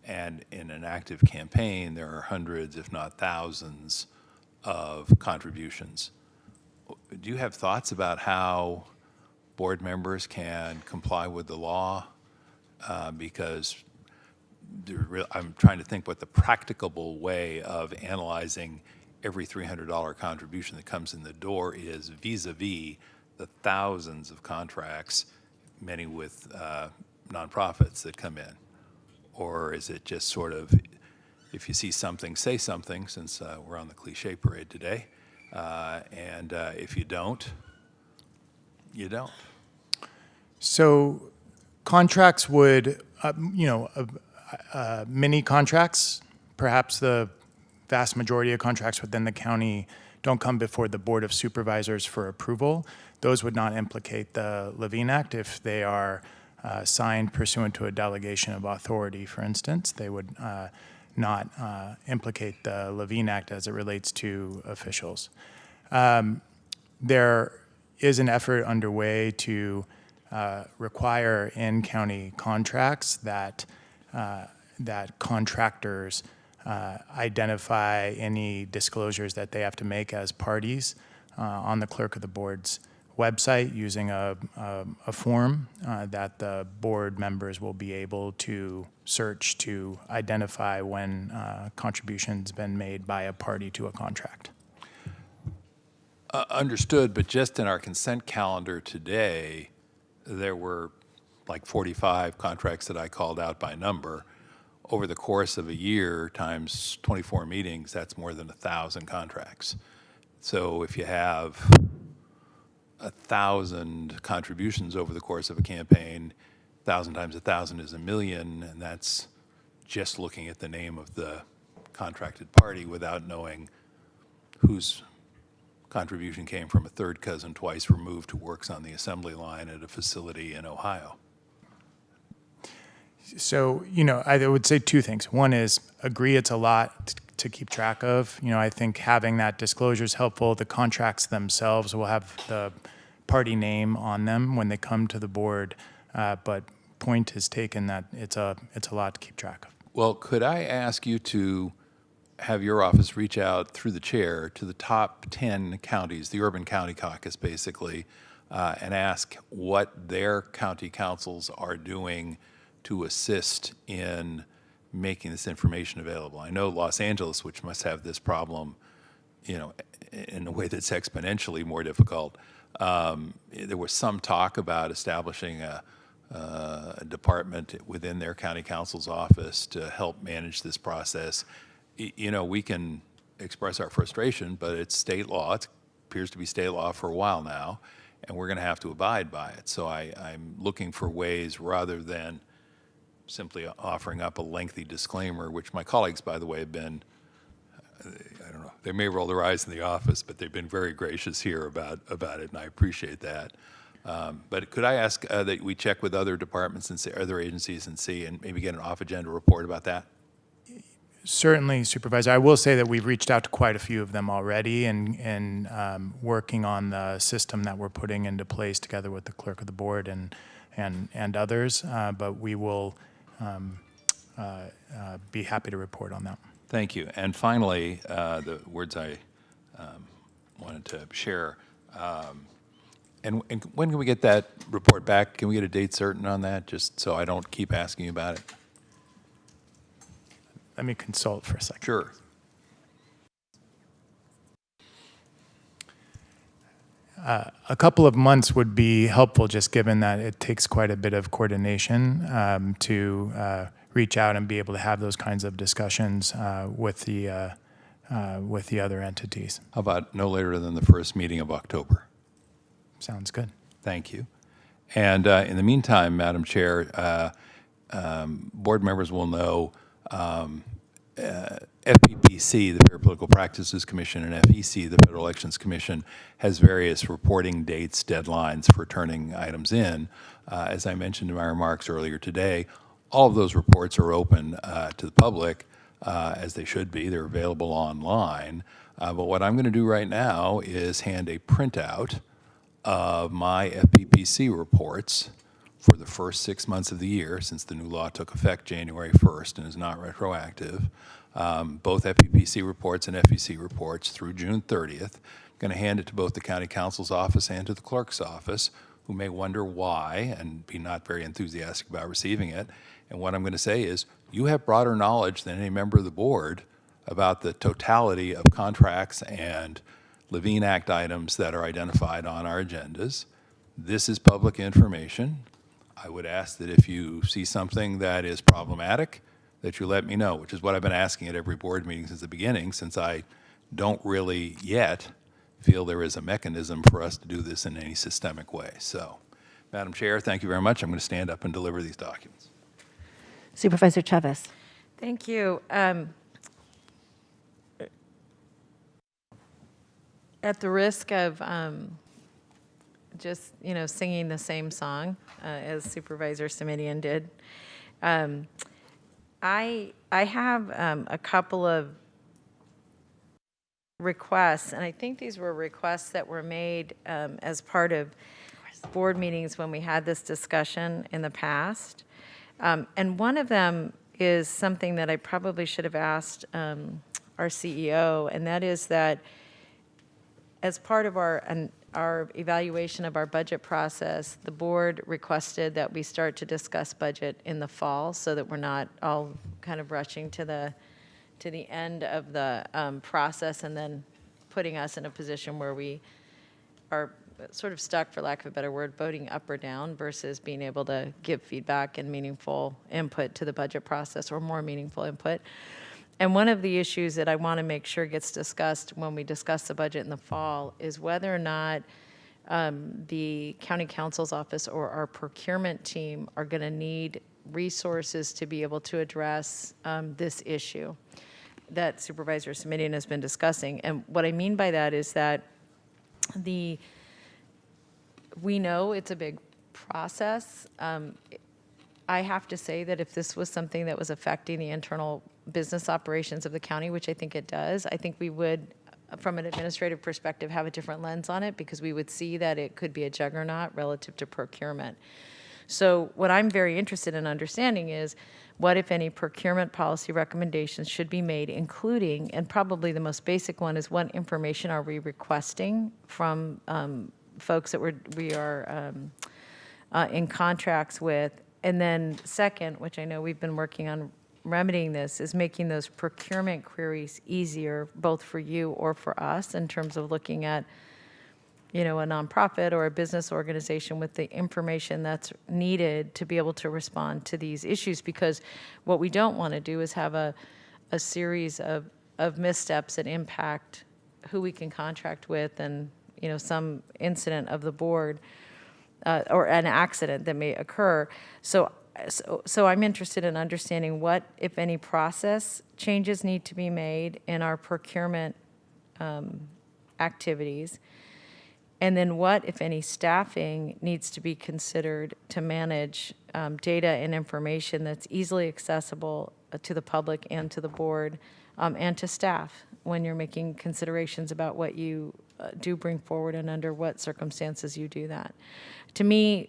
And in an active campaign, there are hundreds, if not thousands, of contributions. Do you have thoughts about how board members can comply with the law? Because I'm trying to think what the practicable way of analyzing every $300 contribution that comes in the door is vis-a-vis the thousands of contracts, many with nonprofits that come in? Or is it just sort of, if you see something, say something, since we're on the cliche parade today, and if you don't, you don't? So contracts would, mini contracts, perhaps the vast majority of contracts within the county don't come before the Board of Supervisors for approval. Those would not implicate the Levine Act if they are signed pursuant to a delegation of authority, for instance. They would not implicate the Levine Act as it relates to officials. There is an effort underway to require in county contracts that contractors identify any disclosures that they have to make as parties on the clerk of the board's website using a form that the board members will be able to search to identify when contributions been made by a party to a contract. Understood, but just in our consent calendar today, there were like 45 contracts that I called out by number. Over the course of a year times 24 meetings, that's more than 1,000 contracts. So if you have 1,000 contributions over the course of a campaign, 1,000 times 1,000 is 1 million, and that's just looking at the name of the contracted party without knowing whose contribution came from a third cousin twice removed who works on the assembly line at a facility in Ohio. So, I would say two things. One is agree it's a lot to keep track of. I think having that disclosure is helpful. The contracts themselves will have the party name on them when they come to the board, but point is taken that it's a lot to keep track of. Well, could I ask you to have your office reach out through the chair to the top 10 counties, the urban county caucus basically, and ask what their county councils are doing to assist in making this information available? I know Los Angeles, which must have this problem, in a way that's exponentially more difficult. There was some talk about establishing a department within their county council's office to help manage this process. We can express our frustration, but it's state law. It appears to be state law for a while now, and we're going to have to abide by it. So I'm looking for ways rather than simply offering up a lengthy disclaimer, which my colleagues, by the way, have been, I don't know, they may roll their eyes in the office, but they've been very gracious here about it, and I appreciate that. But could I ask that we check with other departments and other agencies and see, and maybe get an off-agenda report about that? Certainly, Supervisor. I will say that we've reached out to quite a few of them already and working on the system that we're putting into place together with the clerk of the board and others, but we will be happy to report on that. Thank you. And finally, the words I wanted to share. And when can we get that report back? Can we get a date certain on that, just so I don't keep asking you about it? Let me consult for a second. Sure. A couple of months would be helpful, just given that it takes quite a bit of coordination to reach out and be able to have those kinds of discussions with the other entities. How about no later than the first meeting of October? Sounds good. Thank you. And in the meantime, Madam Chair, board members will know FPPC, the Fair Political Practices Commission, and FEC, the Federal Elections Commission, has various reporting dates, deadlines for turning items in. As I mentioned in my remarks earlier today, all of those reports are open to the public, as they should be. They're available online. But what I'm going to do right now is hand a printout of my FPPC reports for the first 6 months of the year, since the new law took effect January 1st and is not retroactive. Both FPPC reports and FEC reports through June 30th. I'm going to hand it to both the county counsel's office and to the clerk's office, who may wonder why and be not very enthusiastic about receiving it. And what I'm going to say is, you have broader knowledge than any member of the board about the totality of contracts and Levine Act items that are identified on our agendas. This is public information. I would ask that if you see something that is problematic, that you let me know, which is what I've been asking at every board meeting since the beginning, since I don't really yet feel there is a mechanism for us to do this in any systemic way. So, Madam Chair, thank you very much. I'm going to stand up and deliver these documents. Supervisor Chavez. Thank you. At the risk of just, singing the same song as Supervisor Simitian did, I have a couple of requests, and I think these were requests that were made as part of board meetings when we had this discussion in the past. And one of them is something that I probably should have asked our CEO, and that is that as part of our evaluation of our budget process, the board requested that we start to discuss budget in the fall so that we're not all kind of rushing to the end of the process and then putting us in a position where we are sort of stuck, for lack of a better word, voting up or down versus being able to give feedback and meaningful input to the budget process, or more meaningful input. And one of the issues that I want to make sure gets discussed when we discuss the budget in the fall is whether or not the county counsel's office or our procurement team are going to need resources to be able to address this issue that Supervisor Simitian has been discussing. And what I mean by that is that we know it's a big process. I have to say that if this was something that was affecting the internal business operations of the county, which I think it does, I think we would, from an administrative perspective, have a different lens on it, because we would see that it could be a juggernaut relative to procurement. So what I'm very interested in understanding is what, if any, procurement policy recommendations should be made, including, and probably the most basic one is, what information are we requesting from folks that we are in contracts with? And then second, which I know we've been working on remedying this, is making those procurement queries easier, both for you or for us, in terms of looking at, a nonprofit or a business organization with the information that's needed to be able to respond to these issues. Because what we don't want to do is have a series of missteps that impact who we can contract with, and, some incident of the board or an accident that may occur. So I'm interested in understanding what, if any, process changes need to be made in our procurement activities, and then what, if any, staffing needs to be considered to manage data and information that's easily accessible to the public and to the board and to staff when you're making considerations about what you do bring forward and under what circumstances you do that. To me,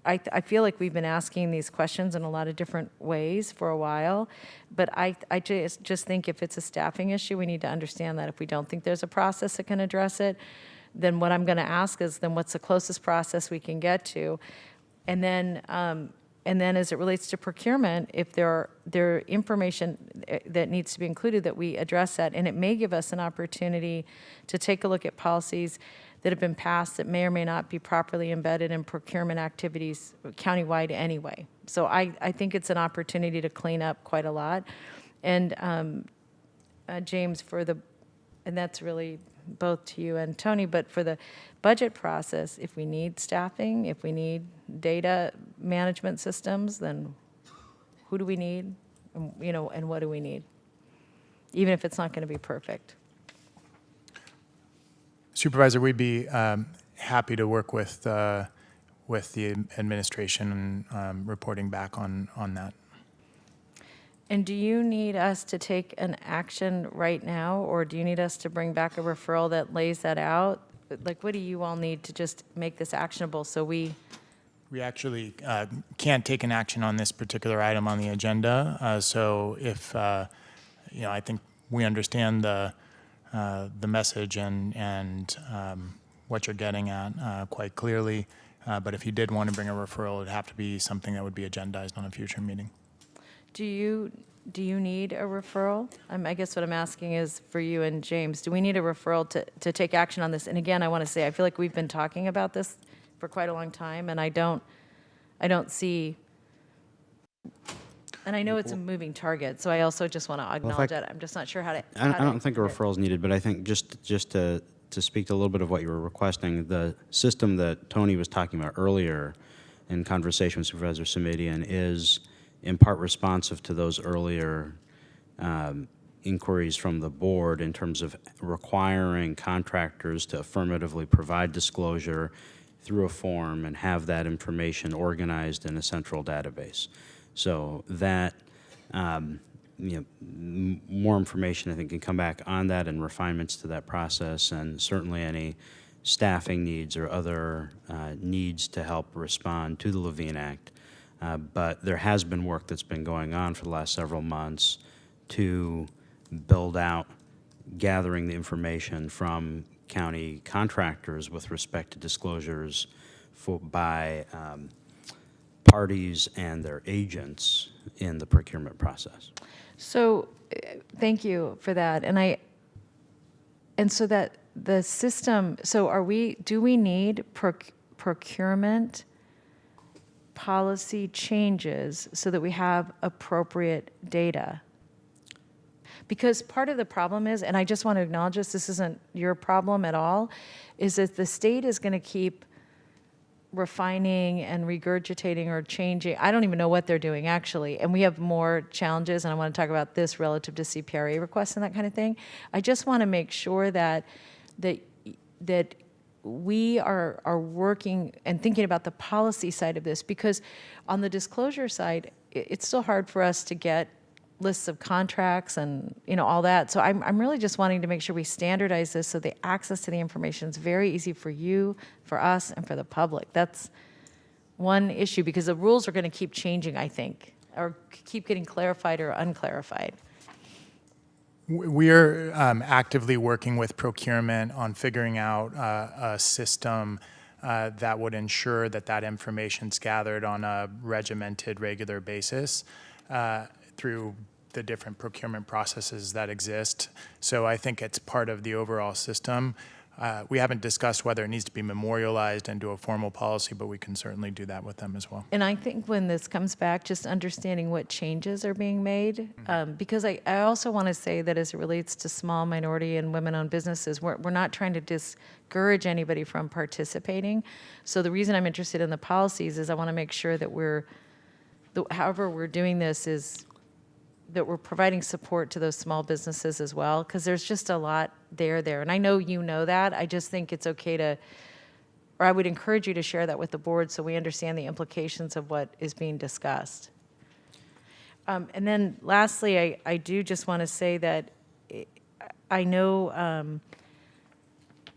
I feel like we've been asking these questions in a lot of different ways for a while, but I just think if it's a staffing issue, we need to understand that if we don't think there's a process that can address it, then what I'm going to ask is, then what's the closest process we can get to? And then as it relates to procurement, if there information that needs to be included, that we address that. And it may give us an opportunity to take a look at policies that have been passed that may or may not be properly embedded in procurement activities countywide anyway. So I think it's an opportunity to clean up quite a lot. And James, and that's really both to you and Tony, but for the budget process, if we need staffing, if we need data management systems, then who do we need, and what do we need, even if it's not going to be perfect? Supervisor, we'd be happy to work with the administration and reporting back on that. And do you need us to take an action right now, or do you need us to bring back a referral that lays that out? Like, what do you all need to just make this actionable so we... We actually can't take an action on this particular item on the agenda. So if, I think we understand the message and what you're getting at quite clearly. But if you did want to bring a referral, it'd have to be something that would be agendized on a future meeting. Do you do you need a referral? I guess what I'm asking is for you and James, do we need a referral to take action on this? And again, I want to say, I feel like we've been talking about this for quite a long time, and I don't see, and I know it's a moving target, so I also just want to acknowledge that. I'm just not sure how to. I don't think a referral is needed, but I think just to speak to a little bit of what you were requesting, the system that Tony was talking about earlier in conversation with Supervisor Simidian is in part responsive to those earlier inquiries from the board in terms of requiring contractors to affirmatively provide disclosure through a form and have that information organized in a central database. So that, more information I think can come back on that and refinements to that process, and certainly any staffing needs or other needs to help respond to the Levine Act. But there has been work that's been going on for the last several months to build out gathering the information from county contractors with respect to disclosures by parties and their agents in the procurement process. So, thank you for that. And so that the system, so do we need procurement policy changes so that we have appropriate data? Because part of the problem is, and I just want to acknowledge this isn't your problem at all, is that the state is going to keep refining and regurgitating or changing. I don't even know what they're doing, actually. And we have more challenges, and I want to talk about this relative to CPRA requests and that kind of thing. I just want to make sure that we are working and thinking about the policy side of this, because on the disclosure side, it's still hard for us to get lists of contracts and all that. So I'm really just wanting to make sure we standardize this so the access to the information is very easy for you, for us, and for the public. That's one issue, because the rules are going to keep changing, I think, or keep getting clarified or unclarified. We're actively working with procurement on figuring out a system that would ensure that information's gathered on a regimented, regular basis through the different procurement processes that exist. So I think it's part of the overall system. We haven't discussed whether it needs to be memorialized into a formal policy, but we can certainly do that with them as well. And I think when this comes back, just understanding what changes are being made, because I also want to say that as it relates to small minority and women-owned businesses, we're not trying to discourage anybody from participating. So the reason I'm interested in the policies is I want to make sure that however we're doing this is that we're providing support to those small businesses as well, because there's just a lot there. And I know you know that. I just think it's okay or I would encourage you to share that with the board so we understand the implications of what is being discussed. And then lastly, I do just want to say that I know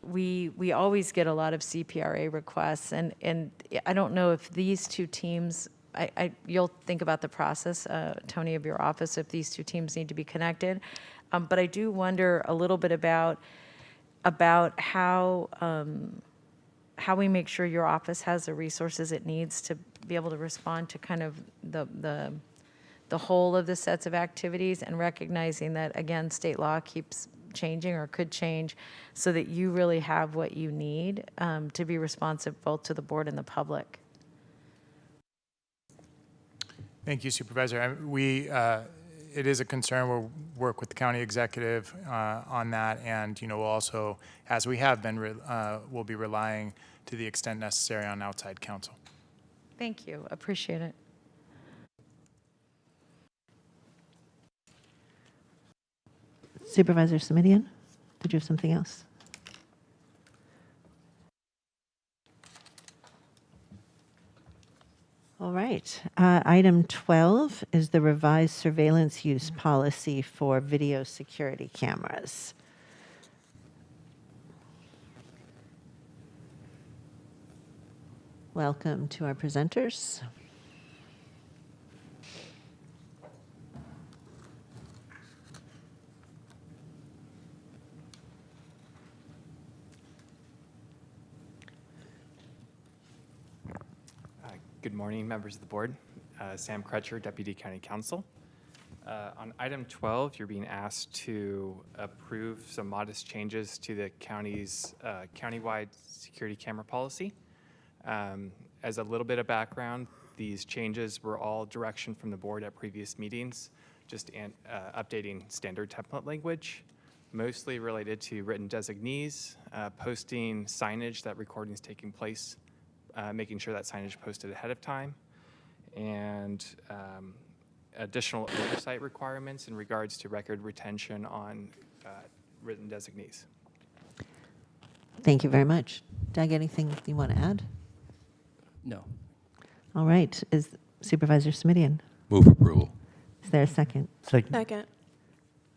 we always get a lot of CPRA requests, and I don't know if these two teams, you'll think about the process, Tony, of your office, if these two teams need to be connected. But I do wonder a little bit about how we make sure your office has the resources it needs to be able to respond to kind of the whole of the sets of activities, and recognizing that, again, state law keeps changing or could change, so that you really have what you need to be responsive both to the board and the public. Thank you, Supervisor. It is a concern. We'll work with the county executive on that, and we'll also, as we have been, we'll be relying to the extent necessary on outside counsel. Thank you. Appreciate it. Supervisor Simidian, did you have something else? All right. Item 12 is the revised surveillance use policy for video security cameras. Welcome to our presenters. Good morning, members of the board. Sam Crutcher, Deputy County Counsel. On item 12, you're being asked to approve some modest changes to the county's countywide security camera policy. As a little bit of background, these changes were all direction from the board at previous meetings, just updating standard template language, mostly related to written designees, posting signage that recording is taking place, making sure that signage posted ahead of time, and additional oversight requirements in regards to record retention on written designees. Thank you very much. Doug, anything you want to add? No. All right. Is Supervisor Smidian? Move approval. Is there a second? Second.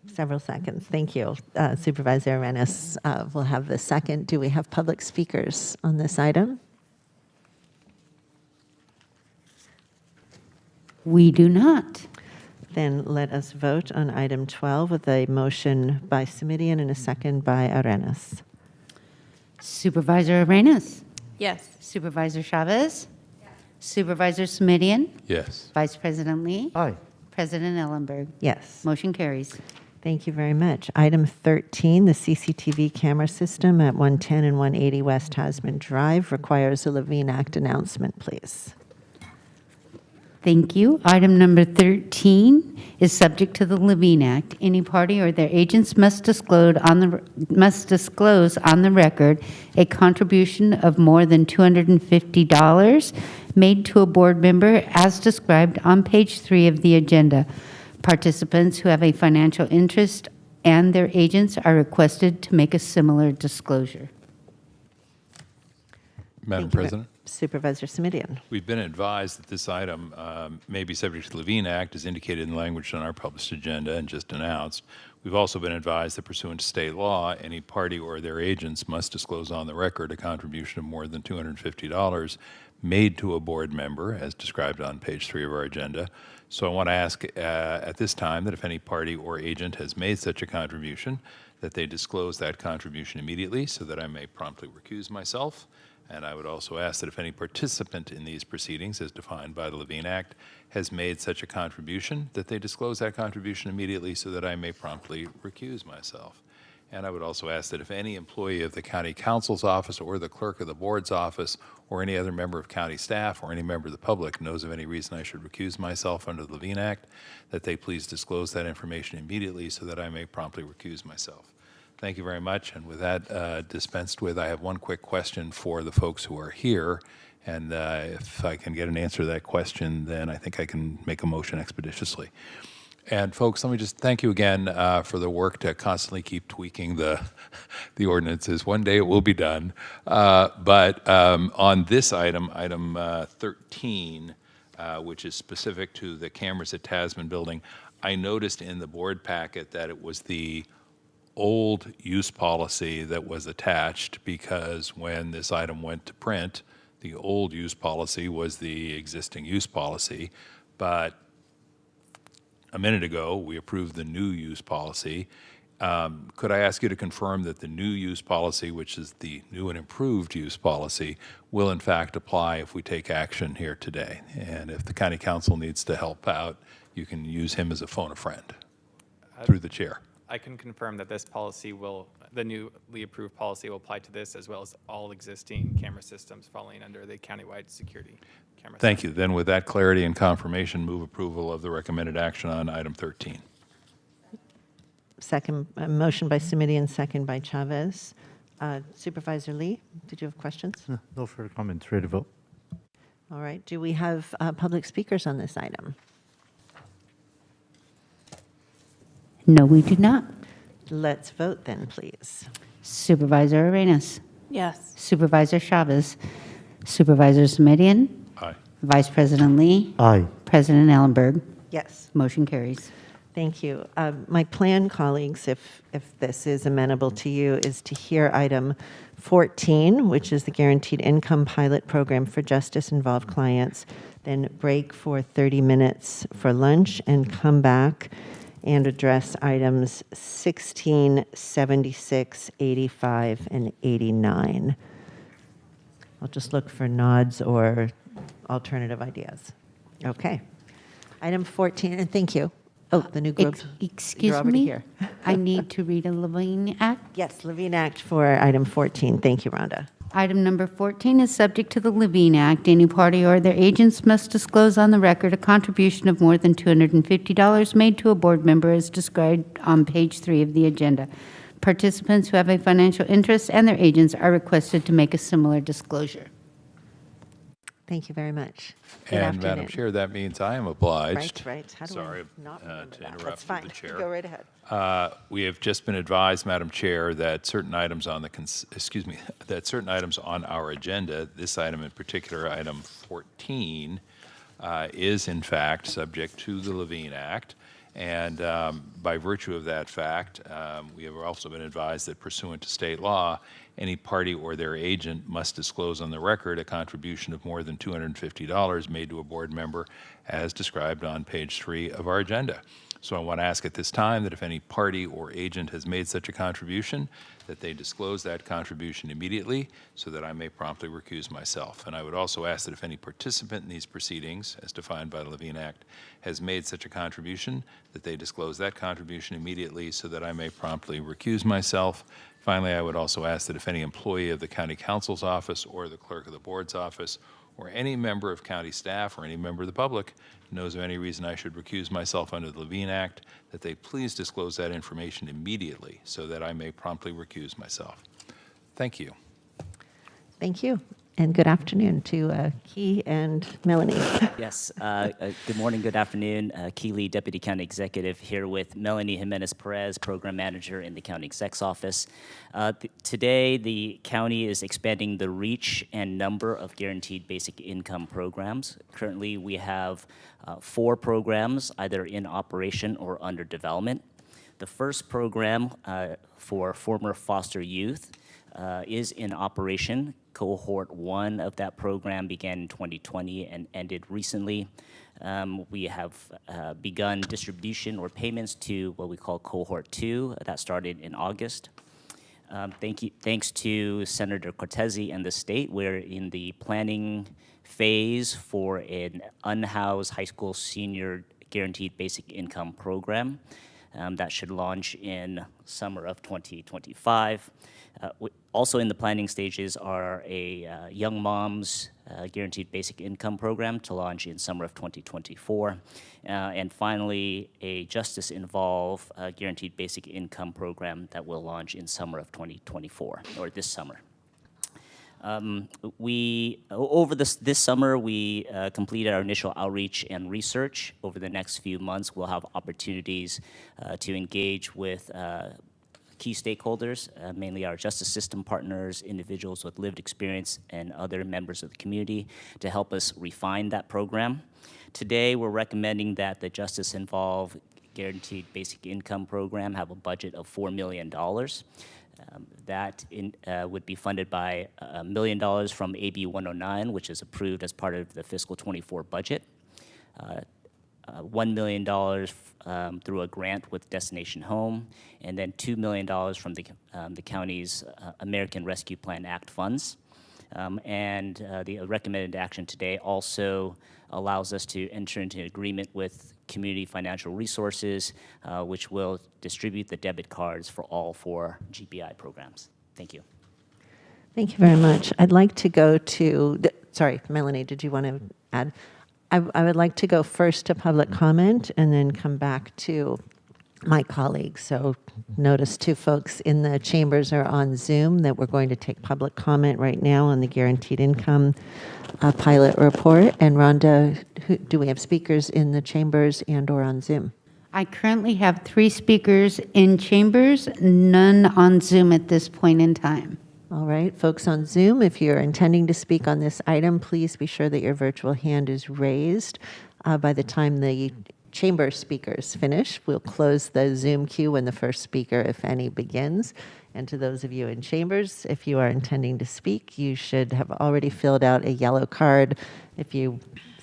Several seconds. Thank you. Supervisor Arenas will have the second. Do we have public speakers on this item? We do not. Then let us vote on item 12 with a motion by Smidian and a second by Arenas. Supervisor Arenas. Yes. Supervisor Chavez. Supervisor Smidian. Yes. Vice President Lee. Aye. President Ellenberg. Yes. Motion carries. Thank you very much. Item 13, the CCTV camera system at 110 and 180 West Tasman Drive requires a Levine Act announcement, please. Thank you. Item number 13 is subject to the Levine Act. Any party or their agents must disclose on the record a contribution of more than $250 made to a board member as described on page 3 of the agenda. Participants who have a financial interest and their agents are requested to make a similar disclosure. Madam President? Supervisor Smidian. We've been advised that this item may be subject to the Levine Act, as indicated in the language on our published agenda and just announced. We've also been advised that pursuant to state law, any party or their agents must disclose on the record a contribution of more than $250 made to a board member, as described on page 3 of our agenda. So I want to ask at this time that if any party or agent has made such a contribution, that they disclose that contribution immediately so that I may promptly recuse myself. And I would also ask that if any participant in these proceedings, as defined by the Levine Act, has made such a contribution, that they disclose that contribution immediately so that I may promptly recuse myself. And I would also ask that if any employee of the county counsel's office or the clerk of the board's office or any other member of county staff or any member of the public knows of any reason I should recuse myself under the Levine Act, that they please disclose that information immediately so that I may promptly recuse myself. Thank you very much. And with that dispensed with, I have one quick question for the folks who are here. And if I can get an answer to that question, then I think I can make a motion expeditiously. And folks, let me just thank you again for the work to constantly keep tweaking the ordinances. One day it will be done. But on this item, item 13, which is specific to the cameras at Tasman Building, I noticed in the board packet that it was the old use policy that was attached, because when this item went to print, the old use policy was the existing use policy. But a minute ago, we approved the new use policy. Could I ask you to confirm that the new use policy, which is the new and improved use policy, will in fact apply if we take action here today? And if the county council needs to help out, you can use him as a phone a friend through the chair. I can confirm that this policy the newly approved policy will apply to this as well as all existing camera systems falling under the countywide security camera. Thank you. Then with that clarity and confirmation, move approval of the recommended action on item 13. Second, motion by Smidian, second by Chavez. Supervisor Lee, did you have questions? No further comments. Ready to vote. All right. Do we have public speakers on this item? No, we do not. Let's vote then, please. Supervisor Arenas. Yes. Supervisor Chavez. Supervisor Smidian. Aye. Vice President Lee. Aye. President Ellenberg. Yes. Motion carries. Thank you. My plan, colleagues, if this is amenable to you, is to hear item 14, which is the Guaranteed Income Pilot Program for Justice-Involved Clients, then break for 30 minutes for lunch and come back and address items 16, 76, 85, and 89. I'll just look for nods or alternative ideas. Okay. Item 14, and thank you. Oh, the new growth. Excuse You're already me? here. I need to read a Levine Act. Yes, Levine Act for item 14. Thank you, Rhonda. Item number 14 is subject to the Levine Act. Any party or their agents must disclose on the record a contribution of more than $250 made to a board member as described on page 3 of the agenda. Participants who have a financial interest and their agents are requested to make a similar disclosure. Thank you very much. Good And afternoon. Madam Chair, that means I am obliged. Right. How do Sorry I not remember to that? interrupt That's the fine. chair. Go right ahead. We have just been advised, Madam Chair, that certain items on that certain items on our agenda, this item in particular, item 14, is in fact subject to the Levine Act. And by virtue of that fact, we have also been advised that pursuant to state law, any party or their agent must disclose on the record a contribution of more than $250 made to a board member as described on page 3 of our agenda. So I want to ask at this time that if any party or agent has made such a contribution, that they disclose that contribution immediately so that I may promptly recuse myself. And I would also ask that if any participant in these proceedings, as defined by the Levine Act, has made such a contribution, that they disclose that contribution immediately so that I may promptly recuse myself. Finally, I would also ask that if any employee of the County Counsel's office or the Clerk of the Board's office or any member of county staff or any member of the public knows of any reason I should recuse myself under the Levine Act, that they please disclose that information immediately so that I may promptly recuse myself. Thank you. Thank you. And good afternoon to Key and Melanie. Yes. Good morning, good afternoon. Key Lee, Deputy County Executive, here with Melanie Jimenez-Perez, Program Manager in the County Exec's Office. Today, the county is expanding the reach and number of guaranteed basic income programs. Currently, we have 4 programs either in operation or under development. The first program for former foster youth is in operation. Cohort 1 of that program began in 2020 and ended recently. We have begun distribution or payments to what we call Cohort 2. That started in August. Thanks to Senator Cortese and the state, we're in the planning phase for an unhoused high school senior guaranteed basic income program. That should launch in summer of 2025. Also in the planning stages are a young moms guaranteed basic income program to launch in summer of 2024. And finally, a justice involved guaranteed basic income program that will launch in summer of 2024, or this summer. Over this summer, we completed our initial outreach and research. Over the next few months, we'll have opportunities to engage with key stakeholders, mainly our justice system partners, individuals with lived experience, and other members of the community to help us refine that program. Today, we're recommending that the Justice Involved Guaranteed Basic Income Program have a budget of $4 million. That would be funded by $1 million from AB 109, which is approved as part of the fiscal 24 budget. $1 million through a grant with Destination Home, and then $2 million from the county's American Rescue Plan Act funds. The recommended action today also allows us to enter into an agreement with Community Financial Resources, which will distribute the debit cards for all 4 GBI programs. Thank you. Thank you very much. I'd like to go to, sorry, Melanie, did you want to add? I would like to go first to public comment and then come back to my colleagues. So notice 2 folks in the chambers are on Zoom that we're going to take public comment right now on the guaranteed income pilot report. And Rhonda, do we have speakers in the chambers and or on Zoom? I currently have 3 speakers in chambers, none on Zoom at this point in time. All right, folks on Zoom, if you're intending to speak on this item, please be sure that your virtual hand is raised. By the time the chamber speakers finish, we'll close the Zoom queue when the first speaker, if any, begins. And to those of you in chambers, if you are intending to speak, you should have already filled out a yellow card. If you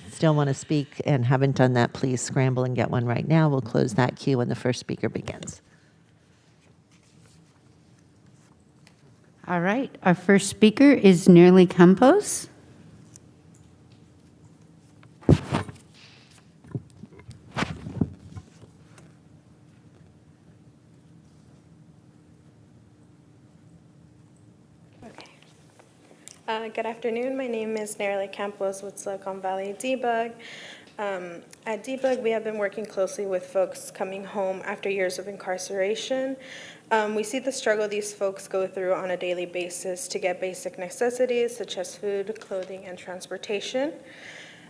still want to speak and haven't done that, please scramble and get one right now. We'll close that queue when the first speaker begins. All right, our first speaker is Nerly Campos. Good afternoon. My name is Nerly Campos with Silicon Valley Debug. At Debug, we have been working closely with folks coming home after years of incarceration. We see the struggle these folks go through on a daily basis to get basic necessities such as food, clothing, and transportation.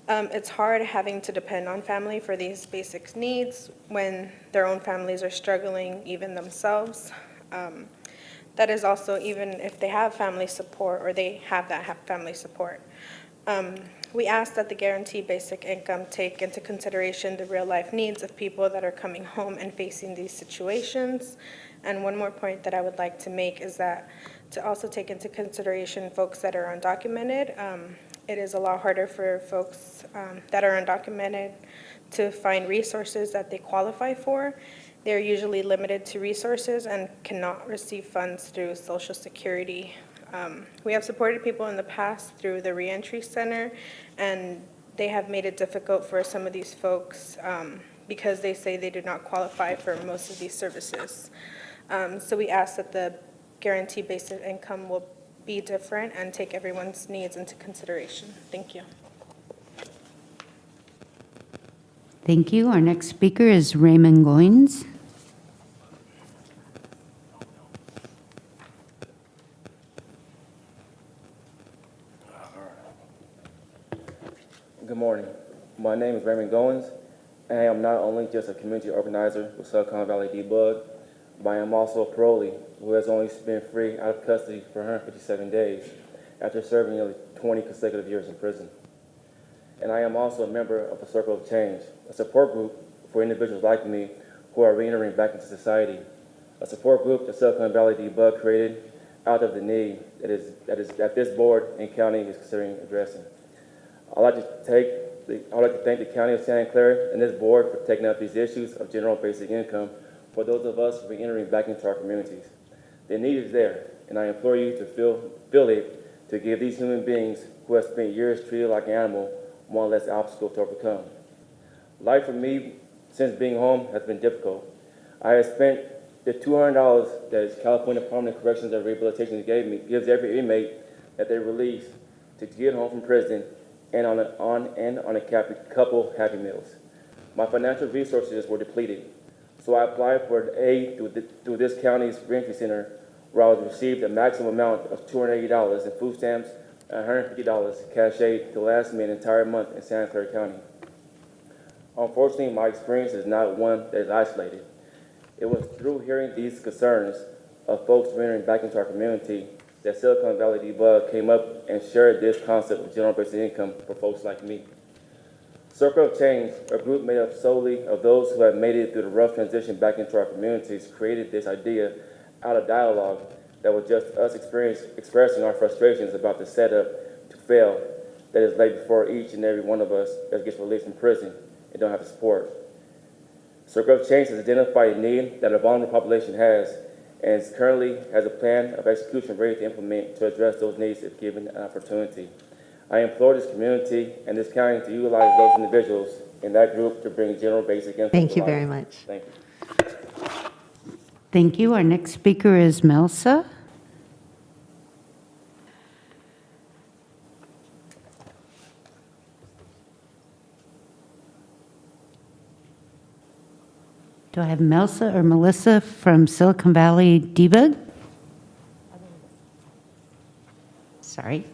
It's hard having to depend on family for these basic needs when their own families are struggling even themselves. That is also even if they have family support or they have family support. We ask that the guaranteed basic income take into consideration the real life needs of people that are coming home and facing these situations. And one more point that I would like to make is that to also take into consideration folks that are undocumented. It is a lot harder for folks that are undocumented to find resources that they qualify for. They're usually limited to resources and cannot receive funds through Social Security. We have supported people in the past through the Reentry Center, and they have made it difficult for some of these folks because they say they do not qualify for most of these services. So we ask that the guaranteed basic income will be different and take everyone's needs into consideration. Thank you. Thank you. Our next speaker is Raymond Goins. Good morning. My name is Raymond Goins, and I am not only just a community organizer with Silicon Valley Debug, but I am also a parolee who has only been free out of custody for 157 days after serving nearly 20 consecutive years in prison. And I am also a member of the Circle of Change, a support group for individuals like me who are re-entering back into society, a support group that Silicon Valley Debug created out of the need that this board and county is considering addressing. I'd like to thank the County of Santa Clara and this board for taking up these issues of general basic income for those of us re-entering back into our communities. The need is there, and I implore you to feel it to give these human beings who have spent years treated like an animal one less obstacle to overcome. Life for me since being home has been difficult. I have spent the $200 that California Department of Corrections and Rehabilitation gives every inmate that they release to get home from prison and on a couple Happy Meals. My financial resources were depleted, so I applied for aid through this county's reentry center, where I received a maximum amount of $280 in food stamps and $150 cash aid to last me an entire month in Santa Clara County. Unfortunately, my experience is not one that is isolated. It was through hearing these concerns of folks reentering back into our community that Silicon Valley Debug came up and shared this concept of general basic income for folks like me. Circle of Change, a group made up solely of those who have made it through the rough transition back into our communities, created this idea out of dialogue that was just us expressing our frustrations about the setup to fail that is laid before each and every one of us that gets released from prison and don't have support. Circle of Change has identified a need that a vulnerable population has and currently has a plan of execution ready to implement to address those needs if given an opportunity. I implore this community and this county to utilize those individuals in that group to bring general basic income. Thank you very much. Thank you. Thank you. Our next speaker is Melsa. Do I have Melsa or Melissa from Silicon Valley Debug? Sorry.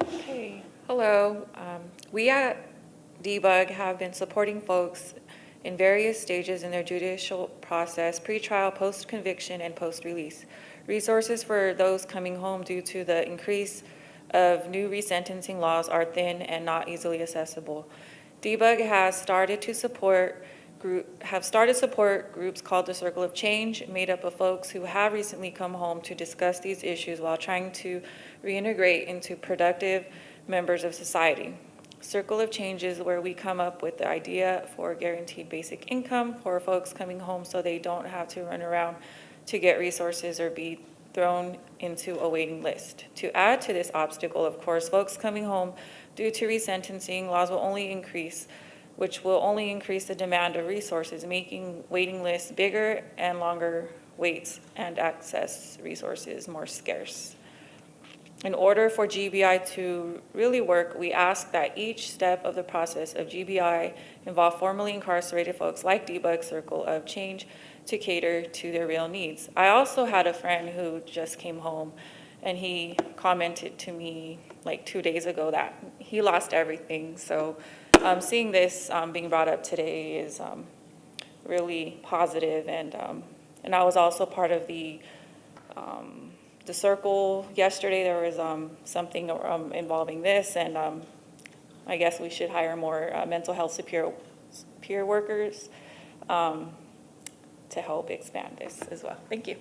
Hey, hello. We at Debug have been supporting folks in various stages in their judicial process, pretrial, post-conviction, and post-release. Resources for those coming home due to the increase of new resentencing laws are thin and not easily accessible. Debug has started support groups called the Circle of Change, made up of folks who have recently come home to discuss these issues while trying to reintegrate into productive members of society. Circle of Change is where we come up with the idea for guaranteed basic income for folks coming home so they don't have to run around to get resources or be thrown into a waiting list. To add to this obstacle, of course, folks coming home due to resentencing laws will only increase, which will only increase the demand of resources, making waiting lists bigger and longer waits, and access resources more scarce. In order for GBI to really work, we ask that each step of the process of GBI involve formerly incarcerated folks like Debug Circle of Change to cater to their real needs. I also had a friend who just came home, and he commented to me like 2 days ago that he lost everything. So seeing this being brought up today is really positive, and I was also part of the circle yesterday. There was something involving this, and I guess we should hire more mental health peer workers to help expand this as well. Thank you.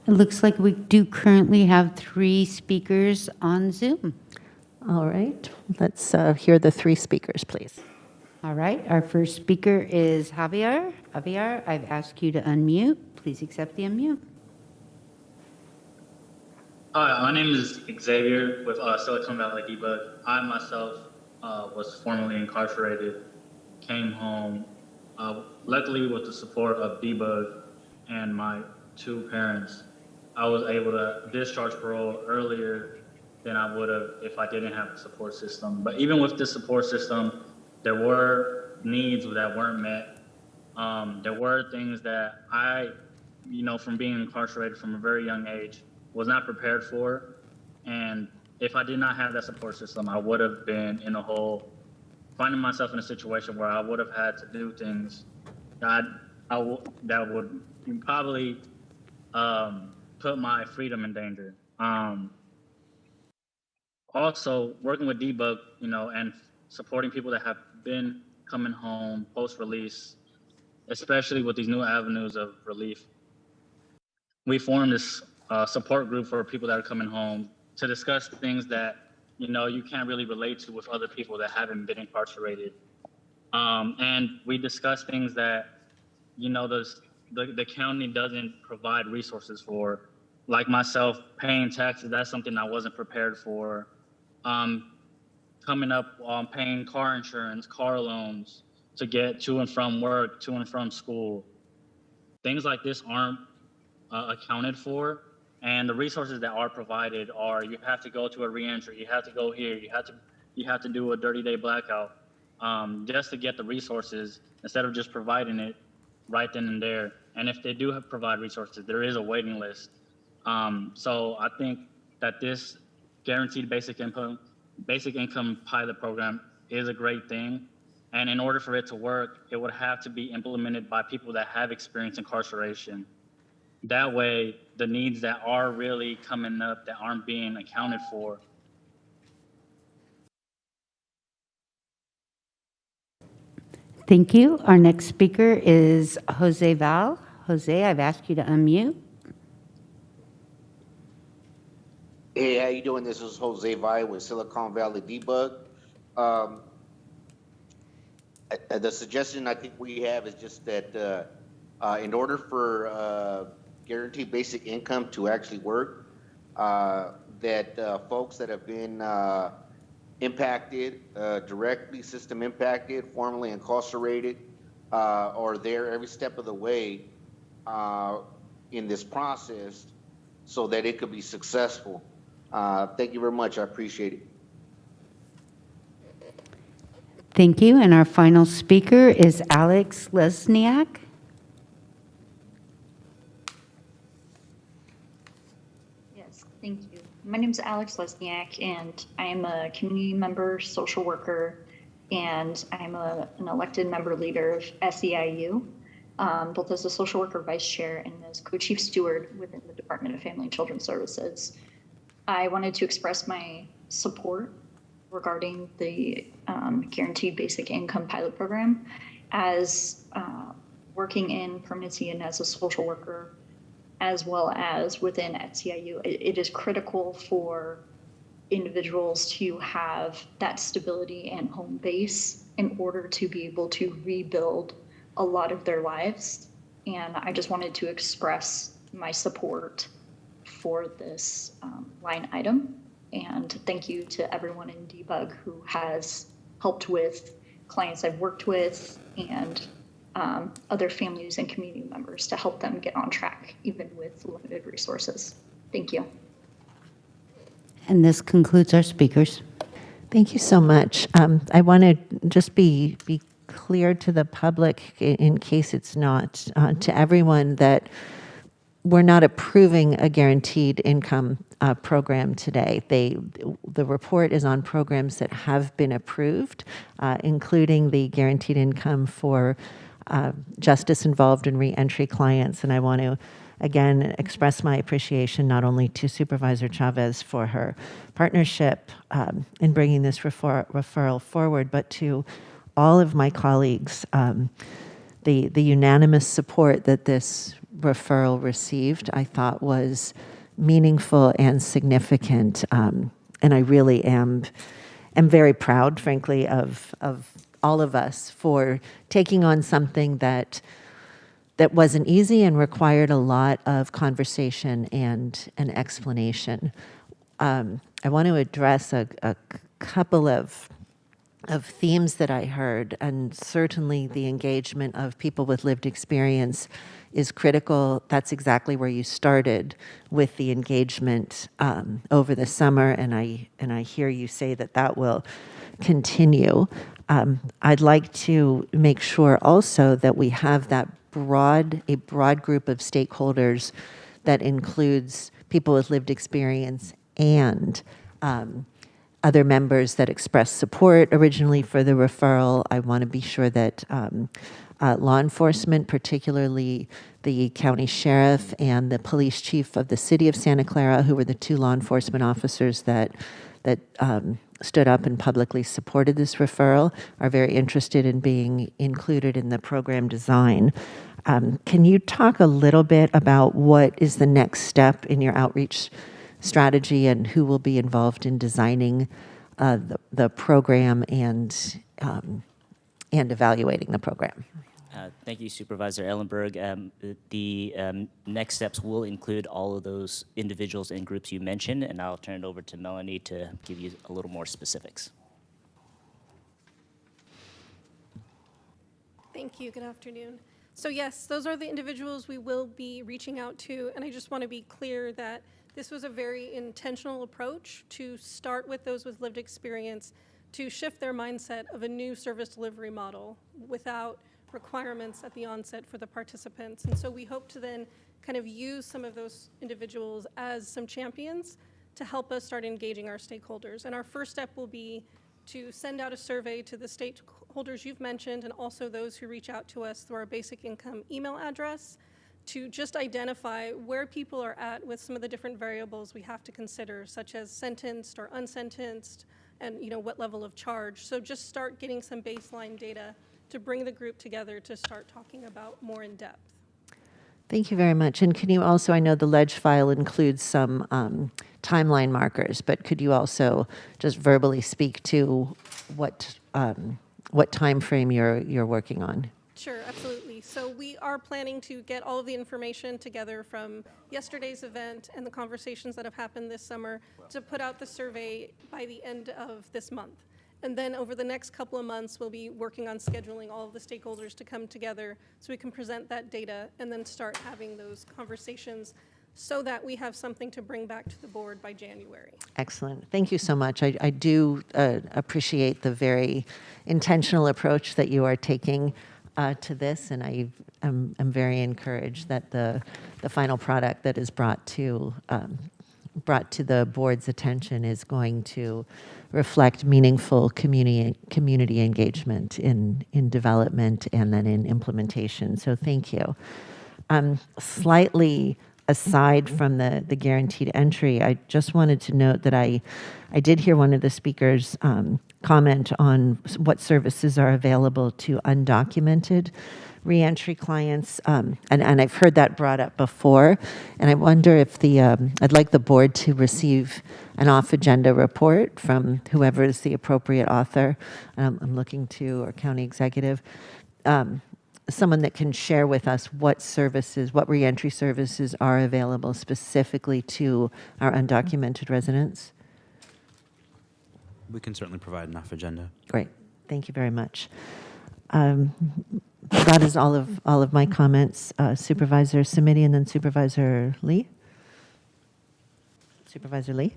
It looks like we do currently have 3 speakers on Zoom. All right, let's hear the 3 speakers, please. All right, our first speaker is Javier. Javier, I've asked you to unmute. Please accept the unmute. Hi, my name is Xavier with Silicon Valley Debug. I myself was formerly incarcerated, came home. Luckily, with the support of Debug and my 2 parents, I was able to discharge parole earlier than I would have if I didn't have a support system. But even with this support system, there were needs that weren't met. There were things that I, from being incarcerated from a very young age, was not prepared for. And if I did not have that support system, I would have been in a hole, finding myself in a situation where I would have had to do things that would probably put my freedom in danger. Also, working with Debug, and supporting people that have been coming home post-release, especially with these new avenues of relief. We formed this support group for people that are coming home to discuss things that, you can't really relate to with other people that haven't been incarcerated. And we discuss things that, the county doesn't provide resources for. Like myself, paying taxes, that's something I wasn't prepared for. Coming up on paying car insurance, car loans to get to and from work, to and from school. Things like this aren't accounted for. And the resources that are provided are, you have to go to a reentry, you have to go here, you have to do a 30-day blackout just to get the resources instead of just providing it right then and there. And if they do provide resources, there is a waiting list. So I think that this guaranteed basic income pilot program is a great thing. And in order for it to work, it would have to be implemented by people that have experienced incarceration. That way, the needs that are really coming up that aren't being accounted for. Thank you. Our next speaker is Jose Val. Jose, I've asked you to unmute. Hey, how you doing? This is Jose Val with Silicon Valley Debug. The suggestion I think we have is just that in order for guaranteed basic income to actually work, that folks that have been impacted, directly system impacted, formerly incarcerated, are there every step of the way in this process so that it could be successful. Thank you very much. I appreciate it. Thank you. And our final speaker is Alex Lesniak. Yes, thank you. My name is Alex Lesniak, and I am a community member, social worker, and I'm an elected member leader of SEIU, both as a social worker vice chair and as co-chief steward within the Department of Family and Children's Services. I wanted to express my support regarding the Guaranteed Basic Income Pilot Program. As working in permanency and as a social worker, as well as within SEIU, it is critical for individuals to have that stability and home base in order to be able to rebuild a lot of their lives. And I just wanted to express my support for this line item. And thank you to everyone in Debug who has helped with clients I've worked with and other families and community members to help them get on track, even with limited resources. Thank you. And this concludes our speakers. Thank you so much. I want to just be clear to the public, in case it's not, to everyone, that we're not approving a guaranteed income program today. The report is on programs that have been approved, including the guaranteed income for justice-involved and reentry clients. And I want to, again, express my appreciation not only to Supervisor Chavez for her partnership in bringing this referral forward, but to all of my colleagues, the unanimous support that this referral received, I thought was meaningful and significant. And I really am very proud, frankly, of all of us for taking on something that wasn't easy and required a lot of conversation and an explanation. I want to address a couple of themes that I heard, and certainly the engagement of people with lived experience is critical. That's exactly where you started with the engagement over the summer, and I hear you say that will continue. I'd like to make sure also that we have a broad group of stakeholders that includes people with lived experience and other members that expressed support originally for the referral. I want to be sure that law enforcement, particularly the county sheriff and the police chief of the city of Santa Clara, who were the two law enforcement officers that stood up and publicly supported this referral, are very interested in being included in the program design. Can you talk a little bit about what is the next step in your outreach strategy and who will be involved in designing the program and evaluating the program? Thank you, Supervisor Ellenberg. The next steps will include all of those individuals and groups you mentioned, and I'll turn it over to Melanie to give you a little more specifics. Thank you. Good afternoon. So yes, those are the individuals we will be reaching out to, and I just want to be clear that this was a very intentional approach to start with those with lived experience, to shift their mindset of a new service delivery model without requirements at the onset for the participants. And so we hope to then kind of use some of those individuals as some champions to help us start engaging our stakeholders. And our first step will be to send out a survey to the stakeholders you've mentioned and also those who reach out to us through our basic income email address to just identify where people are at with some of the different variables we have to consider, such as sentenced or unsentenced, and what level of charge. So just start getting some baseline data to bring the group together to start talking about more in depth. Thank you very much. And can you also, I know the ledge file includes some timeline markers, but could you also just verbally speak to what time frame you're working on? Sure, absolutely. So we are planning to get all of the information together from yesterday's event and the conversations that have happened this summer to put out the survey by the end of this month. And then over the next couple of months, we'll be working on scheduling all of the stakeholders to come together so we can present that data and then start having those conversations so that we have something to bring back to the board by January. Excellent. Thank you so much. I do appreciate the very intentional approach that you are taking to this, and I'm very encouraged that the final product that is brought to the board's attention is going to reflect meaningful community engagement in development and then in implementation. So thank you. Slightly aside from the guaranteed entry, I just wanted to note that I did hear one of the speakers comment on what services are available to undocumented reentry clients, and I've heard that brought up before, and I wonder if I'd like the board to receive an off-agenda report from whoever is the appropriate author. I'm looking to our county executive, someone that can share with us what reentry services are available specifically to our undocumented residents. We can certainly provide an off-agenda. Great. Thank you very much. That is all of my comments. Supervisor Samiti and then Supervisor Lee. Supervisor Lee?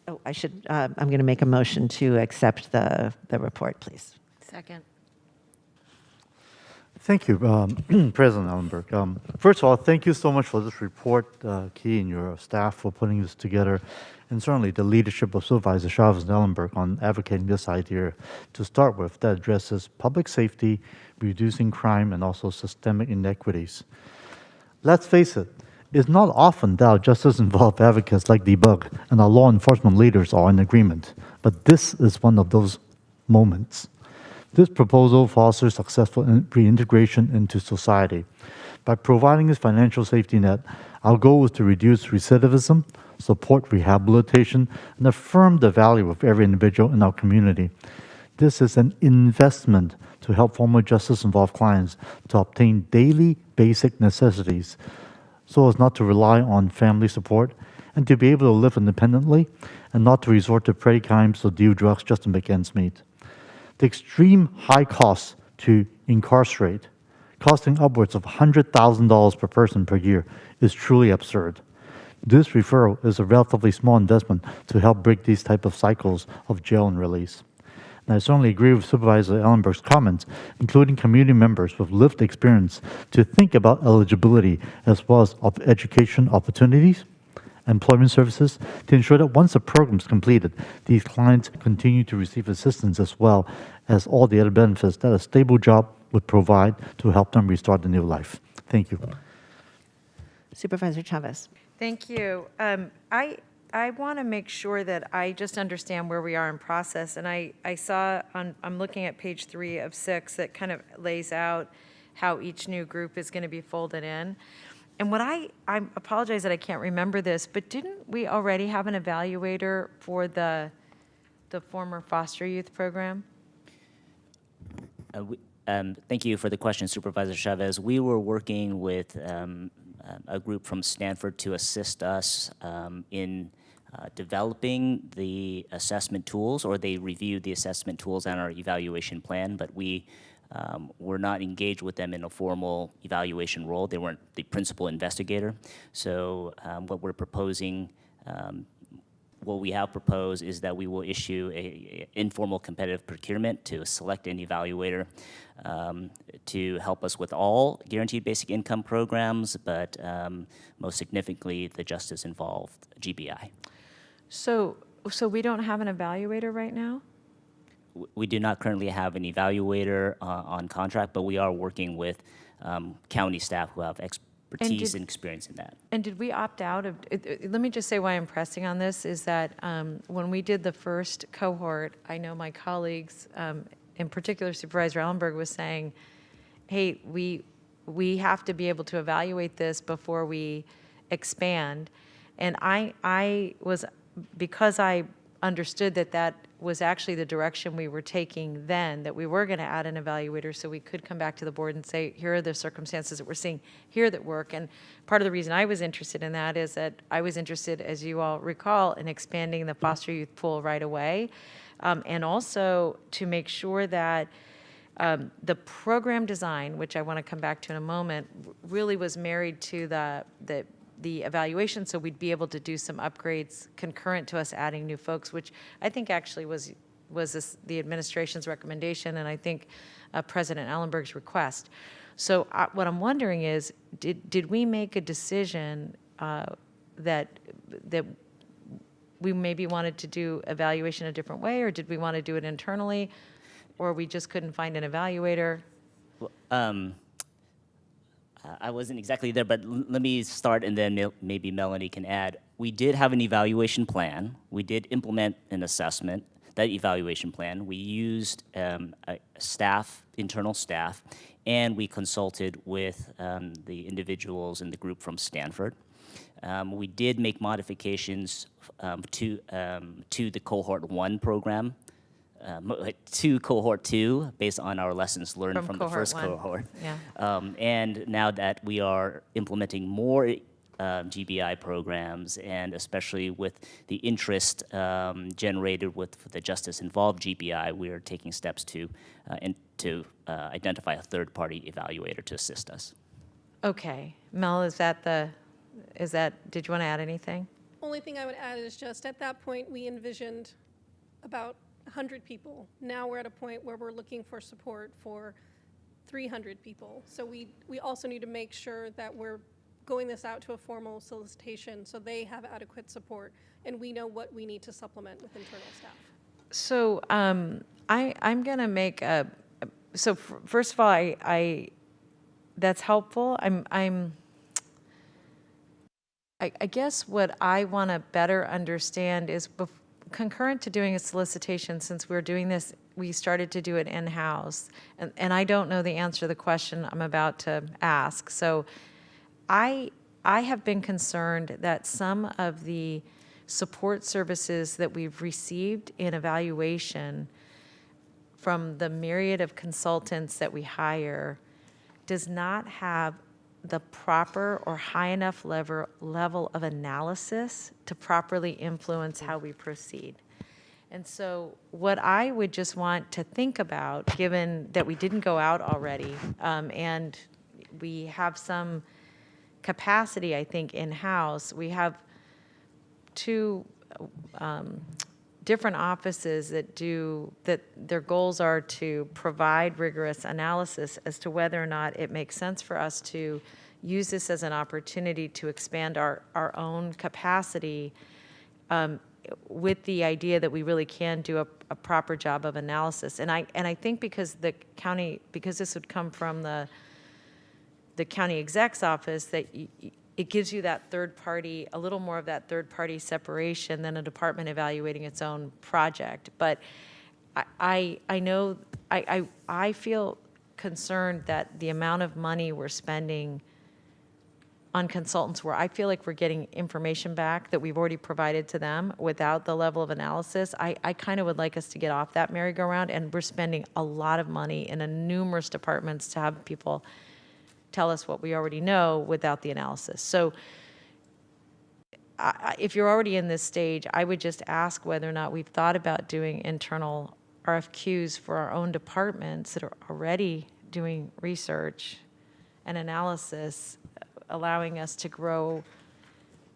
Oh, I'm going to make a motion to accept the report, please. Second. Thank you, President Ellenberg. First of all, thank you so much for this report, Key, and your staff for putting this together, and certainly the leadership of Supervisor Chavez and Ellenberg on advocating this idea to start with that addresses public safety, reducing crime, and also systemic inequities. Let's face it, it's not often that our justice-involved advocates like Debug and our law enforcement leaders are in agreement, but this is one of those moments. This proposal fosters successful reintegration into society. By providing this financial safety net, our goal is to reduce recidivism, support rehabilitation, and affirm the value of every individual in our community. This is an investment to help former justice-involved clients to obtain daily basic necessities so as not to rely on family support and to be able to live independently and not to resort to petty crimes or deal drugs just to make ends meet. The extreme high costs to incarcerate, costing upwards of $100,000 per person per year, is truly absurd. This referral is a relatively small investment to help break these type of cycles of jail and release. And I certainly agree with Supervisor Ellenberg's comments, including community members with lived experience, to think about eligibility as well as of education opportunities, employment services, to ensure that once the program is completed, these clients continue to receive assistance as well as all the other benefits that a stable job would provide to help them restart a new life. Thank you. Supervisor Chavez. Thank you. I want to make sure that I just understand where we are in process. And I saw I'm looking at page 3 of 6 that kind of lays out how each new group is going to be folded in. And what I apologize that I can't remember this, but didn't we already have an evaluator for the former foster youth program? Thank you for the question, Supervisor Chavez. We were working with a group from Stanford to assist us in developing the assessment tools, or they reviewed the assessment tools and our evaluation plan, but we were not engaged with them in a formal evaluation role. They weren't the principal investigator. So what we're proposing, what we have proposed is that we will issue a informal competitive procurement to select an evaluator to help us with all guaranteed basic income programs, but most significantly, the justice involved GBI. So we don't have an evaluator right now? We do not currently have an evaluator on contract, but we are working with county staff who have expertise and experience in that. And did we opt out of, let me just say why I'm pressing on this, is that when we did the first cohort, I know my colleagues, in particular Supervisor Ellenberg, was saying, hey, we have to be able to evaluate this before we expand. And I was, because I understood that that was actually the direction we were taking then, that we were going to add an evaluator so we could come back to the board and say, here are the circumstances that we're seeing here that work. And part of the reason I was interested in that is that I was interested, as you all recall, in expanding the foster youth pool right away, and also to make sure that the program design, which I want to come back to in a moment, really was married to the evaluation, so we'd be able to do some upgrades concurrent to us adding new folks, which I think actually was the administration's recommendation, and I think President Ellenberg's request. So what I'm wondering is, did we make a decision that we maybe wanted to do evaluation a different way, or did we want to do it internally, or we just couldn't find an evaluator? I wasn't exactly there, but let me start, and then maybe Melanie can add. We did have an evaluation plan. We did implement an assessment, that evaluation plan. We used internal staff, and we consulted with the individuals in the group from Stanford. We did make modifications to the Cohort 1 program, to Cohort 2, based on our lessons learned from the first cohort. Yeah. And now that we are implementing more GBI programs, and especially with the interest generated with the Justice Involved GBI, we are taking steps to identify a third-party evaluator to assist us. Okay. Mel, did you want to add anything? Only thing I would add is just at that point, we envisioned about 100 people. Now we're at a point where we're looking for support for 300 people. So we also need to make sure that we're going this out to a formal solicitation so they have adequate support and we know what we need to supplement with internal staff. So I'm going to make first of all, I that's helpful. I guess what I want to better understand is concurrent to doing a solicitation, since we're doing this, we started to do it in-house, and I don't know the answer to the question I'm about to ask. So I have been concerned that some of the support services that we've received in evaluation from the myriad of consultants that we hire does not have the proper or high enough level of analysis to properly influence how we proceed. And so what I would just want to think about, given that we didn't go out already, and we have some capacity, I think, in-house, we have two different offices that their goals are to provide rigorous analysis as to whether or not it makes sense for us to use this as an opportunity to expand our own capacity, with the idea that we really can do a proper job of analysis. And I think because this would come from the county exec's office, that it gives you that third party, a little more of that third party separation than a department evaluating its own project. But I know, I feel concerned that the amount of money we're spending on consultants, where I feel like we're getting information back that we've already provided to them without the level of analysis, I kind of would like us to get off that merry-go-round, and we're spending a lot of money in numerous departments to have people tell us what we already know without the analysis. So if you're already in this stage, I would just ask whether or not we've thought about doing internal RFQs for our own departments that are already doing research and analysis, allowing us to grow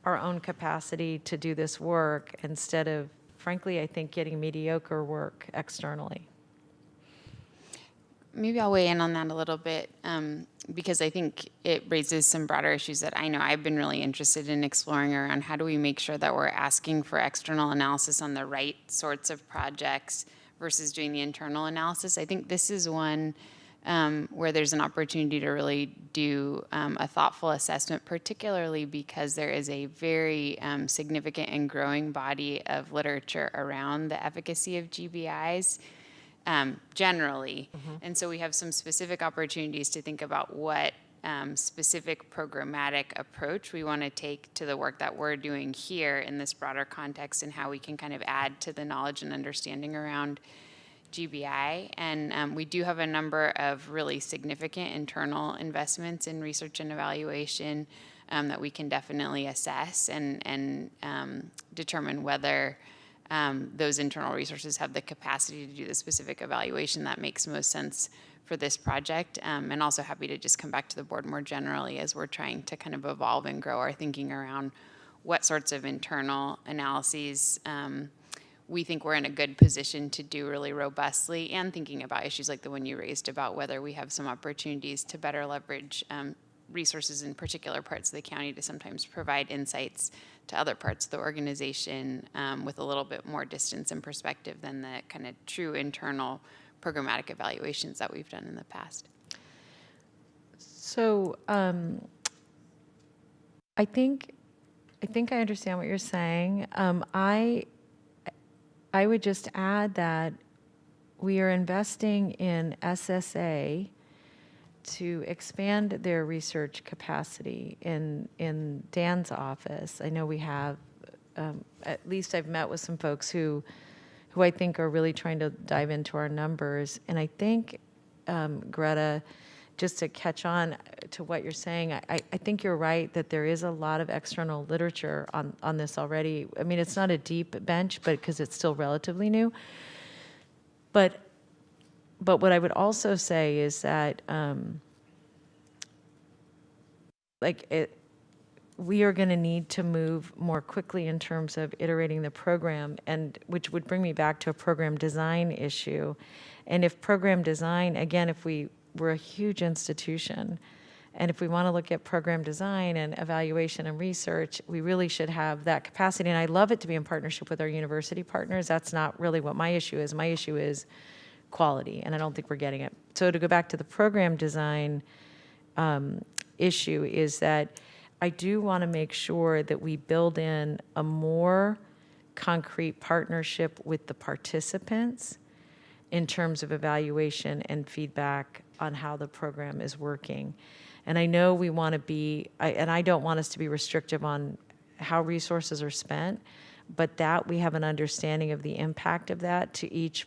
our own capacity to do this work instead of, frankly, I think, getting mediocre work externally. Maybe I'll weigh in on that a little bit, because I think it raises some broader issues that I know I've been really interested in exploring around how do we make sure that we're asking for external analysis on the right sorts of projects versus doing the internal analysis. I think this is one where there's an opportunity to really do a thoughtful assessment, particularly because there is a very significant and growing body of literature around the efficacy of GBIs. Generally. Mm-hmm. And so we have some specific opportunities to think about what specific programmatic approach we want to take to the work that we're doing here in this broader context, and how we can kind of add to the knowledge and understanding around GBI. And we do have a number of really significant internal investments in research and evaluation that we can definitely assess and determine whether those internal resources have the capacity to do the specific evaluation that makes most sense for this project. And also happy to just come back to the board more generally as we're trying to kind of evolve and grow our thinking around what sorts of internal analyses we think we're in a good position to do really robustly, and thinking about issues like the one you raised about whether we have some opportunities to better leverage resources in particular parts of the county to sometimes provide insights to other parts of the organization with a little bit more distance and perspective than the kind of true internal programmatic evaluations that we've done in the past. So I think I understand what you're saying. I would just add that we are investing in SSA to expand their research capacity in Dan's office. I know we have, at least I've met with some folks who I think are really trying to dive into our numbers. And I think, Greta, just to catch on to what you're saying, I think you're right that there is a lot of external literature on this already. I mean, it's not a deep bench, but because it's still relatively new. But what I would also say is that, we are going to need to move more quickly in terms of iterating the program, and which would bring me back to a program design issue. And if program design, again, if we're a huge institution, and if we want to look at program design and evaluation and research, we really should have that capacity. And I love it to be in partnership with our university partners. That's not really what my issue is. My issue is quality, and I don't think we're getting it. So to go back to the program design issue is that I do want to make sure that we build in a more concrete partnership with the participants in terms of evaluation and feedback on how the program is working. And I know we want to be, and I don't want us to be restrictive on how resources are spent, but that we have an understanding of the impact of that to each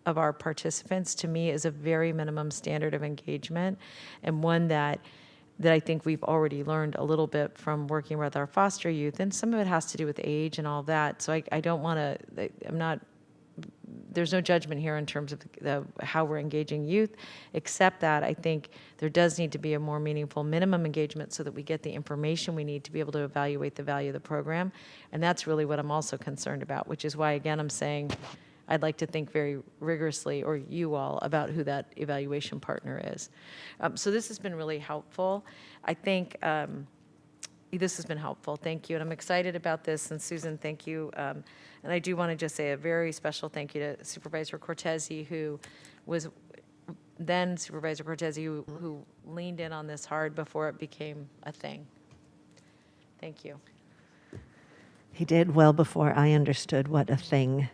of our participants, to me, is a very minimum standard of engagement, and one that I think we've already learned a little bit from working with our foster youth, and some of it has to do with age and all that. So I don't want to, there's no judgment here in terms of how we're engaging youth, except that I think there does need to be a more meaningful minimum engagement so that we get the information we need to be able to evaluate the value of the program. And that's really what I'm also concerned about, which is why, again, I'm saying I'd like to think very rigorously, or you all, about who that evaluation partner is. So this has been really helpful. I think this has been helpful. Thank you. And I'm excited about this. And Susan, thank you. And I do want to just say a very special thank you to Supervisor Cortese, who was then Supervisor Cortese, who leaned in on this hard before it became a thing. Thank you. He did well before I understood what a thing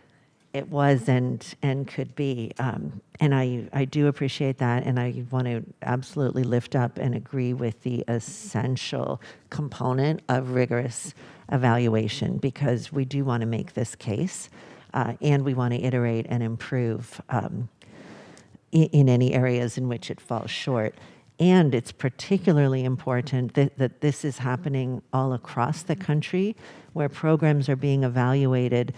it was and could be. And I do appreciate that, and I want to absolutely lift up and agree with the essential component of rigorous evaluation, because we do want to make this case, and we want to iterate and improve in any areas in which it falls short. And it's particularly important that this is happening all across the country, where programs are being evaluated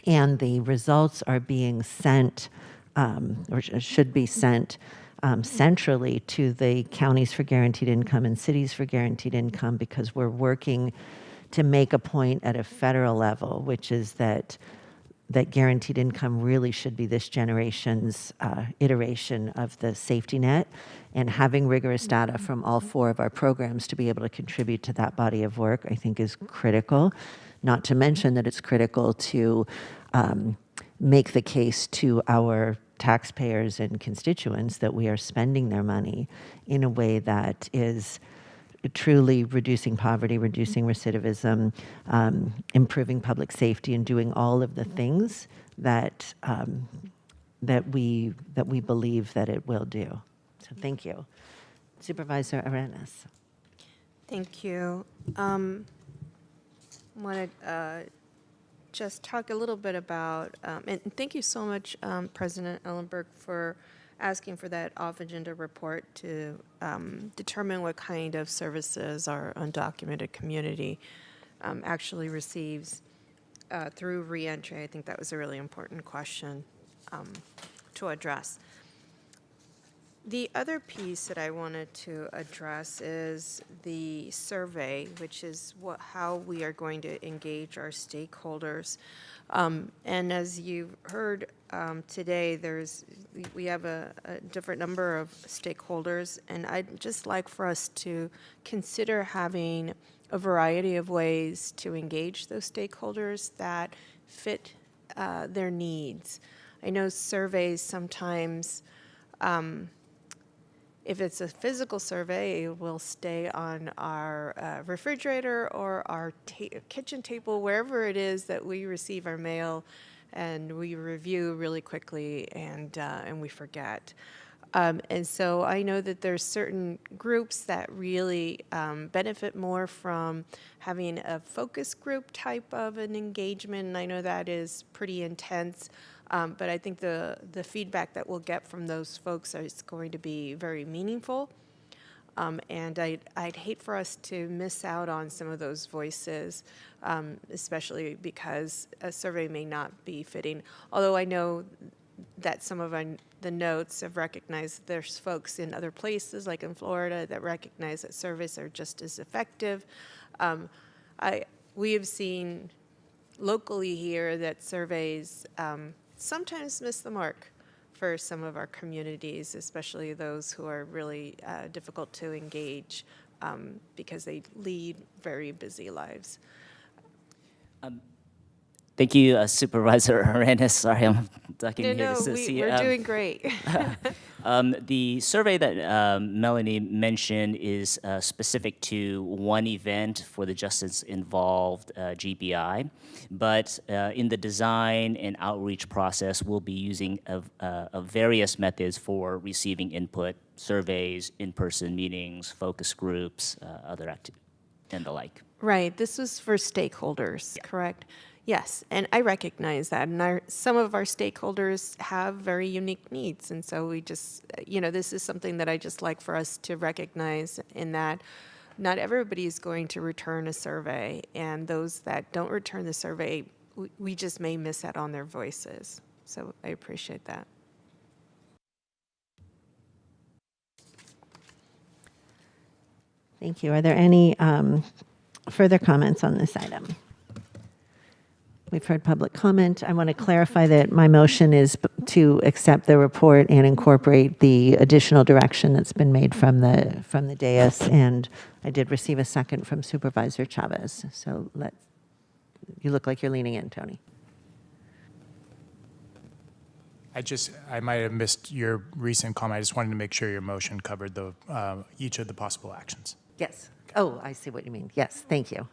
and the results are being sent, or should be sent, centrally to the counties for guaranteed income and cities for guaranteed income, because we're working to make a point at a federal level, which is that guaranteed income really should be this generation's iteration of the safety net, and having rigorous data from all 4 of our programs to be able to contribute to that body of work, I think, is critical. Not to mention that it's critical to make the case to our taxpayers and constituents that we are spending their money in a way that is truly reducing poverty, reducing recidivism, improving public safety, and doing all of the things that we believe that it will do. So thank you. Supervisor Arenas. Thank you. I want to just talk a little bit about, and thank you so much, President Ellenberg, for asking for that off-agenda report to determine what kind of services our undocumented community actually receives through reentry. I think that was a really important question to address. The other piece that I wanted to address is the survey, which is how we are going to engage our stakeholders. And as you've heard today, we have a different number of stakeholders, and I'd just like for us to consider having a variety of ways to engage those stakeholders that fit their needs. I know surveys sometimes, if it's a physical survey, it will stay on our refrigerator or our kitchen table, wherever it is that we receive our mail, and we review really quickly and we forget. And so I know that there's certain groups that really benefit more from having a focus group type of an engagement, and I know that is pretty intense. But I think the feedback that we'll get from those folks is going to be very meaningful. And I'd hate for us to miss out on some of those voices, especially because a survey may not be fitting. Although I know that some of the notes have recognized there's folks in other places, like in Florida, that recognize that surveys are just as effective. We have seen locally here that surveys sometimes miss the mark for some of our communities, especially those who are really difficult to engage because they lead very busy lives. Thank you, Supervisor Arenas. Sorry, I'm ducking here No, to see. we're doing great. The survey that Melanie mentioned is specific to one event for the Justice Involved GBI, but in the design and outreach process, we'll be using various methods for receiving input, surveys, in-person meetings, focus groups, other activities, and the like. Right. This was for stakeholders, correct? Yes, and I recognize that. And some of our stakeholders have very unique needs. And so we just, this is something that I just like for us to recognize in that not everybody is going to return a survey. And those that don't return the survey, we just may miss out on their voices. So I appreciate that. Thank you. Are there any further comments on this item? We've heard public comment. I want to clarify that my motion is to accept the report and incorporate the additional direction that's been made from the dais, and I did receive a second from Supervisor Chavez. So you look like you're leaning in, Tony. I might have missed your recent comment. I just wanted to make sure your motion covered each of the possible actions. Yes. Oh, I see what you mean. Yes, thank you.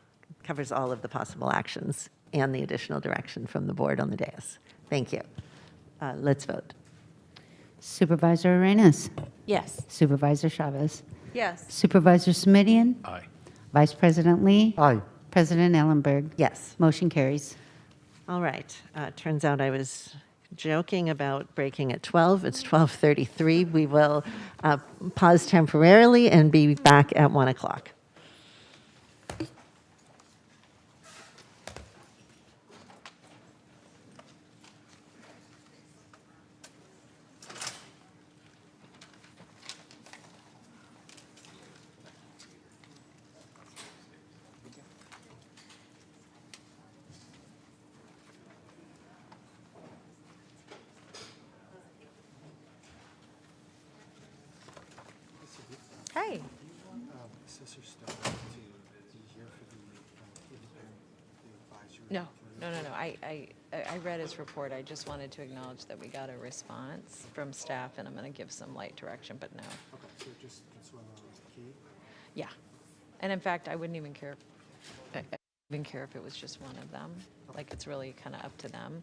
Covers all of the possible actions and the additional direction from the board on the dais. Thank you. Let's vote. Supervisor Arenas. Yes. Supervisor Chavez. Yes. Supervisor Smidian. Aye. Vice President Lee. Aye. President Ellenberg. Yes. Motion carries. All right. Turns out I was joking about breaking at 12. It's 12:33. We will pause temporarily and be back at 1 o'clock. Hey. No. I read his report. I just wanted to acknowledge that we got a response from staff, and I'm going to give some light direction, but no. Okay, so just key? Yeah. And in fact, I wouldn't even care. I wouldn't even care if it was just one of them. Like, it's really kind of up to them.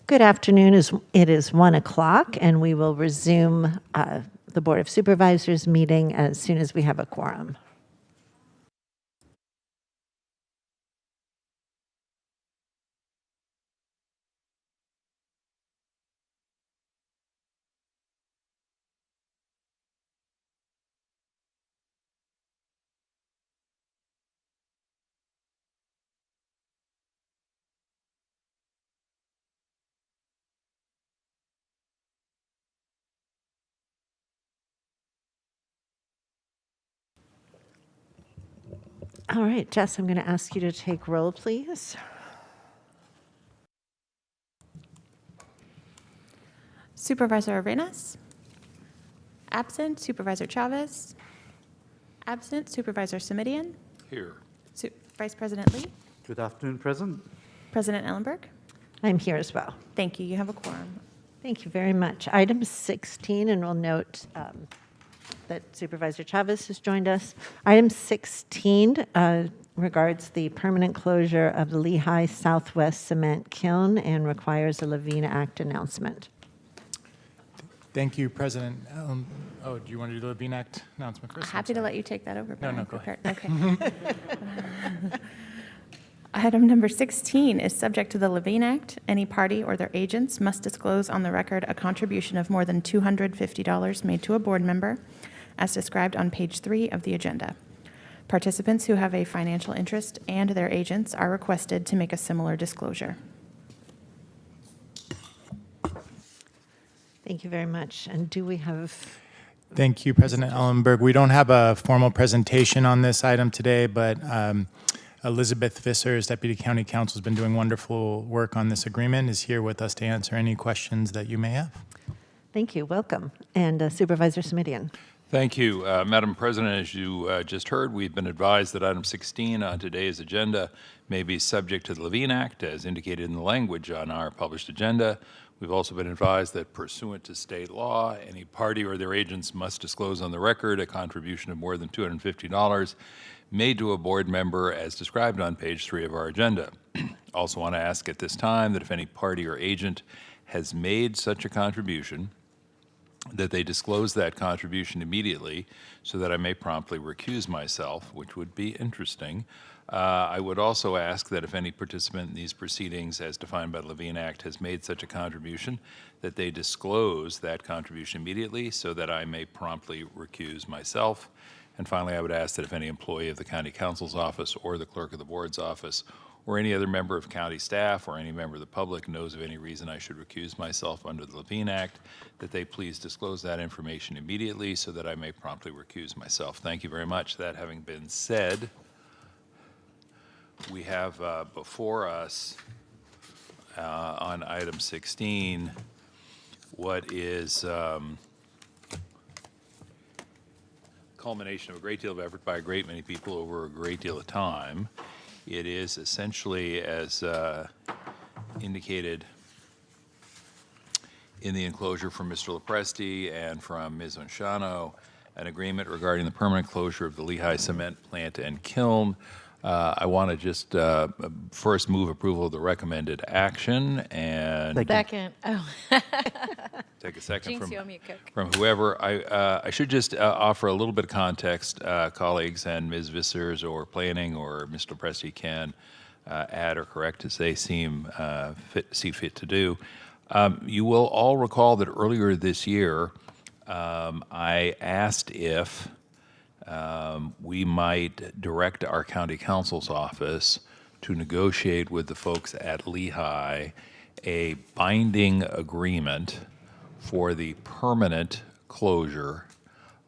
Good afternoon. It is 1 o'clock, and we will resume the Board of Supervisors meeting as soon as we have a quorum. All right, Jess, I'm going to ask you to take roll, please. Supervisor Arenas? Absent. Supervisor Chavez? Absent. Supervisor Simidian? Here. Vice President Lee? Good afternoon, President. President Ellenberg? I'm here as well. Thank you. You have a quorum. Thank you very much. Item 16, and we'll note that Supervisor Chavez has joined us. Item 16 regards the permanent closure of the Lehigh Southwest Cement Kiln and requires a Levine Act announcement. Thank you, President. Do you want to do the Levine Act announcement first? Happy to let you take that over. No, Brian. no, go ahead. Okay. Item number 16 is subject to the Levine Act. Any party or their agents must disclose on the record a contribution of more than $250 made to a board member, as described on page 3 of the agenda. Participants who have a financial interest and their agents are requested to make a similar disclosure. Thank you very much. And do we have... Thank you, President Ellenberg. We don't have a formal presentation on this item today, but Elizabeth Vissers, Deputy County Counsel, has been doing wonderful work on this agreement, is here with us to answer any questions that you may have. Thank you. Welcome. And Supervisor Simidian. Thank you. Madam President, as you just heard, we've been advised that item 16 on today's agenda may be subject to the Levine Act, as indicated in the language on our published agenda. We've also been advised that pursuant to state law, any party or their agents must disclose on the record a contribution of more than $250 made to a board member as described on page 3 of our agenda. Also want to ask at this time that if any party or agent has made such a contribution, that they disclose that contribution immediately so that I may promptly recuse myself, which would be interesting. I would also ask that if any participant in these proceedings, as defined by the Levine Act, has made such a contribution, that they disclose that contribution immediately so that I may promptly recuse myself. And finally, I would ask that if any employee of the County Counsel's office or the Clerk of the Board's office or any other member of county staff or any member of the public knows of any reason I should recuse myself under the Levine Act, that they please disclose that information immediately so that I may promptly recuse myself. Thank you very much. That having been said, we have before us on item 16 what is culmination of a great deal of effort by a great many people over a great deal of time. It is essentially, as indicated in the enclosure from Mr. Lopresti and from Ms. Onshano, an agreement regarding the permanent closure of the Lehigh Cement Plant and Kiln. I want to just first move approval of the recommended action and Second. Oh. take a second Jinx, you owe me a Coke. from whoever. I should just offer a little bit of context, colleagues, and Ms. Vissers or planning or Mr. Lopresti can add or correct as they see fit to do. You will all recall that earlier this year, I asked if we might direct our county counsel's office to negotiate with the folks at Lehigh a binding agreement for the permanent closure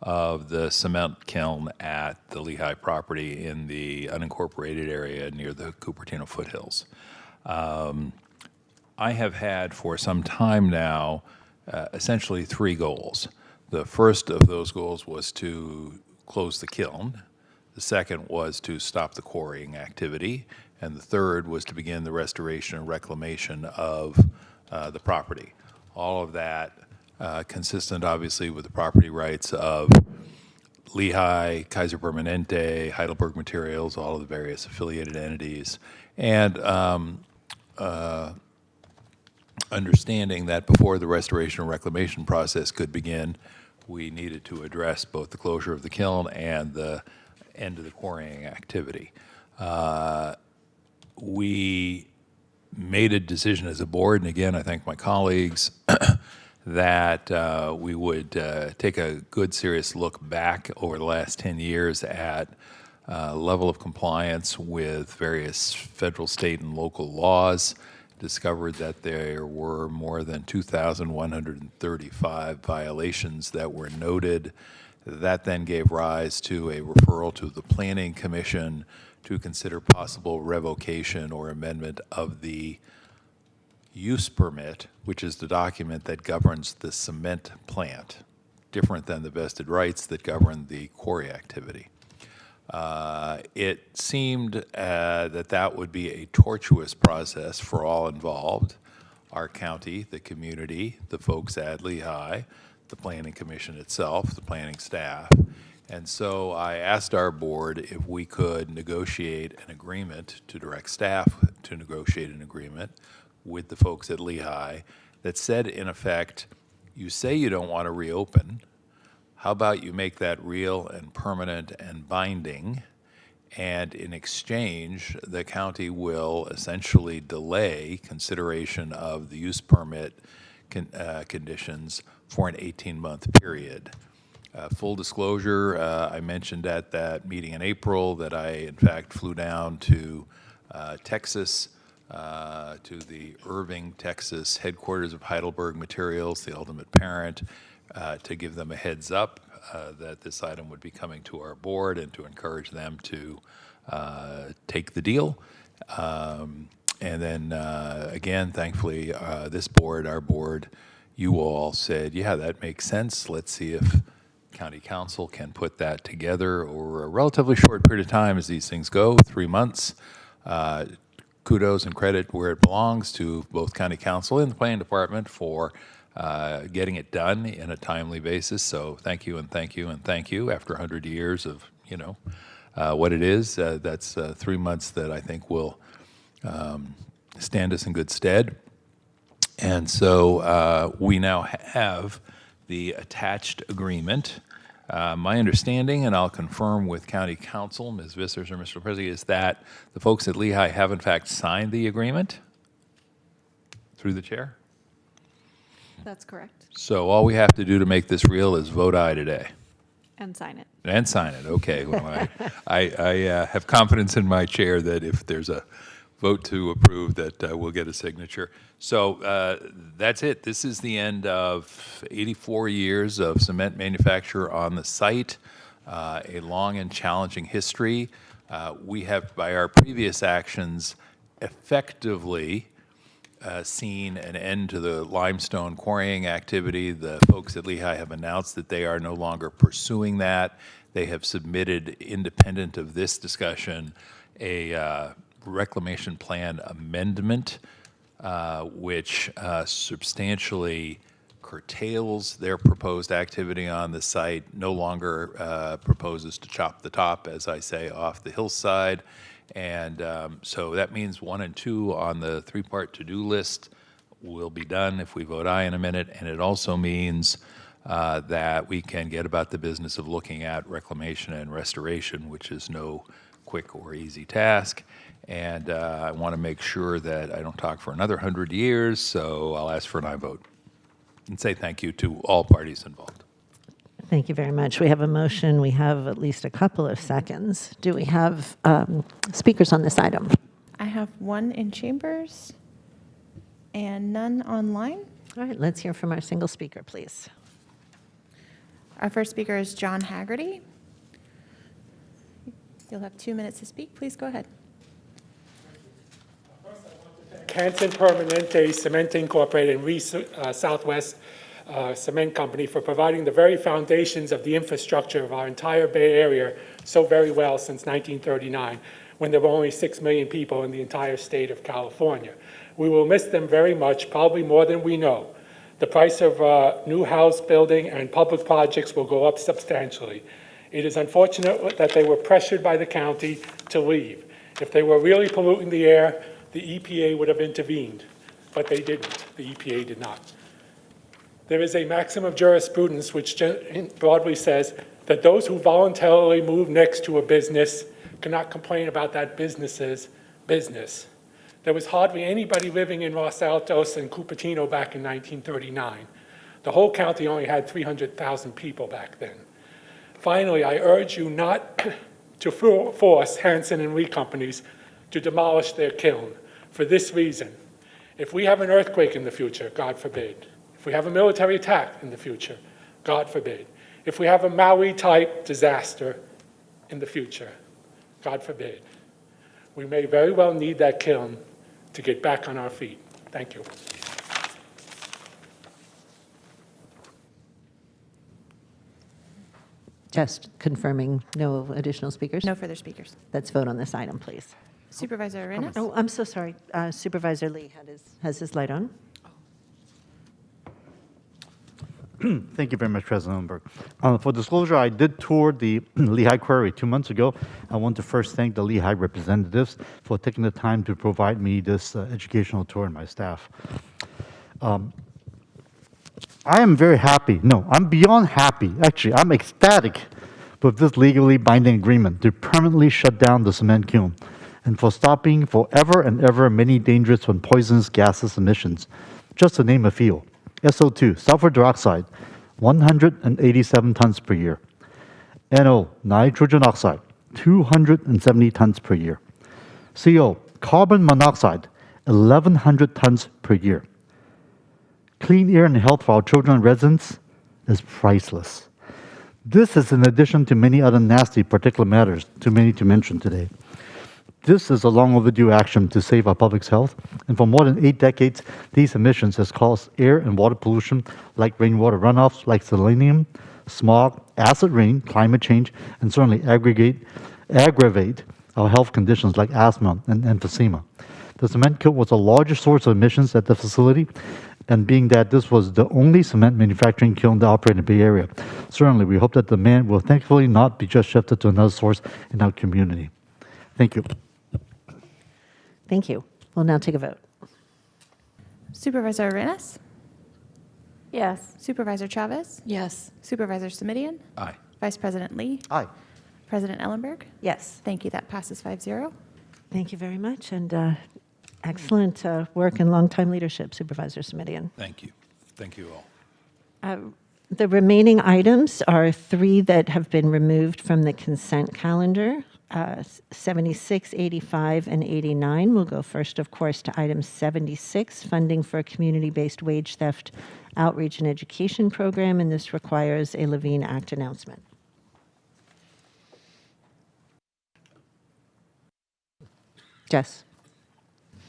of the cement kiln at the Lehigh property in the unincorporated area near the Cupertino foothills. I have had for some time now essentially 3 goals. The first of those goals was to close the kiln. The second was to stop the quarrying activity. And the third was to begin the restoration and reclamation of the property. All of that consistent, obviously, with the property rights of Lehigh, Kaiser Permanente, Heidelberg Materials, all of the various affiliated entities, and understanding that before the restoration and reclamation process could begin, we needed to address both the closure of the kiln and the end of the quarrying activity. We made a decision as a board, and again, I thank my colleagues, that we would take a good, serious look back over the last 10 years at level of compliance with various federal, state, and local laws, discovered that there were more than 2,135 violations that were noted. That then gave rise to a referral to the Planning Commission to consider possible revocation or amendment of the use permit, which is the document that governs the cement plant, different than the vested rights that govern the quarry activity. It seemed that would be a tortuous process for all involved, our county, the community, the folks at Lehigh, the Planning Commission itself, the planning staff. And so I asked our board if we could negotiate an agreement, to direct staff to negotiate an agreement with the folks at Lehigh that said, in effect, you say you don't want to reopen. How about you make that real and permanent and binding, and in exchange, the county will essentially delay consideration of the use permit conditions for an 18-month period. Full disclosure, I mentioned at that meeting in April that I, in fact, flew down to Texas, to the Irving, Texas headquarters of Heidelberg Materials, the ultimate parent, to give them a heads up that this item would be coming to our board and to encourage them to take the deal. And then, again, thankfully, this board, our board, you all said, yeah, that makes sense. Let's see if County Council can put that together over a relatively short period of time as these things go, 3 months. Kudos and credit where it belongs to both County Council and the Planning Department for getting it done in a timely basis. So thank you and thank you and thank you. After 100 years of, what it is, that's 3 months that I think will stand us in good stead. And so we now have the attached agreement. My understanding, and I'll confirm with County Council, Ms. Vissers or Mr. President, is that the folks at Lehigh have in fact signed the agreement through the chair. That's correct. So all we have to do to make this real is vote aye today. And sign it. And sign it, okay. Well, I have confidence in my chair that if there's a vote to approve that we'll get a signature. So that's it. This is the end of 84 years of cement manufacture on the site, a long and challenging history. We have, by our previous actions, effectively seen an end to the limestone quarrying activity. The folks at Lehigh have announced that they are no longer pursuing that. They have submitted, independent of this discussion, a reclamation plan amendment, which substantially curtails their proposed activity on the site, no longer proposes to chop the top, as I say, off the hillside. And so that means 1 and 2 on the 3-part to-do list will be done if we vote aye in a minute. And it also means that we can get about the business of looking at reclamation and restoration, which is no quick or easy task. And I want to make sure that I don't talk for another 100 years, so I'll ask for an aye vote and say thank you to all parties involved. Thank you very much. We have a motion. We have at least a couple of seconds. Do we have speakers on this item? I have one in chambers and none online. All right, let's hear from our single speaker, please. Our first speaker is John Haggerty. You'll have 2 minutes to speak. Please go ahead. Hanson Permanente Cement Incorporated and Southwest Cement Company for providing the very foundations of the infrastructure of our entire Bay Area so very well since 1939, when there were only 6 million people in the entire state of California. We will miss them very much, probably more than we know. The price of new house building and public projects will go up substantially. It is unfortunate that they were pressured by the county to leave. If they were really polluting the air, the EPA would have intervened. but they didn't. The EPA did not. There is a maxim of jurisprudence which broadly says that those who voluntarily move next to a business cannot complain about that business's business. There was hardly anybody living in Los Altos and Cupertino back in 1939. The whole county only had 300,000 people back then. Finally, I urge you not to force Hanson and Lee companies to demolish their kiln for this reason. If we have an earthquake in the future, God forbid, if we have a military attack in the future, God forbid, if we have a Maui-type disaster in the future, God forbid, we may very well need that kiln to get back on our feet. Thank you. Just confirming, no additional speakers? No further speakers. Let's vote on this item, please. Supervisor Arenas? Oh, I'm so sorry. Supervisor Lee has his light on. Thank you very much, President Ellenberg. For disclosure, I did tour the Lehigh Quarry 2 months ago. I want to first thank the Lehigh representatives for taking the time to provide me this educational tour and my staff. I am very happy. No, I'm beyond happy. Actually, I'm ecstatic with this legally binding agreement to permanently shut down the cement kiln and for stopping forever and ever many dangerous and poisonous gases emissions. Just to name a few. SO2, sulfur dioxide, 187 tons per year. NO, nitrogen oxide, 270 tons per year. CO, carbon monoxide, 1,100 tons per year. Clean air and health for our children and residents is priceless. This is in addition to many other nasty particulate matters, too many to mention today. This is a long overdue action to save our public's health, and for more than 8 decades, these emissions has caused air and water pollution like rainwater runoffs, like selenium, smog, acid rain, climate change, and certainly aggravate our health conditions like asthma and emphysema. The cement kiln was the largest source of emissions at the facility, and being that this was the only cement manufacturing kiln to operate in the Bay Area, certainly we hope that demand will thankfully not be just shifted to another source in our community. Thank you. Thank you. We'll now take a vote. Supervisor Arenas? Yes. Supervisor Chavez? Yes. Supervisor Semidion? Aye. Vice President Lee? Aye. President Ellenberg? Yes. Thank you. That passes 5-0. Thank you very much, and excellent work and long-time leadership, Supervisor Semidion. Thank you. Thank you all. The remaining items are 3 that have been removed from the consent calendar. 76, 85, and 89. We'll go first, of course, to item 76, funding for a community-based wage theft outreach and education program, and this requires a Levine Act announcement. Jess.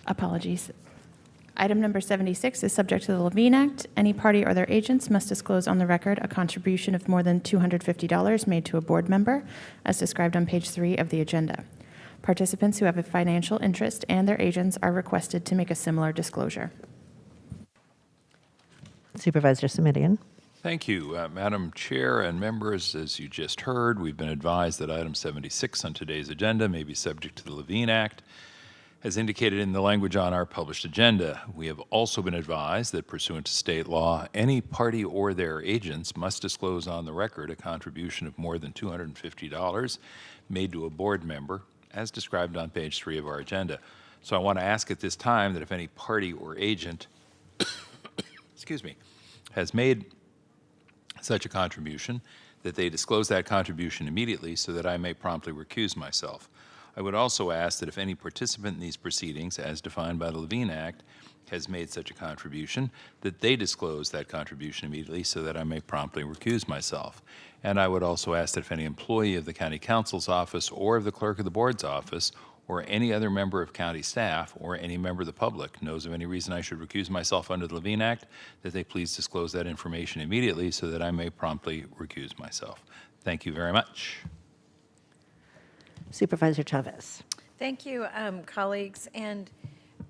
Apologies. Item number 76 is subject to the Levine Act. Any party or their agents must disclose on the record a contribution of more than $250 made to a board member, as described on page 3 of the agenda. Participants who have a financial interest and their agents are requested to make a similar disclosure. Supervisor Semidion. Thank you, Madam Chair and members. As you just heard, we've been advised that item 76 on today's agenda may be subject to the Levine Act. As indicated in the language on our published agenda, we have also been advised that pursuant to state law, any party or their agents must disclose on the record a contribution of more than $250 made to a board member, as described on page 3 of our agenda. So I want to ask at this time that if any party or agent, excuse me, has made such a contribution, that they disclose that contribution immediately so that I may promptly recuse myself. I would also ask that if any participant in these proceedings, as defined by the Levine Act, has made such a contribution, that they disclose that contribution immediately so that I may promptly recuse myself. And I would also ask that if any employee of the County Counsel's office or of the Clerk of the Board's office or any other member of county staff or any member of the public knows of any reason I should recuse myself under the Levine Act, that they please disclose that information immediately so that I may promptly recuse myself. Thank you very much. Supervisor Chavez. Thank you, colleagues. And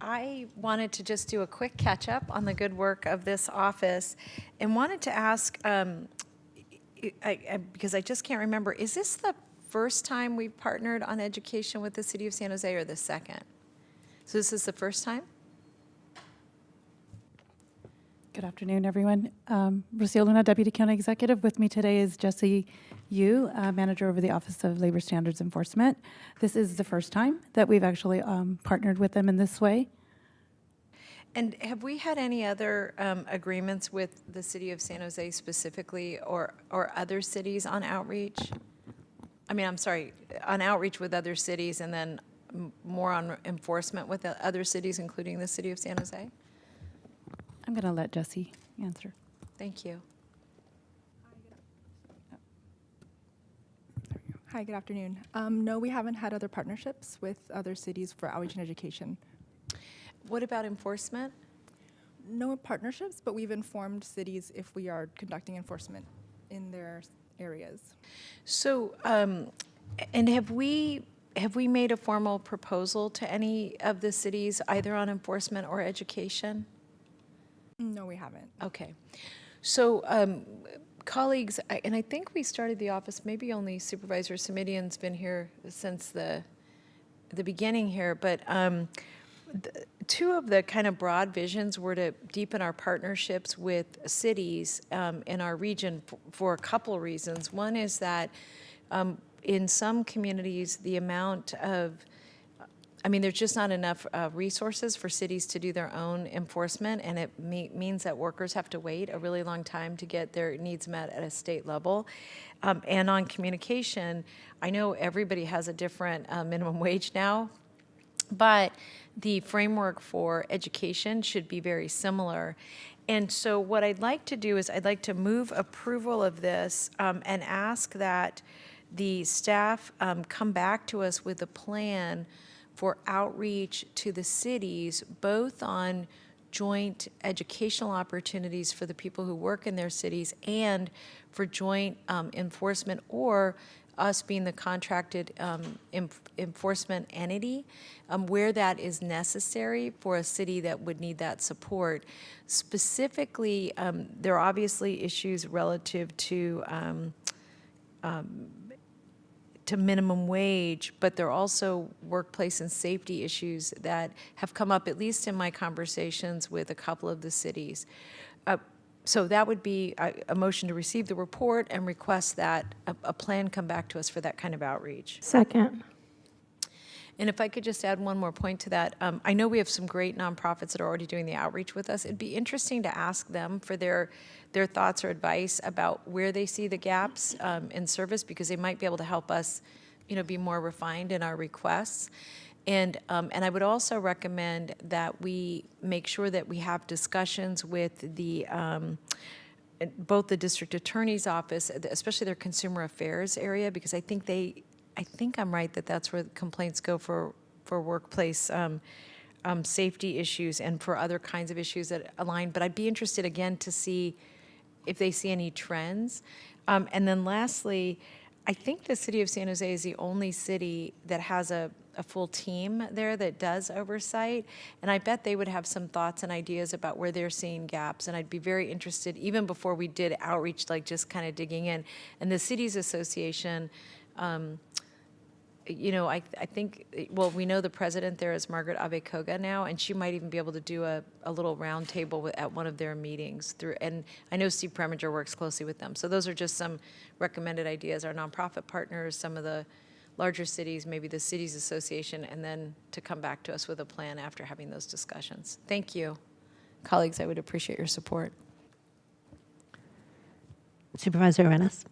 I wanted to just do a quick catch up on the good work of this office and wanted to ask, because I just can't remember, is this the first time we've partnered on education with the City of San Jose or the second? So this is the first time? Good afternoon, everyone. Rocio Luna, Deputy County Executive. With me today is Jesse Yu, Manager over the Office of Labor Standards Enforcement. This is the first time that we've actually partnered with them in this way. And have we had any other agreements with the city of San Jose specifically, or other cities on outreach? I mean, I'm sorry, on outreach with other cities, and then more on enforcement with the other cities, including the city of San Jose? I'm going to let Jesse answer. Thank you. Hi, good afternoon. No, we haven't had other partnerships with other cities for outreach and education. What about enforcement? No partnerships, but we've informed cities if we are conducting enforcement in their areas. So, and have we made a formal proposal to any of the cities, either on enforcement or education? No, we haven't. Okay. So, colleagues, and I think we started the office, maybe only Supervisor Simidian's been here since the beginning here, but two of the kind of broad visions were to deepen our partnerships with cities in our region for a couple reasons. One is that in some communities, the amount of, I mean, there's just not enough resources for cities to do their own enforcement, and it means that workers have to wait a really long time to get their needs met at a state level. And on communication, I know everybody has a different minimum wage now, but the framework for education should be very similar. And so what I'd like to do is I'd like to move approval of this and ask that the staff come back to us with a plan for outreach to the cities, both on joint educational opportunities for the people who work in their cities and for joint enforcement, or us being the contracted enforcement entity, where that is necessary for a city that would need that support. Specifically, there are obviously issues relative to minimum wage, but there are also workplace and safety issues that have come up, at least in my conversations with a couple of the cities. So that would be a motion to receive the report and request that a plan come back to us for that kind of outreach. Second. And if I could just add one more point to that, I know we have some great nonprofits that are already doing the outreach with us. It'd be interesting to ask them for their thoughts or advice about where they see the gaps in service, because they might be able to help us, be more refined in our requests. And I would also recommend that we make sure that we have discussions with the both the district attorney's office, especially their consumer affairs area, because I think I'm right that that's where complaints go for workplace safety issues and for other kinds of issues that align. But I'd be interested again to see if they see any trends. And then lastly, I think the city of San Jose is the only city that has a full team there that does oversight, and I bet they would have some thoughts and ideas about where they're seeing gaps, and I'd be very interested, even before we did outreach, like just kind of digging in. And the Cities Association, I think, well, we know the president there is Margaret Avekoga now, and she might even be able to do a little round table at one of their meetings and I know Steve Preminger works closely with them. So those are just some recommended ideas. Our nonprofit partners, some of the larger cities, maybe the Cities Association, and then to come back to us with a plan after having those discussions. Thank you. Colleagues, I would appreciate your support. Supervisor Arenas.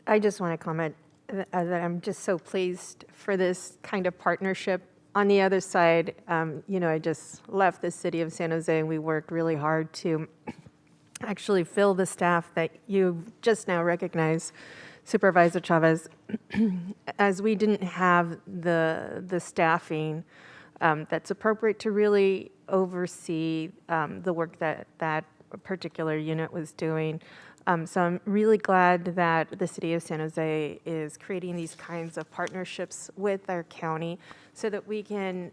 I just want to comment that I'm just so pleased for this kind of partnership. On the other side, I just left the city of San Jose, and we worked really hard to actually fill the staff that you just now recognized, Supervisor Chavez, as we didn't have the staffing that's appropriate to really oversee the work that particular unit was doing. So I'm really glad that the city of San Jose is creating these kinds of partnerships with our county so that we can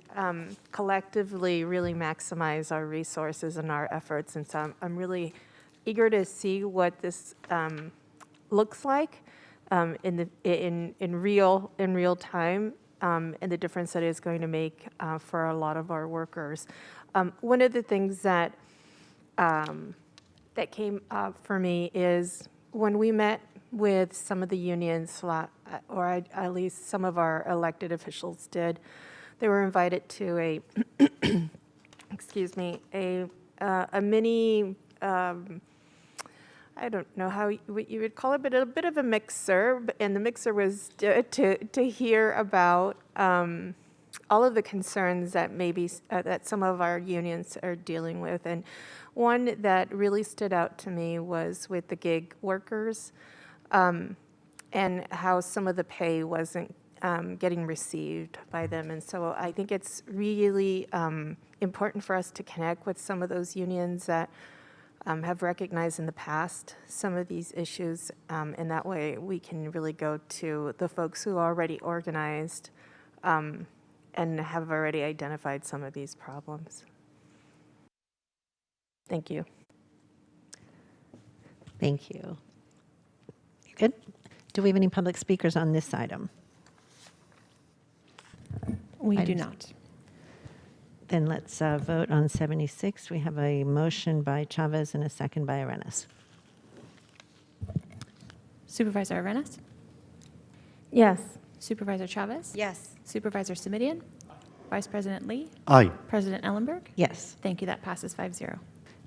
collectively really maximize our resources and our efforts. And so I'm really eager to see what this looks like in real time, and the difference that it's going to make for a lot of our workers. One of the things that that came up for me is when we met with some of the unions, or at least some of our elected officials did, they were invited to a, excuse me, a mini, I don't know what you would call it, but a bit of a mixer. And the mixer was to hear about all of the concerns that maybe that some of our unions are dealing with. And one that really stood out to me was with the gig workers, and how some of the pay wasn't getting received by them. And so I think it's really important for us to connect with some of those unions that have recognized in the past some of these issues, and that way we can really go to the folks who are already organized and have already identified some of these problems. Thank you. Thank you. You good? Do we have any public speakers on this item? We do Items- not. Then let's vote on 76. We have a motion by Chavez and a second by Arenas. Supervisor Arenas? Yes. Supervisor Chavez? Yes. Supervisor Simidian? Vice President Lee? Aye. President Ellenberg? Yes. Thank you. That passes 5-0.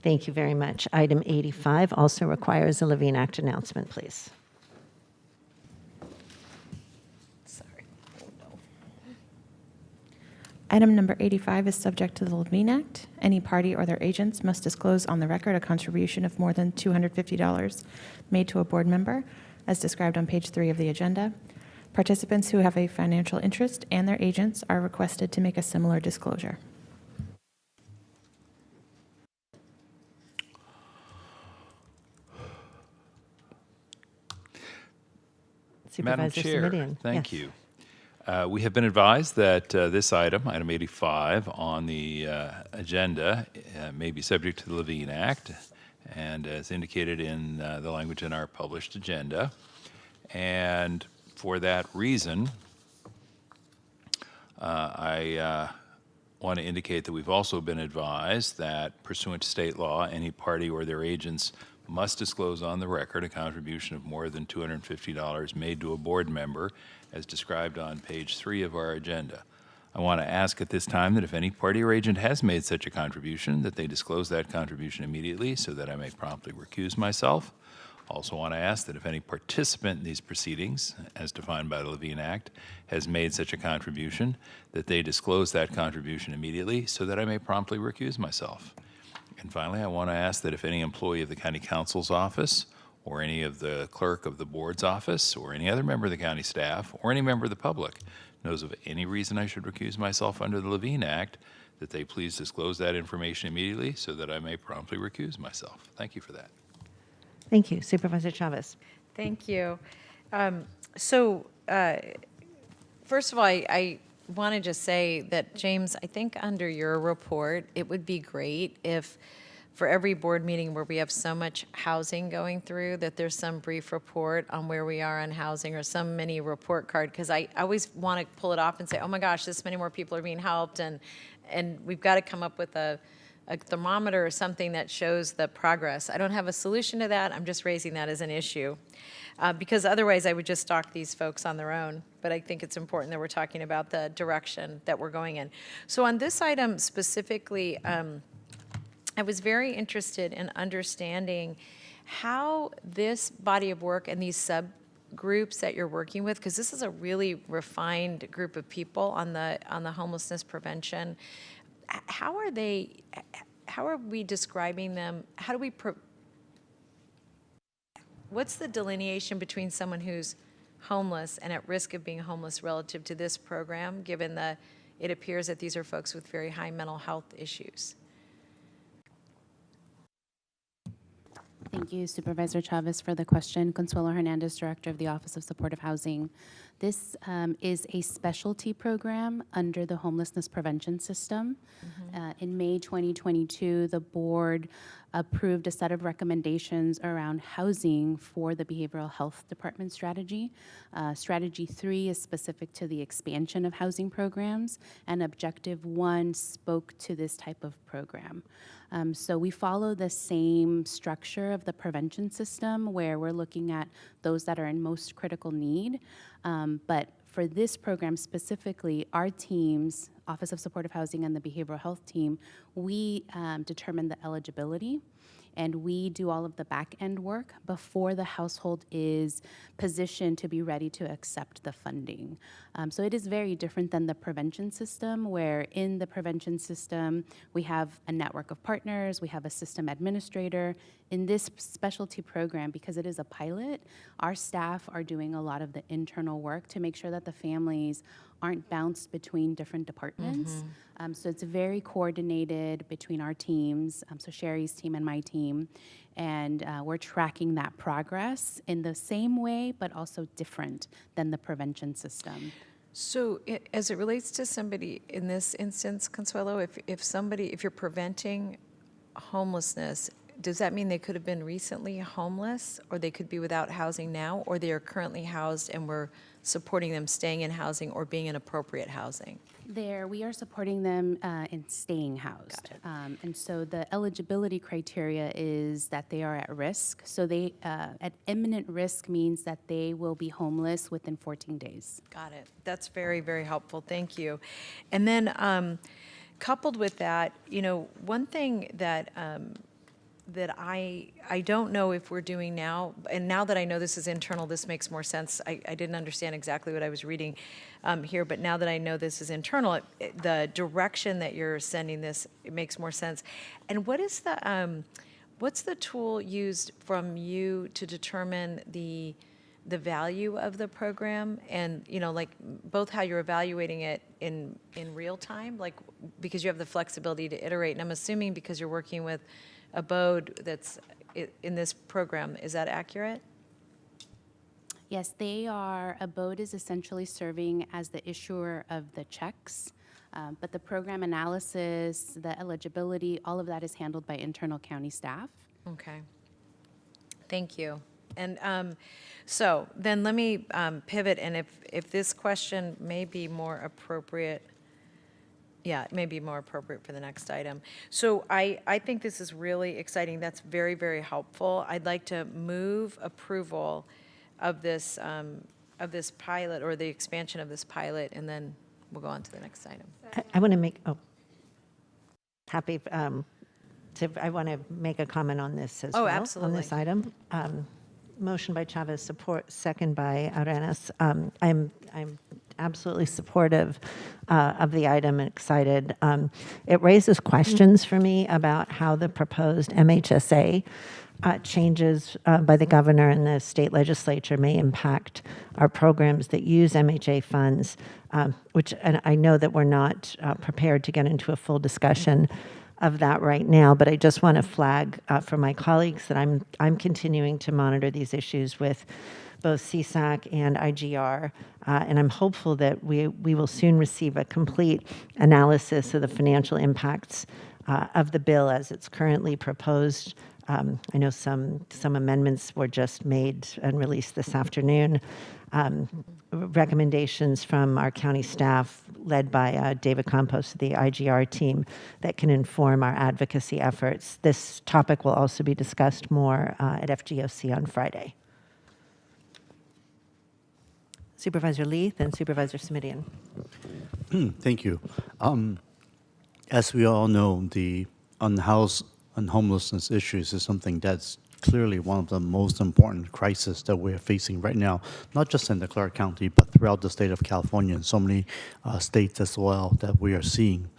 Thank you very much. Item 85 also requires a Levine Act announcement, please. Sorry. Item number 85 is subject to the Levine Act. Any party or their agents must disclose on the record a contribution of more than $250 made to a board member, as described on page 3 of the agenda. Participants who have a financial interest and their agents are requested to make a similar disclosure. Madam Supervisor Chair, Simidian. thank Yes. you. We have been advised that this item, item 85 on the agenda, may be subject to the Levine Act, and as indicated in the language in our published agenda. And for that reason, I want to indicate that we've also been advised that pursuant to state law, any party or their agents must disclose on the record a contribution of more than $250 made to a board member, as described on page 3 of our agenda. I want to ask at this time that if any party or agent has made such a contribution, that they disclose that contribution immediately so that I may promptly recuse myself. Also want to ask that if any participant in these proceedings, as defined by the Levine Act, has made such a contribution, that they disclose that contribution immediately so that I may promptly recuse myself. And finally, I want to ask that if any employee of the county counsel's office, or any of the clerk of the board's office, or any other member of the county staff, or any member of the public knows of any reason I should recuse myself under the Levine Act, that they please disclose that information immediately so that I may promptly recuse myself. Thank you for that. Thank you. Supervisor Chavez. Thank you. First of all, I want to just say that, James, I think under your report, it would be great if for every board meeting where we have so much housing going through, that there's some brief report on where we are on housing or some mini report card, because I always want to pull it off and say, oh my gosh, this many more people are being helped, and we've got to come up with a thermometer or something that shows the progress. I don't have a solution to that. I'm just raising that as an issue. Because otherwise I would just stalk these folks on their own. But I think it's important that we're talking about the direction that we're going in. So on this item specifically, I was very interested in understanding how this body of work and these subgroups that you're working with, because this is a really refined group of people on the homelessness prevention. How are we describing them? How do we what's the delineation between someone who's homeless and at risk of being homeless relative to this program, given that it appears that these are folks with very high mental health issues? Thank you, Supervisor Chavez, for the question. Consuelo Hernandez, Director of the Office of Supportive Housing. This is a specialty program under the homelessness prevention system. In May 2022, the board approved a set of recommendations around housing for the behavioral health department strategy. Strategy 3 is specific to the expansion of housing programs, and Objective 1 spoke to this type of program. So we follow the same structure of the prevention system where we're looking at those that are in most critical need. But for this program specifically, our teams, Office of Supportive Housing and the Behavioral Health team, we determine the eligibility, and we do all of the back end work before the household is positioned to be ready to accept the funding. So it is very different than the prevention system, where in the prevention system, we have a network of partners, we have a system administrator. In this specialty program, because it is a pilot, our staff are doing a lot of the internal work to make sure that the families aren't bounced between different departments. So it's very coordinated between our teams, so Sherry's team and my team, and we're tracking that progress in the same way, but also different than the prevention system. So as it relates to somebody in this instance, Consuelo, if you're preventing homelessness, does that mean they could have been recently homeless, or they could be without housing now, or they are currently housed and we're supporting them staying in housing or being in appropriate housing? We are supporting them in staying housed. And so the eligibility criteria is that they are at risk. So they, at imminent risk means that they will be homeless within 14 days. Got it. That's very, very helpful. Thank you. And then coupled with that, one thing that that I don't know if we're doing now, and now that I know this is internal, this makes more sense. I didn't understand exactly what I was reading here, but now that I know this is internal, the direction that you're sending this, it makes more sense. And what's the tool used from you to determine the value of the program, and like both how you're evaluating it in real time, like because you have the flexibility to iterate, and I'm assuming because you're working with a BODE that's in this program. Is that accurate? Yes, they are. A BODE is essentially serving as the issuer of the checks, but the program analysis, the eligibility, all of that is handled by internal county staff. Okay. Thank you. And so then let me pivot, and if this question may be more appropriate, it may be more appropriate for the next item. So I think this is really exciting. That's very, very helpful. I'd like to move approval of this pilot, or the expansion of this pilot, and then we'll go on to the next item. I want to make, I want to make a comment on this as well. Absolutely. On this item. Motion by Chavez, second by Arenas. I'm absolutely supportive of the item and excited. It raises questions for me about how the proposed MHSA changes by the governor and the state legislature may impact our programs that use MHA funds, and I know that we're not prepared to get into a full discussion of that right now, but I just want to flag for my colleagues that I'm continuing to monitor these issues with both CSAC and IGR, and I'm hopeful that we will soon receive a complete analysis of the financial impacts of the bill as it's currently proposed. I know some amendments were just made and released this afternoon. Recommendations from our county staff, led by David Campos, the IGR team, that can inform our advocacy efforts. This topic will also be discussed more at FGOC on Friday. Supervisor Lee, then Supervisor Simidian. Thank you. As we all know, the unhoused and homelessness issues is something that's clearly one of the most important crises that we're facing right now, not just in the Clark County, but throughout the state of California and so many states as well that we are seeing.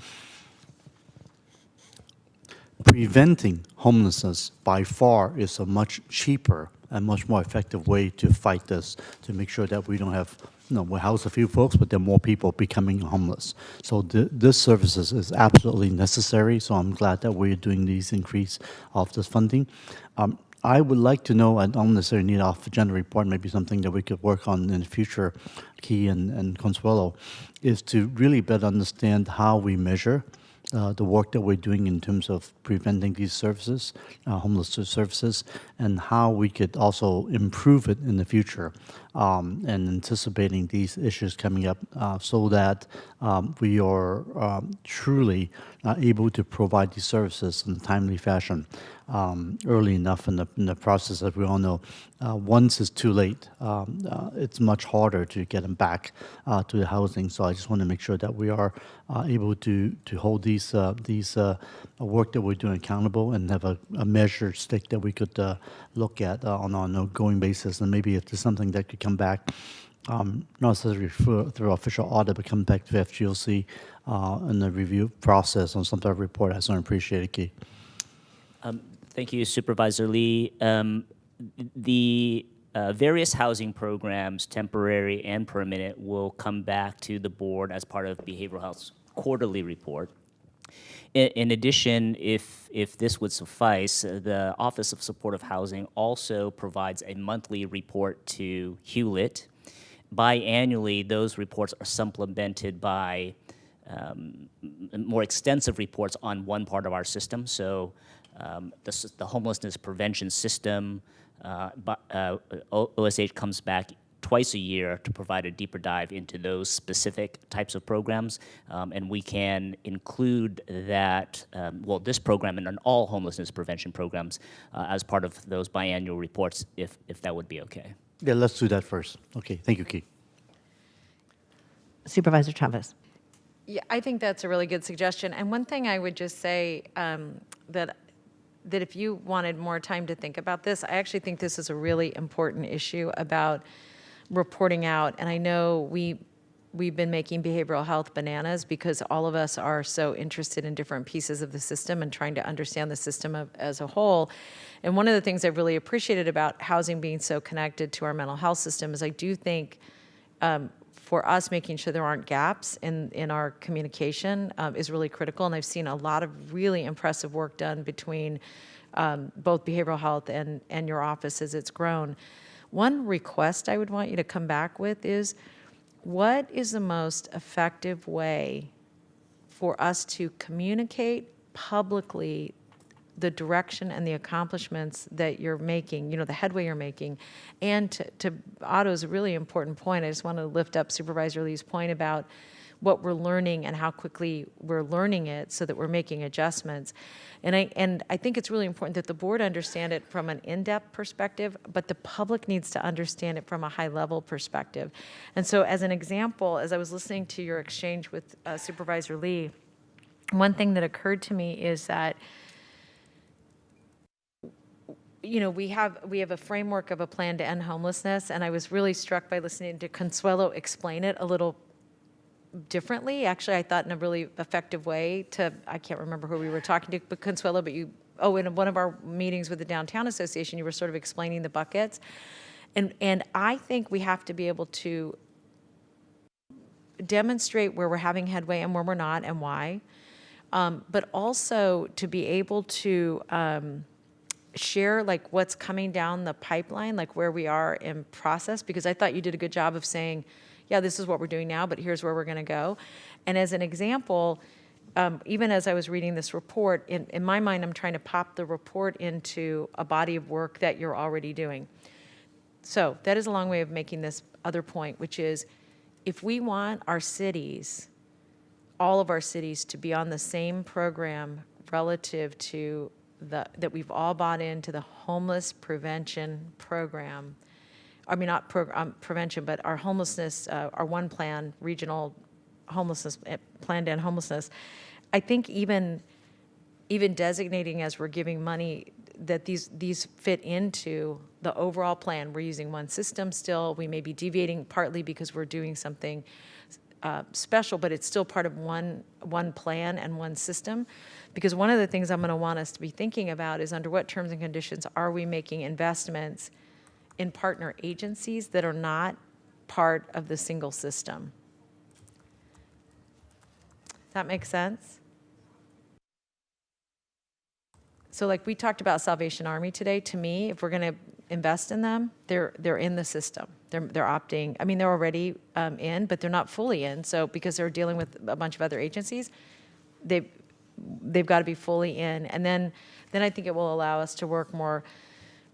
Preventing homelessness by far is a much cheaper and much more effective way to fight this, to make sure that we don't have, we house a few folks, but there are more people becoming homeless. So this services is absolutely necessary, so I'm glad that we're doing these increase of this funding. I would like to know, I don't necessarily need off agenda report, maybe something that we could work on in the future, Key and Consuelo, is to really better understand how we measure the work that we're doing in terms of preventing these services, homelessness services, and how we could also improve it in the future, and anticipating these issues coming up so that we are truly able to provide these services in a timely fashion early enough in the process. As we all know, once it's too late, it's much harder to get them back to the housing. So I just want to make sure that we are able to hold these work that we're doing accountable and have a measured stick that we could look at on an ongoing basis. And maybe if there's something that could come back, not necessarily through official audit, but come back to FGOC in the review process on some type of report. I certainly appreciate it, Key. Thank you, Supervisor Lee. The various housing programs, temporary and permanent, will come back to the board as part of Behavioral Health's quarterly report. In addition, if this would suffice, the Office of Supportive Housing also provides a monthly report to Hewlett. Biannually, those reports are supplemented by more extensive reports on one part of our system. So the homelessness prevention system, OSH comes back twice a year to provide a deeper dive into those specific types of programs, and we can include that, this program and all homelessness prevention programs as part of those biannual reports, if that would be okay. Yeah, let's do that first. Okay, thank you, Key. Supervisor Chavez. Yeah, I think that's a really good suggestion. And one thing I would just say that if you wanted more time to think about this, I actually think this is a really important issue about reporting out. And I know we've been making behavioral health bananas because all of us are so interested in different pieces of the system and trying to understand the system as a whole. And one of the things I've really appreciated about housing being so connected to our mental health system is I do think for us making sure there aren't gaps in our communication is really critical. And I've seen a lot of really impressive work done between both behavioral health and your office as it's grown. One request I would want you to come back with is, what is the most effective way for us to communicate publicly the direction and the accomplishments that you're making, the headway you're making? And to Otto's really important point, I just want to lift up Supervisor Lee's point about what we're learning and how quickly we're learning it so that we're making adjustments. And I think it's really important that the board understand it from an in-depth perspective, but the public needs to understand it from a high-level perspective. And so as an example, as I was listening to your exchange with Supervisor Lee, one thing that occurred to me is that we have a framework of a plan to end homelessness, and I was really struck by listening to Consuelo explain it a little differently. Actually, I thought in a really effective way I can't remember who we were talking to, but Consuelo, in one of our meetings with the Downtown Association, you were sort of explaining the buckets. And I think we have to be able to demonstrate where we're having headway and where we're not and why, but also to be able to share what's coming down the pipeline, where we are in process, because I thought you did a good job of saying, yeah, this is what we're doing now, but here's where we're going to go. And as an example, even as I was reading this report, in my mind, I'm trying to pop the report into a body of work that you're already doing. So that is a long way of making this other point, which is if we want our cities, all of our cities, to be on the same program relative to that we've all bought into the homeless prevention program, not prevention, but our homelessness, our one plan, regional homelessness, plan to end homelessness. I think even designating as we're giving money that these fit into the overall plan. We're using one system still. We may be deviating partly because we're doing something special, but it's still part of one plan and one system. Because one of the things I'm going to want us to be thinking about is under what terms and conditions are we making investments in partner agencies that are not part of the single system. Does that make sense? So we talked about Salvation Army today. To me, if we're going to invest in them, they're in the system. They're opting. They're already in, but they're not fully in. So because they're dealing with a bunch of other agencies, they've got to be fully in. And then I think it will allow us to work more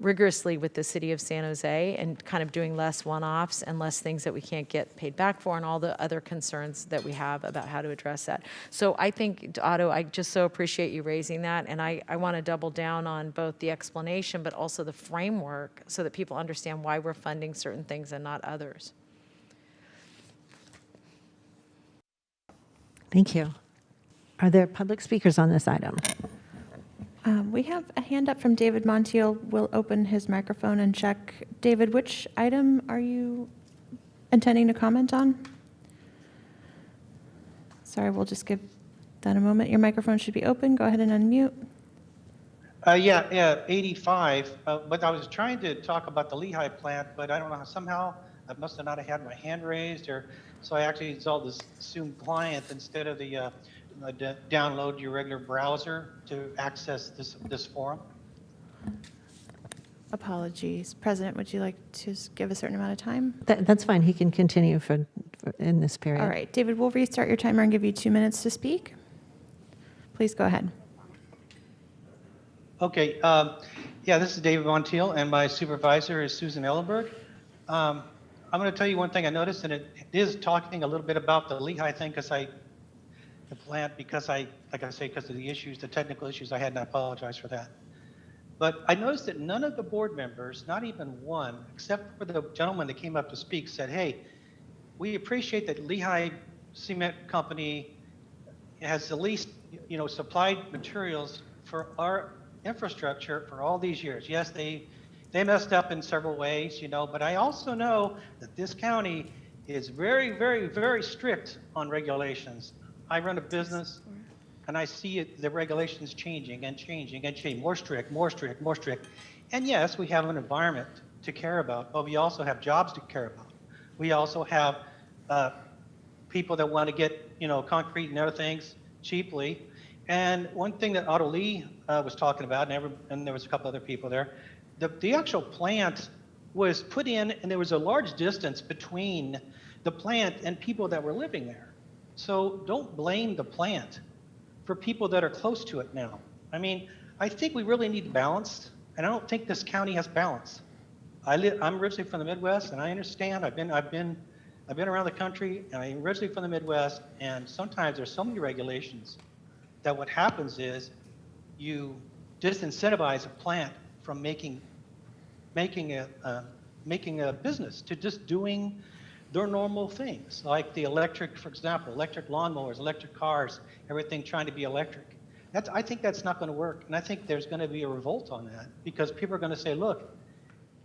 rigorously with the city of San Jose and kind of doing less one-offs and less things that we can't get paid back for and all the other concerns that we have about how to address that. So I think, Otto, I just so appreciate you raising that, and I want to double down on both the explanation but also the framework so that people understand why we're funding certain things and not others. Thank you. Are there public speakers on this item? We have a hand up from David Montiel. We'll open his microphone and check. David, which item are you intending to comment on? Sorry, we'll just give that a moment. Your microphone should be open. Go ahead and unmute. Yeah, 85. But I was trying to talk about the Lehigh plant, but I don't know how, somehow I must have not had my hand raised, or so I actually installed this Zoom client instead of the download your regular browser to access this forum. Apologies. President, would you like to give a certain amount of time? That's fine. He can continue for in this period. All right, David, we'll restart your timer and give you 2 minutes to speak. Please go ahead. Okay. Yeah, this is David Montiel, and my supervisor is Susan Ellenberg. I'm going to tell you one thing I noticed, and it is talking a little bit about the Lehigh thing, because the plant, because like I say, because of the issues, the technical issues I had, and I apologize for that. But I noticed that none of the board members, not even one, except for the gentleman that came up to speak, said, hey, we appreciate that Lehigh Cement Company has at least, supplied materials for our infrastructure for all these years. Yes, they messed up in several ways, but I also know that this county is very, very, very strict on regulations. I run a business, and I see the regulations changing and changing and changing, more strict, more strict, more strict. And yes, we have an environment to care about, but we also have jobs to care about. We also have people that want to get, concrete and other things cheaply. And one thing that Otto Lee was talking about, and there was a couple other people there, the actual plant was put in, and there was a large distance between the plant and people that were living there. So don't blame the plant for people that are close to it now. I mean, I think we really need balance, and I don't think this county has balance. I'm originally from the Midwest, and I understand. I've been around the country, and I'm originally from the Midwest, and sometimes there's so many regulations that what happens is you disincentivize a plant from making a business to just doing their normal things, like the electric, for example, electric lawnmowers, electric cars, everything trying to be electric. I think that's not going to work, and I think there's going to be a revolt on that, because people are going to say, look,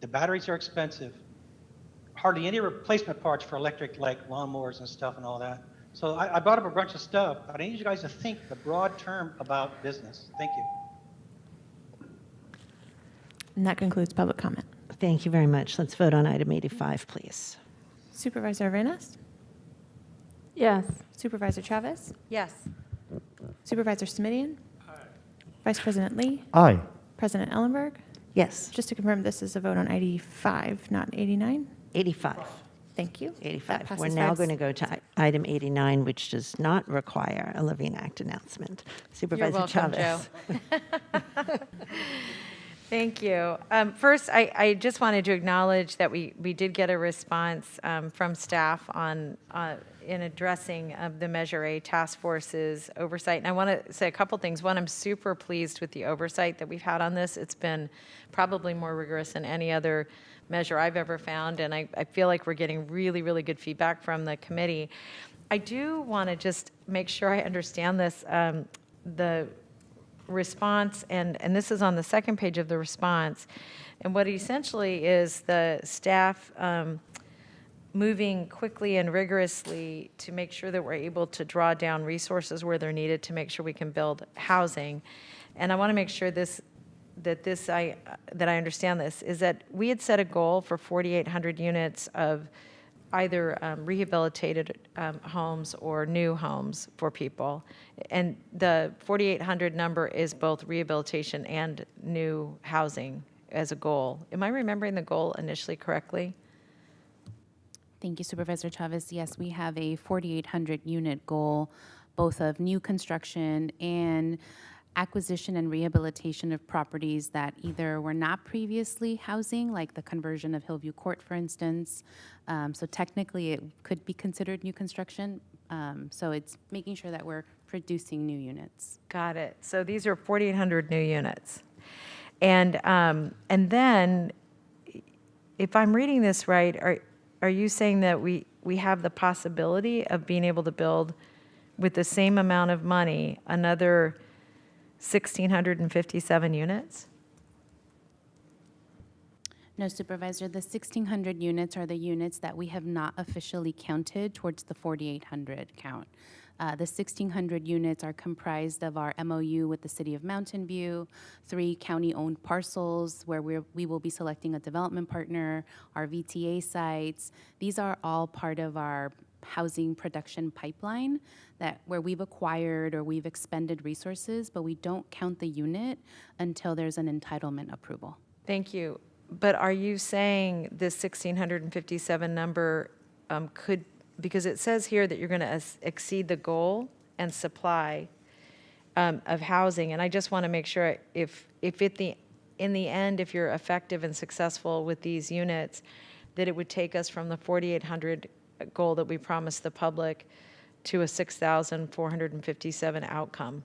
the batteries are expensive, hardly any replacement parts for electric, like lawnmowers and stuff and all that. So I brought up a bunch of stuff, but I need you guys to think the broad term about business. Thank you. And that concludes public comment. Thank you very much. Let's vote on item 85, please. Supervisor Arenas? Yes. Supervisor Chavez? Yes. Supervisor Smidian? Vice President Lee? Aye. President Ellenberg? Yes. Just to confirm, this is a vote on 85, not 89? 85. Thank you. 85. We're now going to go to item 89, which does not require a Levine Act announcement. Supervisor You're welcome, Chavez. Joe. Thank you. First, I just wanted to acknowledge that we did get a response from staff on in addressing the Measure A task force's oversight. And I want to say a couple things. One, I'm super pleased with the oversight that we've had on this. It's been probably more rigorous than any other measure I've ever found, and I feel like we're getting really, really good feedback from the committee. I do want to just make sure I understand this. The response, and this is on the second page of the response, and what essentially is the staff moving quickly and rigorously to make sure that we're able to draw down resources where they're needed to make sure we can build housing. And I want to make sure that I understand this, is that we had set a goal for 4,800 units of either rehabilitated homes or new homes for people. And the 4,800 number is both rehabilitation and new housing as a goal. Am I remembering the goal initially correctly? Thank you, Supervisor Chavez. Yes, we have a 4,800 unit goal both of new construction and acquisition and rehabilitation of properties that either were not previously housing, like the conversion of Hillview Court, for instance. So technically, it could be considered new construction. So it's making sure that we're producing new units. Got it. So these are 4,800 new units. And then, if I'm reading this right, are you saying that we have the possibility of being able to build with the same amount of money another 1,657 units? No, Supervisor, the 1,600 units are the units that we have not officially counted towards the 4,800 count. The 1,600 units are comprised of our MOU with the City of Mountain View, 3 county-owned parcels where we will be selecting a development partner, our VTA sites. These are all part of our housing production pipeline where we've acquired or we've expended resources, but we don't count the unit until there's an entitlement approval. Thank you. But are you saying this 1,657 number could, because it says here that you're going to exceed the goal and supply of housing, and I just want to make sure if in the end, if you're effective and successful with these units, that it would take us from the 4,800 goal that we promised the public to a 6,457 outcome.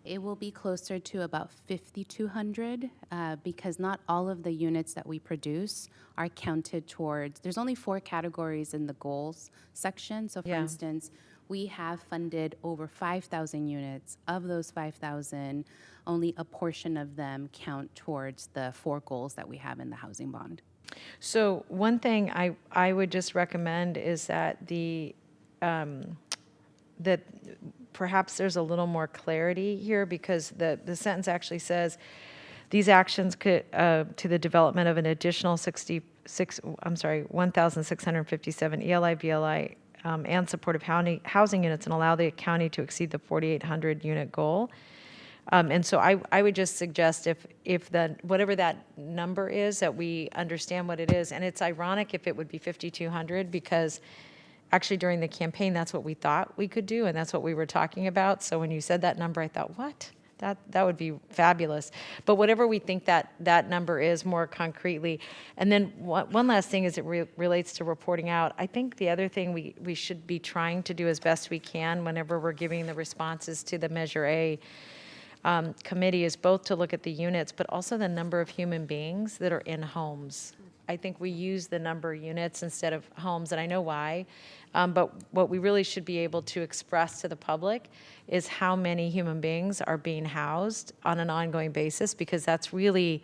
It will be closer to about 5,200 because not all of the units that we produce are counted towards, there's only 4 categories in the goals section. So for instance, we have funded over 5,000 units. Of those 5,000, only a portion of them count towards the 4 goals that we have in the housing bond. So one thing I would just recommend is that that perhaps there's a little more clarity here, because the sentence actually says these actions could to the development of an additional 1,657 ELI, VLI, and supportive housing units, and allow the county to exceed the 4,800 unit goal. And so I would just suggest if whatever that number is, that we understand what it is. And it's ironic if it would be 5,200, because actually during the campaign, that's what we thought we could do, and that's what we were talking about. So when you said that number, I thought, what? That would be fabulous. But whatever we think that number is more concretely. And then one last thing as it relates to reporting out, I think the other thing we should be trying to do as best we can whenever we're giving the responses to the Measure A committee is both to look at the units, but also the number of human beings that are in homes. I think we use the number of units instead of homes, and I know why. But what we really should be able to express to the public is how many human beings are being housed on an ongoing basis, because that's really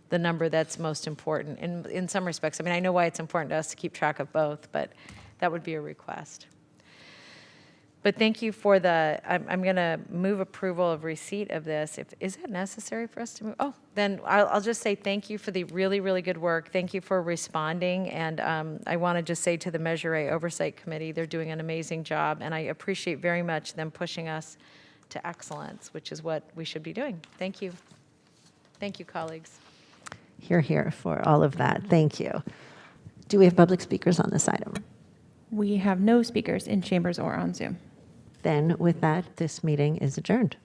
the number that's most important in some respects. I mean, I know why it's important to us to keep track of both, but that would be a request. But thank you for I'm going to move approval of receipt of this. Is it necessary for us to move? Oh, then I'll just say thank you for the really, really good work. Thank you for responding. And I want to just say to the Measure A Oversight Committee, they're doing an amazing job. And I appreciate very much them pushing us to excellence, which is what we should be doing. Thank you. Thank you, colleagues. Hear, hear for all of that. Thank you. Do we have public speakers on this item? We have no speakers in chambers or on Zoom. Then with that, this meeting is adjourned.